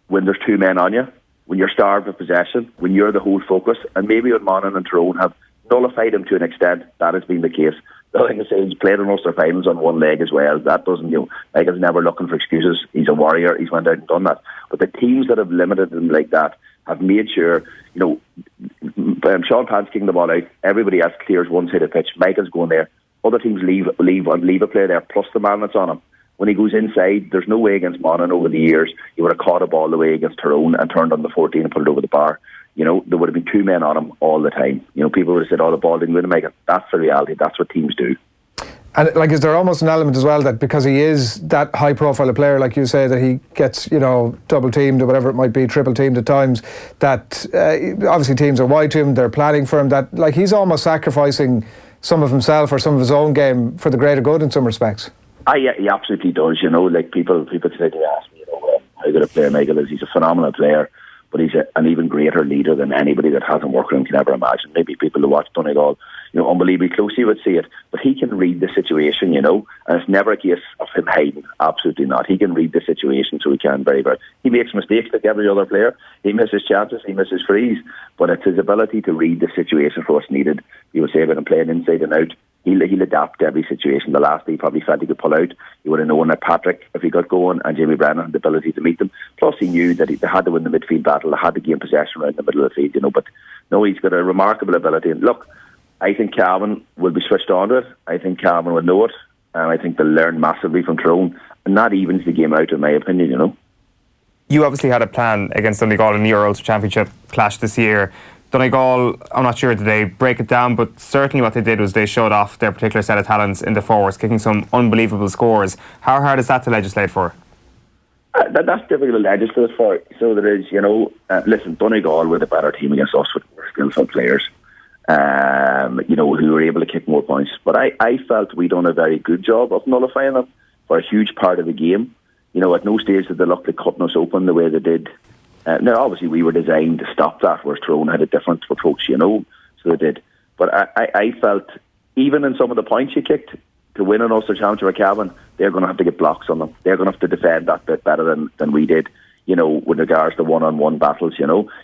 when there's 2 men on you, when you're starved of possession, when you're the whole focus. And maybe when Monaghan and Tyrone have nullified him to an extent, that has been the case. The other thing is, he's played in Ulster finals on one leg as well. That doesn't, Michael's never looking for excuses. He's a warrior. He's went out and done that. But the teams that have limited him like that, have made sure, Sean Pants kicking the ball out, everybody else clears one side of the pitch, Michael's going there, other teams leave a player there, plus the man that's on him. When he goes inside, there's no way against Monaghan over the years. He would have caught a ball away against Tyrone and turned on the 14 and put it over the bar. There would have been 2 men on him all the time. People would have said, the ball didn't win him. That's the reality. That's what teams do. And is there almost an element as well that because he is that high profile a player, like you say, that he gets, double teamed or whatever it might be, triple teamed at times, that obviously teams are wide to him, they're planning for him, that he's almost sacrificing some of himself or some of his own game for the greater good in some respects? Yeah, he absolutely does. People today ask me, how good a player Michael is. He's a phenomenal player, but he's an even greater leader than anybody that hasn't worked with him can ever imagine. Maybe people who watch Donegal, unbelievably closely would see it, but he can read the situation, and it's never a case of him hiding. Absolutely not. He can read the situation, so he can very, very. He makes mistakes like every other player. He misses chances, he misses frees, but it's his ability to read the situation for what's needed. You would say about him playing inside and out. He'll adapt to every situation. The last he probably felt he could pull out. He would have known that Patrick, if he got going, and Jamie Brennan had the ability to meet them. Plus, he knew that they had to win the midfield battle. They had to gain possession around the middle of the field, But no, he's got a remarkable ability. And look, I think Cavan will be switched on to it. I think Cavan will know it. And I think they'll learn massively from Tyrone. And that evens the game out, in my opinion, You obviously had a plan against Donegal in the Euro Ulster Championship clash this year. Donegal, I'm not sure did they break it down, but certainly what they did was they showed off their particular set of talents in the forwards, kicking some unbelievable scores. How hard is that to legislate for? That's difficult to legislate for. So there is, listen, Donegal were the better team against us with more skillful players, who were able to kick more points. But I felt we done a very good job of nullifying them for a huge part of the game. At no stage did they look like cutting us open the way they did. Now, obviously, we were designed to stop that, whereas Tyrone had a different approach, so they did. But I felt, even in some of the points you kicked, to win an Ulster Championship or Cavan, they're going to have to get blocks on them. They're going to have to defend that bit better than we did, with regards to one-on-one battles,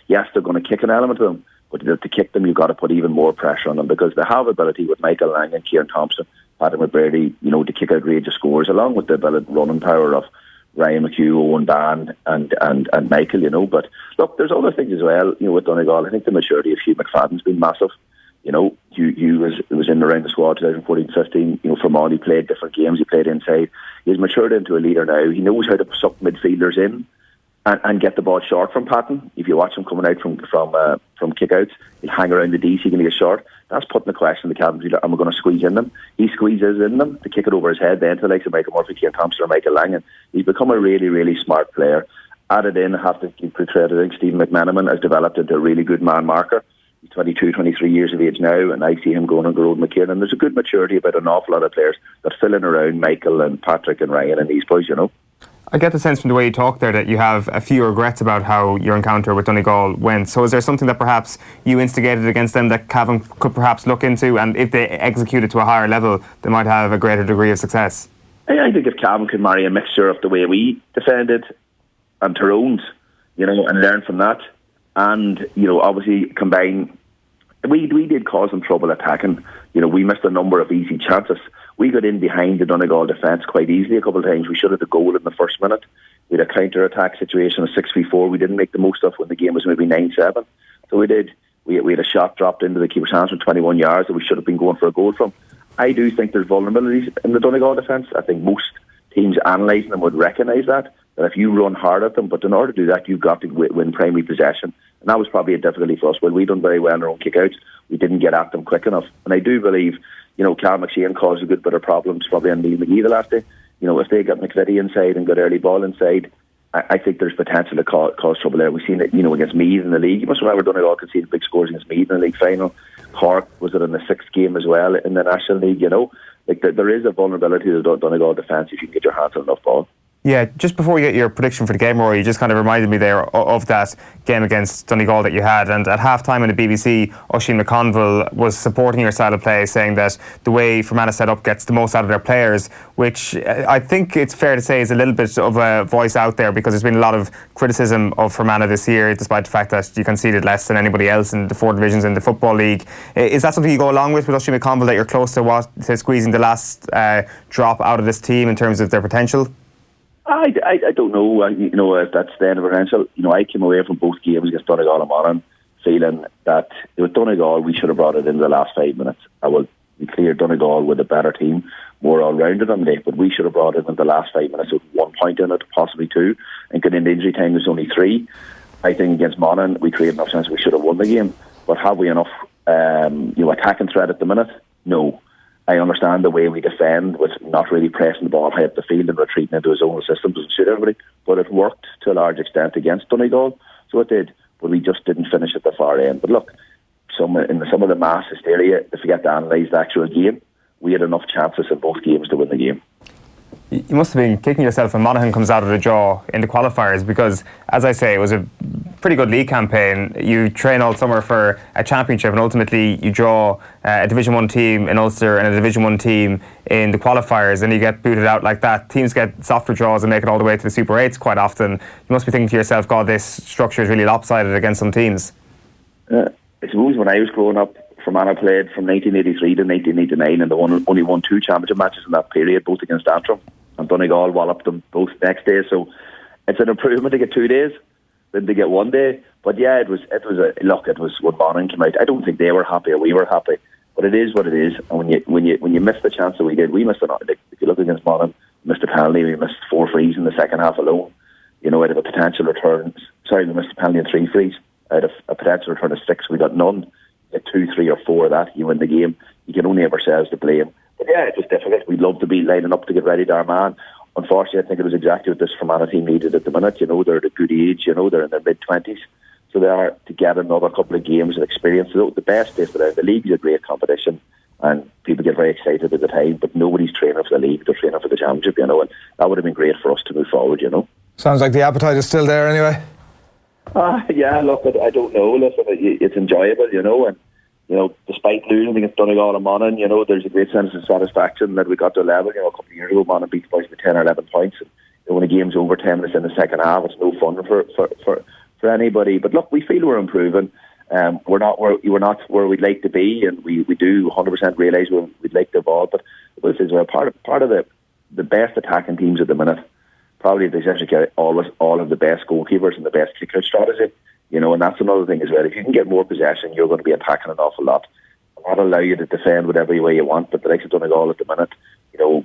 Yes, they're going to kick an element of them, but to kick them, you've got to put even more pressure on them because they have ability with Michael Lang and Kieran Thompson, Paddy McBrady, to kick outrageous scores, along with the ability running power of Ryan McHugh, Owen Ban and Michael, But look, there's other things as well, with Donegal. I think the maturity of Hugh McFadden's been massive. Hugh was in around the squad 2014-15. Fermanagh, he played different games, he played inside. He's matured into a leader now. He knows how to suck midfielders in and get the ball short from Patton. If you watch him coming out from kick-outs, he'll hang around the D so he can get short. That's putting the question to the Cavan fielder, am I going to squeeze in them? He squeezes in them to kick it over his head then to the likes of Michael Murphy, Kieran Thompson or Michael Langan. He's become a really, really smart player. Added in, I have to give credit, I think Stephen McMenamin has developed into a really good man marker. He's 22, 23 years of age now, and I see him going on the road with McKiernan. There's a good maturity about an awful lot of players that fill in around Michael and Patrick and Ryan and these boys, I get the sense from the way you talk there that you have a few regrets about how your encounter with Donegal went. So is there something that perhaps you instigated against them that Cavan could perhaps look into, and if they execute it to a higher level, they might have a greater degree of success? I think if Cavan could marry a mixture of the way we defended and Tyrone's, and learn from that, and, obviously combine... We did cause them trouble attacking. We missed a number of easy chances. We got in behind the Donegal defence quite easily a couple of times. We should have had a goal in the first minute. We had a counter-attack situation of 6v4 we didn't make the most of when the game was maybe 9-7. So we did. We had a shot dropped into the keeper's hands from 21 yards that we should have been going for a goal from. I do think there's vulnerabilities in the Donegal defence. I think most teams analysing them would recognise that if you run hard at them, but in order to do that, you've got to win primary possession. And that was probably a difficulty for us. Well, we done very well in our own kick-outs. We didn't get at them quick enough. And I do believe, Cal McSheahan caused a good bit of problems probably on Neil McGee the last day. If they got McVitie inside and got early ball inside, I think there's potential to cause trouble there. We've seen it, against Meath in the league. You must remember Donegal conceded big scores against Meath in the league final. Cork was it in the sixth game as well in the National League, there is a vulnerability to the Donegal defence if you can get your hands on enough ball. Yeah, just before you get your prediction for the game, Rory, you just kind of reminded me there of that game against Donegal that you had. And at half-time in the BBC, Oisin McConville was supporting your style of play, saying that the way Fermanagh set up gets the most out of their players, which I think it's fair to say is a little bit of a voice out there because there's been a lot of criticism of Fermanagh this year, despite the fact that you conceded less than anybody else in the four divisions in the Football League. Is that something you go along with Oisin McConville, that you're close to squeezing the last drop out of this team in terms of their potential? I don't know. If that's the end of Provincial. I came away from both games against Donegal and Monaghan feeling that with Donegal we should have brought it in the last 5 minutes. I will be clear, Donegal with a better team, more all-rounded than they, but we should have brought it in the last 5 minutes with 1 point in it, possibly 2, and getting into injury time was only 3. I think against Monaghan we created enough chance we should have won the game, but have we enough attacking threat at the minute? No. I understand the way we defend with not really pressing the ball high up the field and retreating into his own system doesn't suit everybody, but it worked to a large extent against Donegal, so it did, but we just didn't finish at the far end. But look, some of the mass hysteria, if you get to analyse the actual game, we had enough chances in both games to win the game. You must have been kicking yourself when Monaghan comes out of the draw in the qualifiers, because, as I say, it was a pretty good league campaign. You train all summer for a championship, and ultimately you draw a Division 1 team in Ulster and a Division 1 team in the qualifiers, and you get booted out like that. Teams get softer draws and make it all the way to the Super 8s quite often. You must be thinking to yourself, God, this structure is really lopsided against some teams. I suppose when I was growing up, Fermanagh played from 1983 to 1989 and they only won 2 championship matches in that period, both against Antrim, and Donegal walloped them both next day. So it's an improvement to get 2 days than to get 1 day. But yeah, it was when Monaghan came out. I don't think they were happy or we were happy, but it is what it is. And when you miss the chance that we did, we missed it. If you look against Monaghan, we missed a penalty, we missed 4 frees in the second half alone. Out of a potential return, we missed a penalty and 3 frees. Out of a potential return of 6, we got none. Get 2, 3 or 4 of that, you win the game. You can only have ourselves to blame. But yeah, it was difficult. We'd love to be lining up to get ready to our man. Unfortunately, I think it was exactly what this Fermanagh team needed at the minute. They're at a good age, they're in their mid-20s. So they are to get another couple of games of experience. So the best is that the league is a great competition and people get very excited at the time, but nobody's training for the league, they're training for the championship, and that would have been great for us to move forward, Sounds like the appetite is still there anyway. Yeah, look, I don't know. Listen, it's enjoyable, and despite losing against Donegal and Monaghan, there's a great sense of satisfaction that we got to 11. A couple of years ago, Monaghan beat the boys with 10 or 11 points. And when a game's over 10 minutes in the second half, it's no fun for anybody. But look, we feel we're improving. We're not where we'd like to be, and we do 100% realise we'd like to evolve. But this is part of the best attacking teams at the minute. Probably they essentially get all of the best goalkeepers and the best kick-out strategy. And that's another thing as well. If you can get more possession, you're going to be attacking an awful lot. I'll not allow you to defend whatever way you want, but the likes of Donegal at the minute,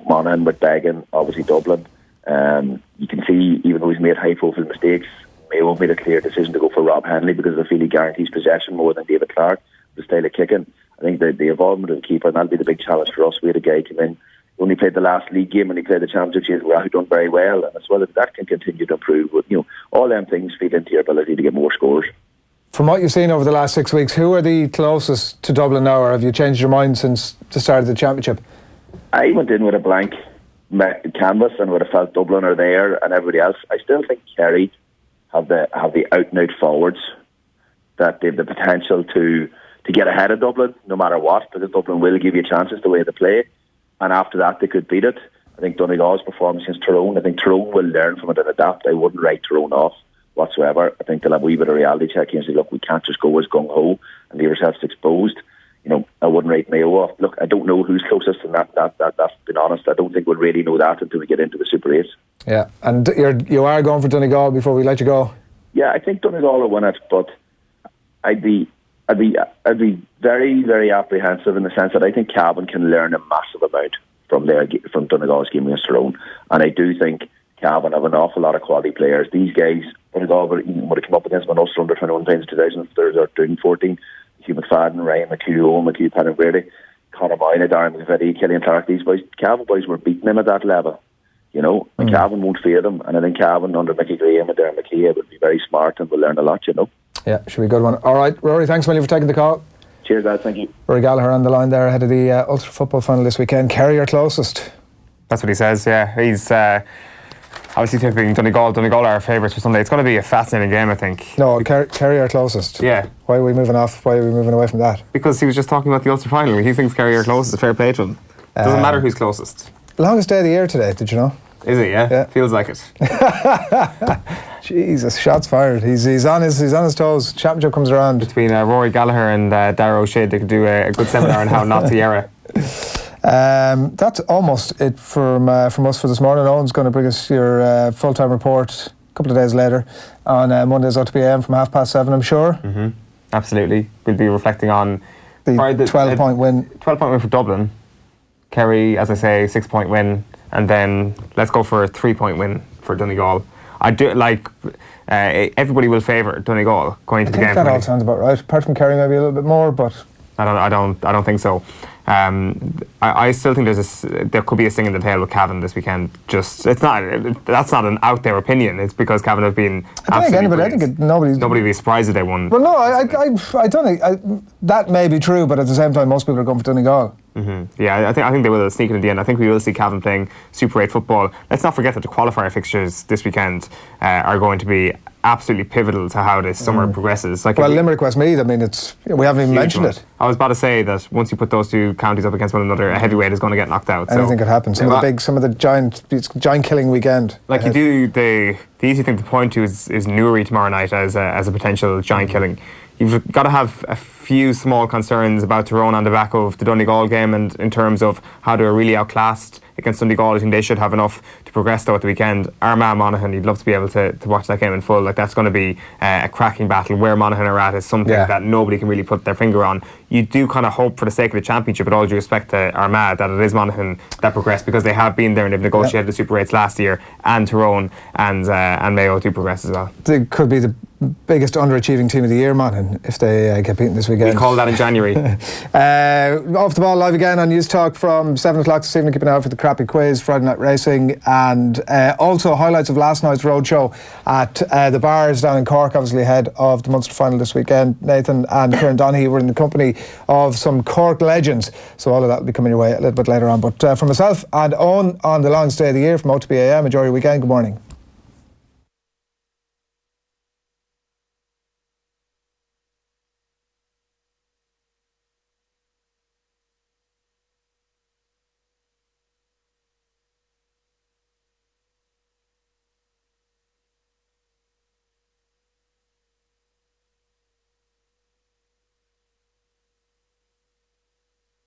Monaghan with Began, obviously Dublin. You can see, even though he's made high-profile mistakes, Mayo made a clear decision to go for Rob Hanley because I feel he guarantees possession more than David Clark, the style of kicking. I think the involvement of the keeper, and that'll be the big challenge for us. We had a guy come in, only played the last league game and he played the championship. He's done very well, and as well as that can continue to improve. But, all them things feed into your ability to get more scores. From what you've seen over the last 6 weeks, who are the closest to Dublin now, or have you changed your mind since the start of the championship? I went in with a blank canvas and would have felt Dublin are there and everybody else. I still think Kerry have the out and out forwards that they have the potential to get ahead of Dublin no matter what, because Dublin will give you chances the way they play, and after that they could beat it. I think Donegal's performance against Tyrone, I think Tyrone will learn from it and adapt. I wouldn't write Tyrone off whatsoever. I think they'll have a wee bit of reality check and say, look, we can't just go as gung-ho and leave ourselves exposed. I wouldn't write Mayo off. Look, I don't know who's closest, and that's been honest. I don't think we'll really know that until we get into the Super 8s. Yeah, and you are going for Donegal before we let you go? Yeah, I think Donegal will win it, but I'd be very, very apprehensive in the sense that I think Cavan can learn a massive amount from Donegal's game against Tyrone, and I do think Cavan have an awful lot of quality players. These guys, Donegal would have come up against an Ulster under 21 times in 2014. Hugh McFadden, Ryan McHugh, Owen McHugh, Paddy Brady, Conor Moyna, Darren McVitie, Killian Clark. These boys, Cavan boys were beating them at that level. And Cavan won't fear them, and I think Cavan under Mickey Graham and Darren McKay would be very smart and will learn a lot. Yeah, should be a good one. All right, Rory, thanks a million for taking the call. Cheers, guys. Thank you. Rory Gallagher on the line there ahead of the Ulster football final this weekend. Kerry are closest. That's what he says, yeah. He's obviously tipping Donegal. Donegal are our favourites for Sunday. It's going to be a fascinating game, I think. No, Kerry are closest. Yeah. Why are we moving off? Why are we moving away from that? Because he was just talking about the Ulster final. He thinks Kerry are closest. Fair play to him. Doesn't matter who's closest. Longest day of the year today, did you know? Is it? Yeah. Feels like it. Jesus, shots fired. He's on his toes. Championship comes around. Between Rory Gallagher and Darragh O'Shea, they could do a good seminar on how not to err. That's almost it from us for this morning. Eoin's going to bring us your full-time report a couple of days later on Monday's OTBAM from 7:30, I'm sure. Mm-hmm. Absolutely. We'll be reflecting on the 12-point win. 12-point win for Dublin. Kerry, as I say, 6-point win, and then let's go for a 3-point win for Donegal. I do like everybody will favour Donegal going to the game. That all sounds about right. Apart from Kerry, maybe a little bit more, but I don't think so. I still think there could be a sting in the tail with Cavan this weekend. That's not an out there opinion. It's because Cavan have been absolutely I think nobody would be surprised if they won. Well, no, I don't think that may be true, but at the same time, most people are going for Donegal. Mm-hmm. Yeah, I think they will sneak it in the end. I think we will see Cavan playing Super 8 football. Let's not forget that the qualifier fixtures this weekend are going to be absolutely pivotal to how this summer progresses. Limerick Westmeath, I mean, we haven't even mentioned it. I was about to say that once you put those two counties up against one another, a heavyweight is going to get knocked out. Anything could happen. Some of the giant killing weekend. You do the easy thing to point to is Newry tomorrow night as a potential giant killing. You've got to have a few small concerns about Tyrone on the back of the Donegal game, and in terms of how they're really outclassed against Donegal. I think they should have enough to progress though at the weekend. Armagh Monaghan, you'd love to be able to watch that game in full. That's going to be a cracking battle. Where Monaghan are at is something that nobody can really put their finger on. You do kind of hope for the sake of the championship, with all due respect to Armagh, that it is Monaghan that progress, because they have been there and they've negotiated the Super 8s last year, and Tyrone and Mayo do progress as well. They could be the biggest underachieving team of the year, Monaghan, if they get beaten this weekend. We call that in January. Off the Ball live again on News Talk from 7 o'clock this evening. Keep an eye out for the Crappy Quiz, Friday Night Racing, and also highlights of last night's roadshow at the bars down in Cork, obviously ahead of the Munster final this weekend. Nathan and Kieran Donaghy were in the company of some Cork legends, so all of that will be coming your way a little bit later on. But from myself and Eoin on the longest day of the year from OTBAM, enjoy your weekend. Good morning.